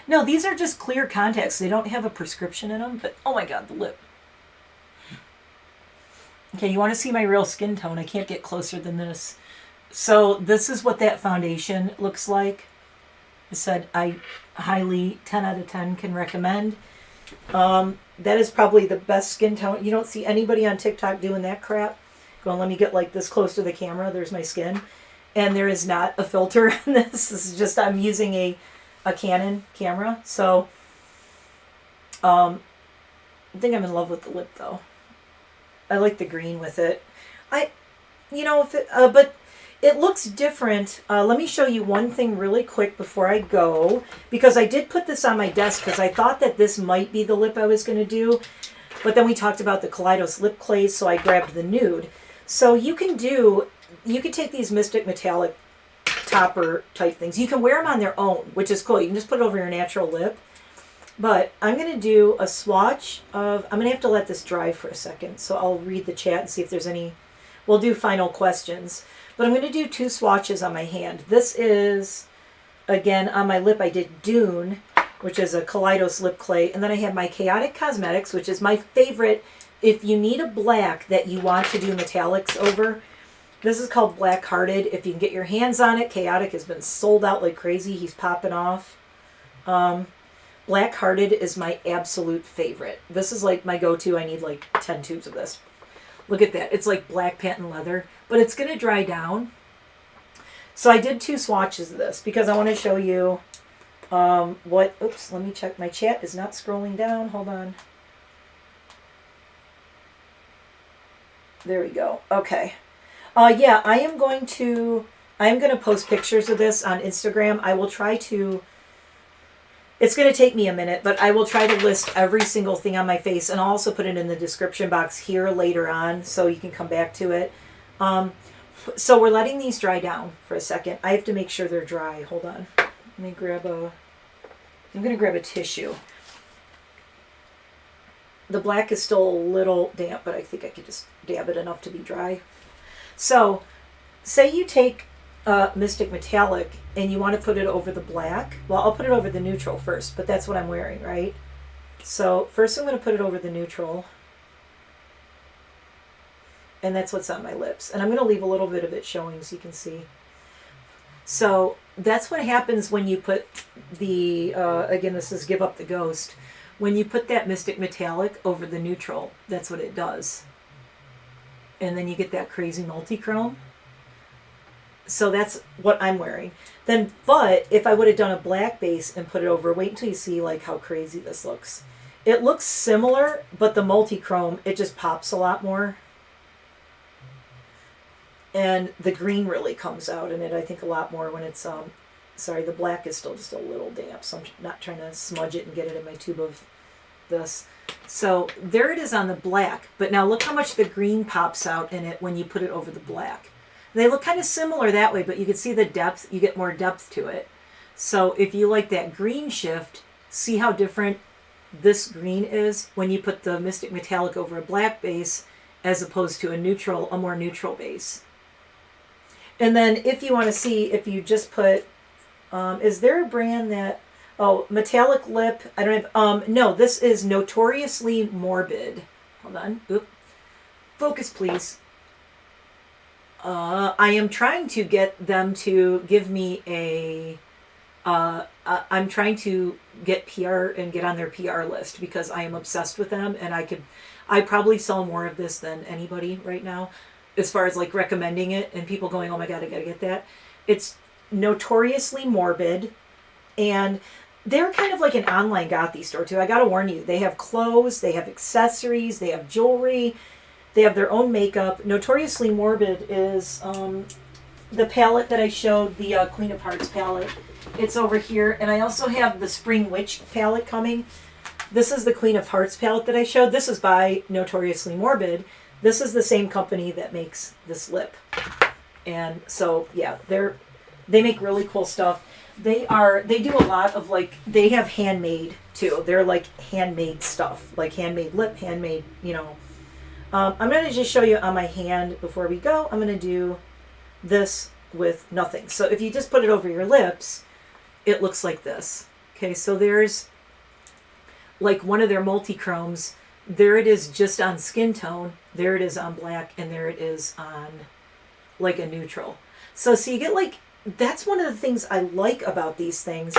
No, these are just clear contacts. They don't have a prescription in them, but oh my God, the lip. Okay, you want to see my real skin tone? I can't get closer than this. So this is what that foundation looks like. I said I highly 10 out of 10 can recommend. That is probably the best skin tone. You don't see anybody on TikTok doing that crap. Going, let me get like this close to the camera. There's my skin. And there is not a filter in this. This is just, I'm using a Canon camera. So I think I'm in love with the lip though. I like the green with it. But it looks different. Let me show you one thing really quick before I go, because I did put this on my desk because I thought that this might be the lip I was going to do. But then we talked about the Kaleidos lip clays, so I grabbed the nude. So you can take these Mystic Metallic topper type things. You can wear them on their own, which is cool. You can just put it over your natural lip. But I'm going to do a swatch of, I'm going to have to let this dry for a second. So I'll read the chat and see if there's any, we'll do final questions. But I'm going to do 2 swatches on my hand. This is, again, on my lip I did Dune, which is a Kaleidos lip clay. And then I have my Chaotic Cosmetics, which is my favorite. If you need a black that you want to do metallics over, this is called Black Hearted. If you can get your hands on it, Chaotic has been sold out like crazy. He's popping off. Black Hearted is my absolute favorite. This is like my go-to. I need like 10 tubes of this. Look at that. It's like black patent leather, but it's going to dry down. So I did 2 swatches of this because I want to show you oops, let me check. My chat is not scrolling down. Hold on. There we go. Okay. Yeah, I am going to post pictures of this on Instagram. I will try to, it's going to take me a minute, but I will try to list every single thing on my face, and I'll also put it in the description box here later on so you can come back to it. So we're letting these dry down for a second. I have to make sure they're dry. Hold on. Let me I'm going to grab a tissue. The black is still a little damp, but I think I could just dab it enough to be dry. So say you take Mystic Metallic and you want to put it over the black. Well, I'll put it over the neutral first, but that's what I'm wearing, right? So first I'm going to put it over the neutral. And that's what's on my lips. And I'm going to leave a little bit of it showing so you can see. So that's what happens when you put the, again, this is Give Up the Ghost. When you put that Mystic Metallic over the neutral, that's what it does. and then you get that crazy multi-chrome. So that's what I'm wearing. Then, but if I would have done a black base and put it over, wait until you see like how crazy this looks. It looks similar, but the multi-chrome, it just pops a lot more. And the green really comes out in it, I think, a lot more when it's, sorry, the black is still just a little damp, so I'm not trying to smudge it and get it in my tube of this. So there it is on the black, but now look how much the green pops out in it when you put it over the black. They look kind of similar that way, but you can see the depth, you get more depth to it. So if you like that green shift, see how different this green is when you put the Mystic Metallic over a black base as opposed to a more neutral base. And then if you want to see, if you just put, is there a brand that, oh, Metallic Lip, I don't have, no, this is Notoriously Morbid. Hold on, oop. Focus please. I am trying to get them to give me a, I'm trying to get PR and get on their PR list because I am obsessed with them, and I probably sell more of this than anybody right now as far as like recommending it and people going, oh my God, I gotta get that. It's Notoriously Morbid, and they're kind of like an online gothy store too. I gotta warn you, they have clothes, they have accessories, they have jewelry, they have their own makeup. Notoriously Morbid is the palette that I showed, the Queen of Hearts palette. It's over here, and I also have the Spring Witch palette coming. This is the Queen of Hearts palette that I showed. This is by Notoriously Morbid. This is the same company that makes this lip. And so, yeah, they make really cool stuff. They do a lot of like, they have handmade too. They're like handmade stuff, like handmade lip, handmade, you know. I'm going to just show you on my hand before we go. I'm going to do this with nothing. So if you just put it over your lips, it looks like this. Okay, so there's like one of their multi-chromes. There it is just on skin tone. There it is on black, and there it is on like a neutral. So you get like, that's one of the things I like about these things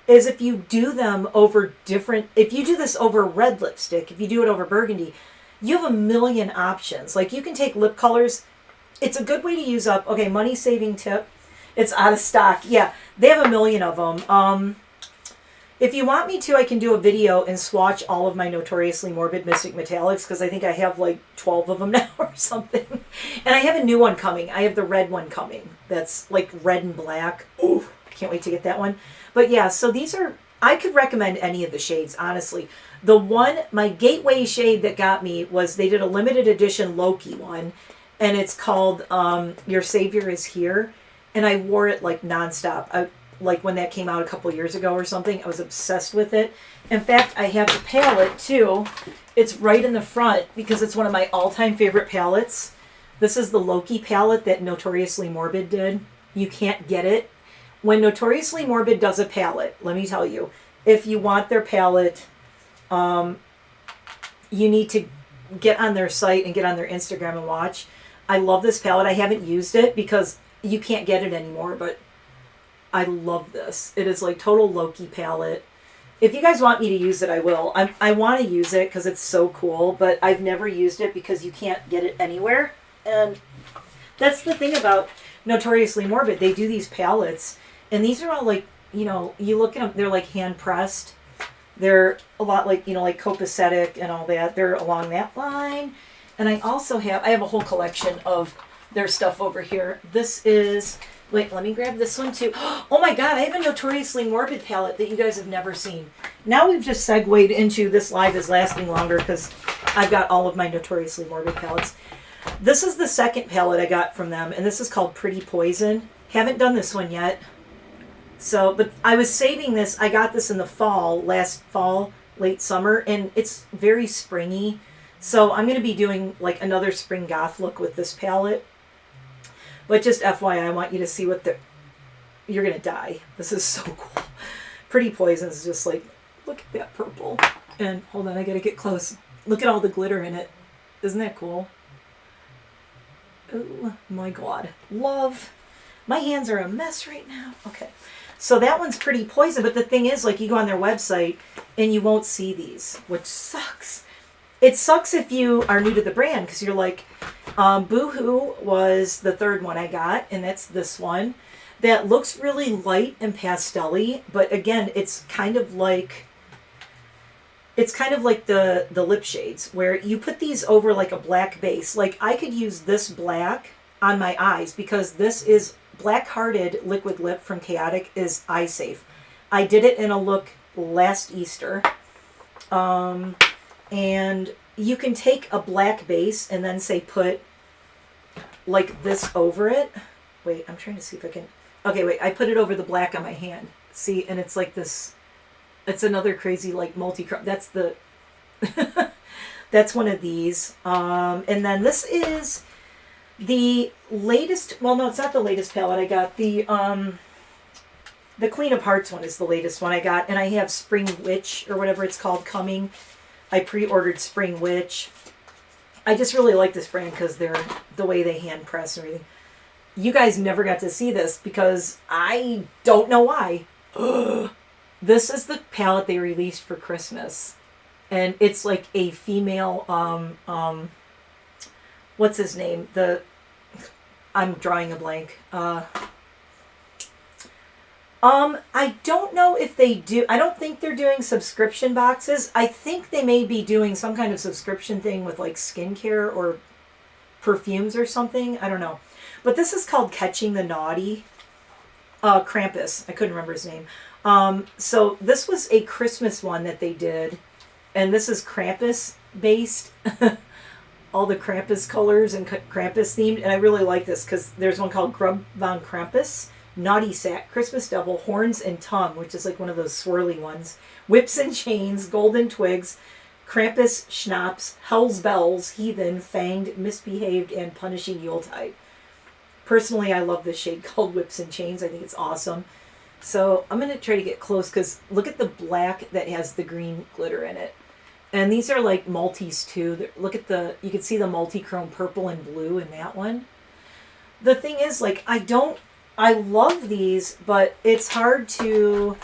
is if you do them over different, if you do this over red lipstick, if you do it over burgundy, you have a million options. Like you can take lip colors. It's a good way to use up, okay, money saving tip. It's out of stock. Yeah, they have a million of them. If you want me to, I can do a video and swatch all of my Notoriously Morbid Mystic Metallics because I think I have like 12 of them now or something. And I have a new one coming. I have the red one coming. That's like red and black. Ooh, can't wait to get that one. But yeah, so these are, I could recommend any of the shades, honestly. The one, my gateway shade that got me was they did a limited edition Loki one, and it's called Your Savior Is Here. And I wore it like nonstop. Like when that came out a couple years ago or something, I was obsessed with it. In fact, I have the palette too. It's right in the front because it's one of my all-time favorite palettes. This is the Loki palette that Notoriously Morbid did. You can't get it. When Notoriously Morbid does a palette, let me tell you, if you want their palette, you need to get on their site and get on their Instagram and watch. I love this palette. I haven't used it because you can't get it anymore, but I love this. It is like total Loki palette. If you guys want me to use it, I will. I want to use it because it's so cool, but I've never used it because you can't get it anywhere. And that's the thing about Notoriously Morbid. They do these palettes, and these are all like, you know, you look at them, they're like hand pressed. They're a lot like, you know, like copacetic and all that. They're along that line. And I also have a whole collection of their stuff over here. This is, wait, let me grab this one too. Oh my God, I have a Notoriously Morbid palette that you guys have never seen. Now we've just segued into this live is lasting longer because I've got all of my Notoriously Morbid palettes. This is the second palette I got from them, and this is called Pretty Poison. Haven't done this one yet. So, but I was saving this. I got this in the fall, last fall, late summer, and it's very springy. So I'm going to be doing like another spring goth look with this palette. But just FYI, I want you to see what you're going to die. This is so cool. Pretty Poison is just like, look at that purple. And hold on, I got to get close. Look at all the glitter in it. Isn't that cool? Oh my God. Love. My hands are a mess right now. Okay. So that one's Pretty Poison. But the thing is, like, you go on their website and you won't see these, which sucks. it sucks if you are new to the brand because you're like, Boohoo was the third one I got, and that's this one. That looks really light and pastel-y, but again, it's kind of like the lip shades where you put these over like a black base. Like I could use this black on my eyes because this is Black Hearted Liquid Lip from Chaotic is eye safe. I did it in a look last Easter. And you can take a black base and then say put like this over it. Wait, I'm trying to see if I can. Okay, wait, I put it over the black on my hand. See, and it's like this. It's another crazy like multi-chrome. That's the, that's one of these. And then this is the latest, well, no, it's not the latest palette I got. The Queen of Hearts one is the latest one I got. And I have Spring Witch or whatever it's called coming. I pre-ordered Spring Witch. I just really like this brand because they're the way they hand press and everything. You guys never got to see this because I don't know why. This is the palette they released for Christmas. And it's like a female, what's his name? I'm drawing a blank. I don't know if they do. I don't think they're doing subscription boxes. I think they may be doing some kind of subscription thing with like skincare or perfumes or something. I don't know. But this is called Catching the Naughty. Krampus. I couldn't remember his name. So this was a Christmas one that they did. And this is Krampus based. All the Krampus colors and Krampus themed. And I really like this because there's one called Grub von Krampus. Naughty Sack, Christmas Devil, Horns and Tongue, which is like one of those swirly ones. Whips and Chains, Golden Twigs, Krampus, Schnapps, Hell's Bells, Heathen, Fanged, Misbehaved, and Punishing Yuletide. Personally, I love this shade called Whips and Chains. I think it's awesome. So I'm going to try to get close because look at the black that has the green glitter in it. And these are like multis too. Look at you can see the multi-chrome purple and blue in that one. The thing is, like, I love these, but it's hard to,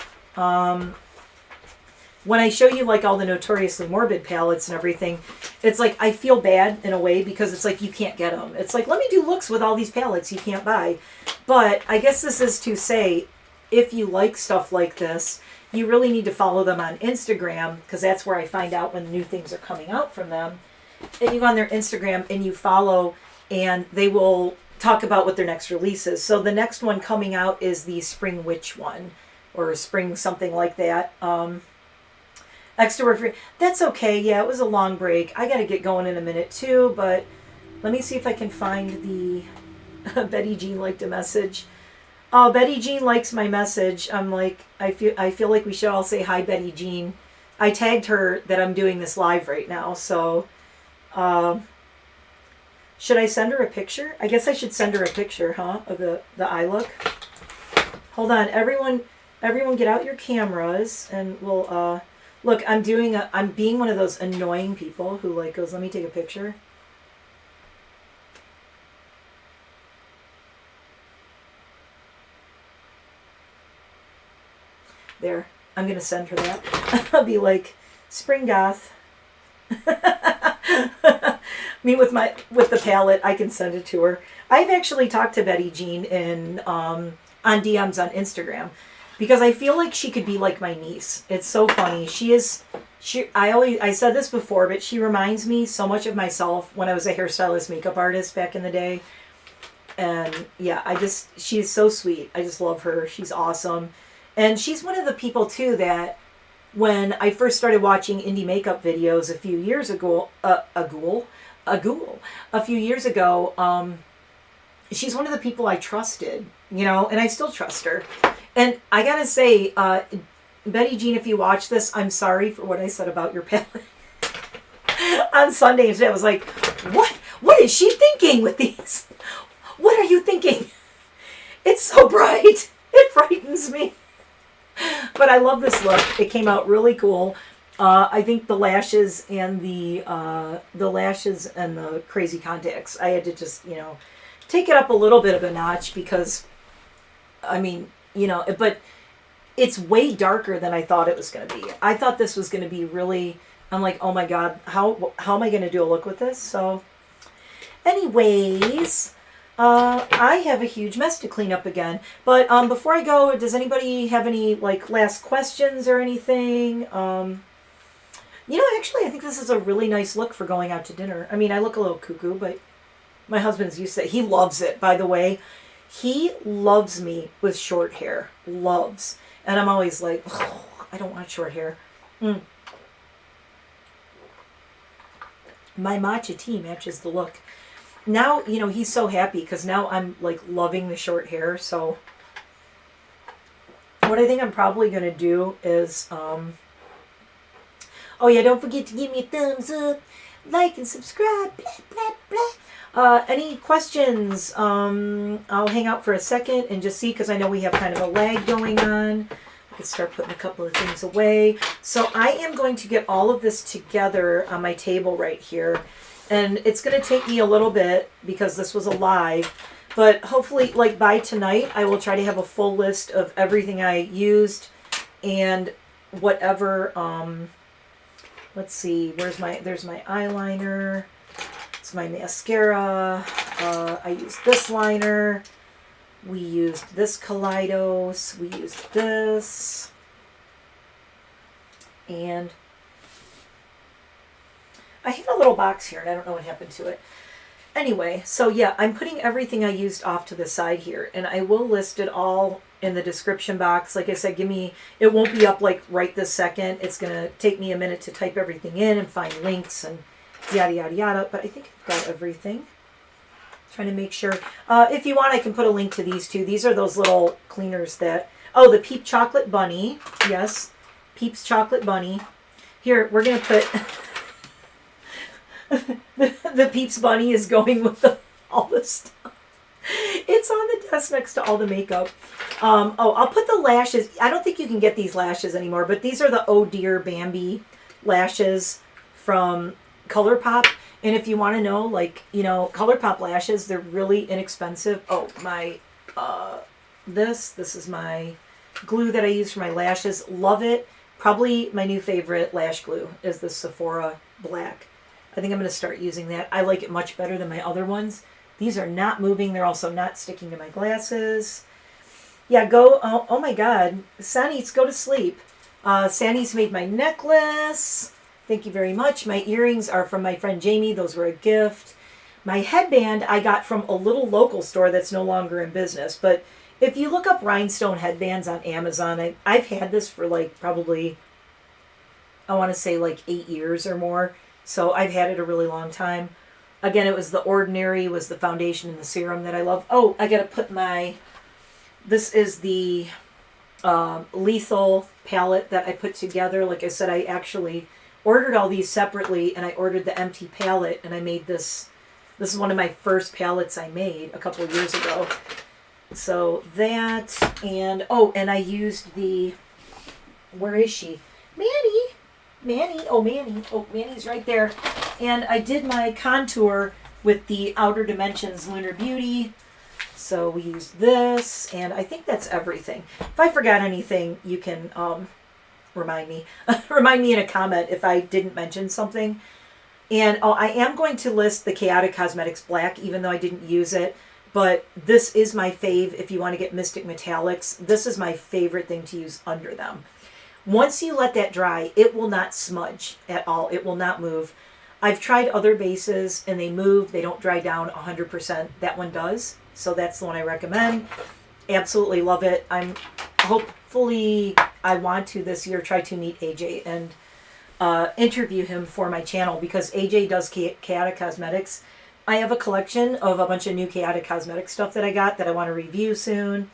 when I show you like all the Notoriously Morbid palettes and everything, it's like I feel bad in a way because it's like you can't get them. It's like, let me do looks with all these palettes you can't buy. But I guess this is to say, if you like stuff like this, you really need to follow them on Instagram because that's where I find out when new things are coming out from them. And you go on their Instagram and you follow and they will talk about what their next release is. So the next one coming out is the Spring Witch one or Spring something like that. Extra word free. That's okay. Yeah, it was a long break. I got to get going in a minute too, but let me see if I can find the BettyJean liked a message. Oh, BettyJean likes my message. I'm like, I feel like we should all say hi, BettyJean. I tagged her that I'm doing this live right now, so should I send her a picture? I guess I should send her a picture, huh, of the eye look. Hold on, everyone get out your cameras and we'll look, I'm being one of those annoying people who like goes, let me take a picture. There, I'm going to send her that. I'll be like, Spring Goth. I mean, with the palette, I can send it to her. I've actually talked to BettyJean on DMs on Instagram because I feel like she could be like my niece. It's so funny. I said this before, but she reminds me so much of myself when I was a hairstylist makeup artist back in the day. And yeah, she's so sweet. I just love her. She's awesome. And she's one of the people too that when I first started watching indie makeup videos a few years ago, she's one of the people I trusted, and I still trust her. And I gotta say, BettyJean, if you watch this, I'm sorry for what I said about your palette on Sunday. And I was like, what is she thinking with these? What are you thinking? It's so bright. It frightens me. But I love this look. It came out really cool. I think the lashes and the crazy contacts, I had to just, take it up a little bit of a notch because, I mean, but it's way darker than I thought it was going to be. I thought this was going to be really I'm like, oh my God, how am I going to do a look with this? So anyways, I have a huge mess to clean up again. But before I go, does anybody have any like last questions or anything? You know, actually, I think this is a really nice look for going out to dinner. I mean, I look a little cuckoo, but my husband's used to it. He loves it, by the way. He loves me with short hair. Loves. And I'm always like, oh, I don't want short hair. My matcha tea matches the look. Now, you know, he's so happy because now I'm like loving the short hair. So what I think I'm probably going to do is... oh yeah, don't forget to give me a thumbs up, like and subscribe, blah, blah, blah. Any questions? I'll hang out for a second and just see, because I know we have kind of a lag going on. I could start putting a couple of things away. So I am going to get all of this together on my table right here. And it's going to take me a little bit because this was a live. But hopefully, like by tonight, I will try to have a full list of everything I used and whatever... let's see, there's my eyeliner, it's my mascara, I used this liner, we used this kaleidos, we used this, and I have a little box here and I don't know what happened to it. Anyway, so yeah, I'm putting everything I used off to the side here, and I will list it all in the description box. Like I said, it won't be up like right this second. It's going to take me a minute to type everything in and find links and yada, yada, yada. But I think I've got everything. Trying to make sure. If you want, I can put a link to these two. These are those little cleaners that... Oh, the Peep Chocolate Bunny. Yes, Peeps Chocolate Bunny. Here, we're going to put... the Peeps Bunny is going with all this stuff. It's on the desk next to all the makeup. Oh, I'll put the lashes. I don't think you can get these lashes anymore, but these are the Oh Dear Bambi lashes from ColourPop. And if you want to know, like, you know, ColourPop lashes, they're really inexpensive. Oh, my, this is my glue that I use for my lashes. Love it. Probably my new favorite lash glue is the Sephora Black. I think I'm going to start using that. I like it much better than my other ones. These are not moving. They're also not sticking to my glasses. Yeah, go. Oh my God. Sanny's, go to sleep. Sandy's made my necklace. Thank you very much. My earrings are from my friend Jamie. Those were a gift. My headband I got from a little local store that's no longer in business. But if you look up rhinestone headbands on Amazon, I've had this for like probably, I want to say like 8 years or more. So I've had it a really long time. Again, it was the Ordinary, was the foundation and the serum that I love. Oh, I got to put my, this is the Lethal palette that I put together. Like I said, I actually ordered all these separately, and I ordered the empty palette, and I made this. This is one of my first palettes I made a couple of years ago. So that, and, oh, and I used the, where is she? Manny, oh, Manny's right there. And I did my contour with the Outer Dimensions Lunar Beauty. So we used this, and I think that's everything. If I forgot anything, you can remind me. Remind me in a comment if I didn't mention something. And oh, I am going to list the Chaotic Cosmetics Black, even though I didn't use it. But this is my fave if you want to get Mystic Metallics. This is my favorite thing to use under them. Once you let that dry, it will not smudge at all. It will not move. I've tried other bases and they move. They don't dry down 100%. That one does. So that's the one I recommend. Absolutely love it. I'm hopefully, I want to this year try to meet AJ and interview him for my channel, because AJ does Chaotic Cosmetics. I have a collection of a bunch of new Chaotic Cosmetic stuff that I got that I want to review soon.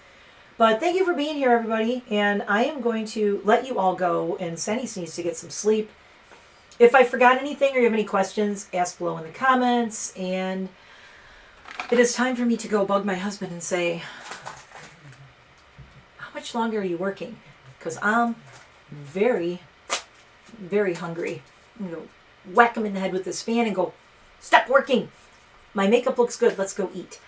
But thank you for being here, everybody. And I am going to let you all go, and Sunny needs to get some sleep. If I forgot anything or you have any questions, ask below in the comments. And it is time for me to go bug my husband and say, how much longer are you working? Because I'm very, very hungry. I'm going to whack him in the head with this fan and go, stop working. My makeup looks good. Let's go eat.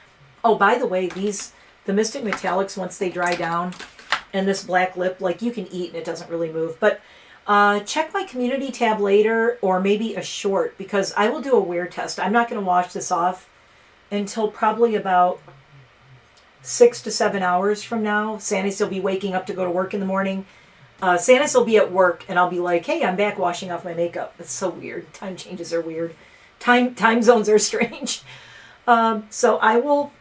Oh, by the way, the Mystic Metallics, once they dry down, and this black lip, like, you can eat and it doesn't really move. But Check my community tab later, or maybe a short, because I will do a wear test. I'm not going to wash this off until probably about 6 to 7 hours from now. Santa's will be waking up to go to work in the morning. Santa's will be at work, and I'll be like, hey, I'm back washing off my makeup. It's so weird. Time changes are weird. Time zones are strange. So I will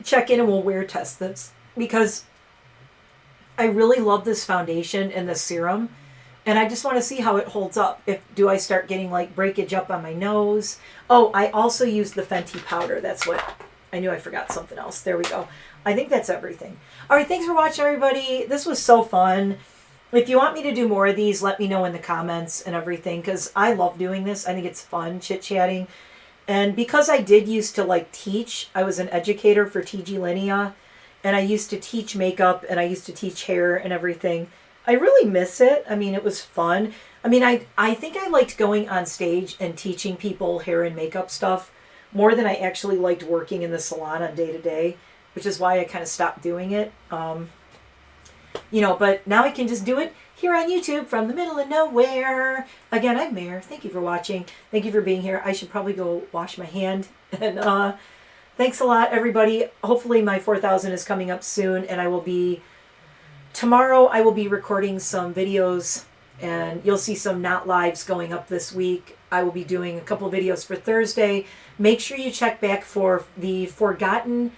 check in and we'll wear test this, because I really love this foundation and this serum, and I just want to see how it holds up. Do I start getting like breakage up on my nose? Oh, I also use the Fenty powder. That's what I knew. I forgot something else. There we go. I think that's everything. All right, thanks for watching, everybody. This was so fun. If you want me to do more of these, let me know in the comments and everything, because I love doing this. I think it's fun chit-chatting. And because I did used to like teach, I was an educator for TG Linea, and I used to teach makeup, and I used to teach hair and everything. I really miss it. I mean, it was fun. I mean, I think I liked going on stage and teaching people hair and makeup stuff more than I actually liked working in the salon on day to day, which is why I kind of stopped doing it. You know, but now I can just do it here on YouTube from the middle of nowhere. Again, I'm Mare. Thank you for watching. Thank you for being here. I should probably go wash my hand. And thanks a lot, everybody. Hopefully my 4,000 is coming up soon, and tomorrow I will be recording some videos, and you'll see some not lives going up this week. I will be doing a couple of videos for Thursday. Make sure you check back for the Forgotten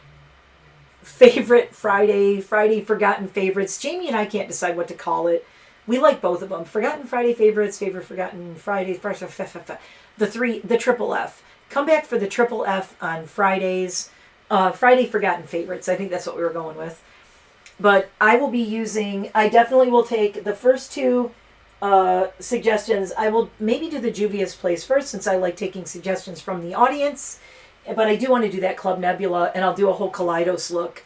Favorite Friday Forgotten Favorites. Jamie and I can't decide what to call it. We like both of them. Forgotten Friday Favorites, Favorite Forgotten Friday, the triple F. Come back for the triple F on Fridays. Friday Forgotten Favorites. I think that's what we were going with. But I definitely will take the first two suggestions. I will maybe do the Juvia's Place first, since I like taking suggestions from the audience. But I do want to do that Club Nebula, and I'll do a whole kaleidos look.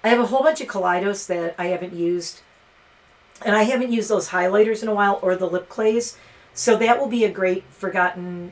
I have a whole bunch of kaleidos that I haven't used. And I haven't used those highlighters in a while, or the lip clays. So that will be a great Friday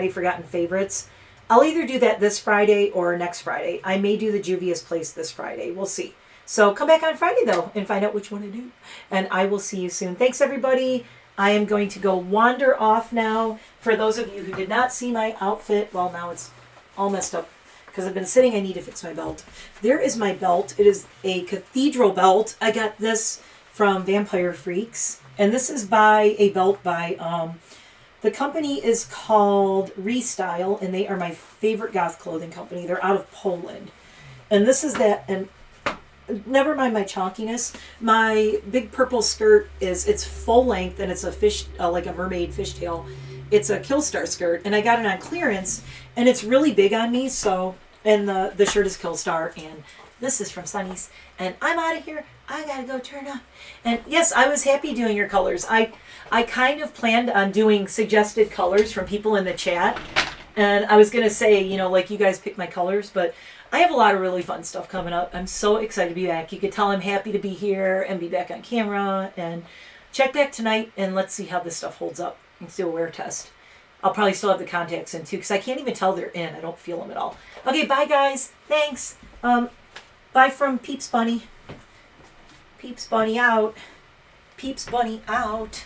Forgotten Favorites. I'll either do that this Friday or next Friday. I may do the Juvia's Place this Friday. We'll see. So come back on Friday, though, and find out which one to do. And I will see you soon. Thanks, everybody. I am going to go wander off now. For those of you who did not see my outfit, well, now it's all messed up because I've been sitting. I need to fix my belt. There is my belt. It is a cathedral belt. I got this from Vampire Freaks, and this is a belt by the company is called Restyle, and they are my favorite goth clothing company. They're out of Poland, and this is that. And never mind my chonkiness. My big purple skirt it's full length, and it's a fish like a mermaid fishtail. It's a Killstar skirt, and I got it on clearance, and it's really big on me. So, and the shirt is Killstar, and this is from Sunny's, and I'm out of here. I gotta go turn up. And yes, I was happy doing your colors. I kind of planned on doing suggested colors from people in the chat, and I was gonna say, you know, like, you guys pick my colors, but I have a lot of really fun stuff coming up. I'm so excited to be back. You could tell I'm happy to be here and be back on camera, and check back tonight, and let's see how this stuff holds up. Let's do a wear test. I'll probably still have the contacts in too, because I can't even tell they're in. I don't feel them at all. Okay, bye guys. Thanks. Bye from Peeps Bunny. Peeps Bunny out. Peeps Bunny out.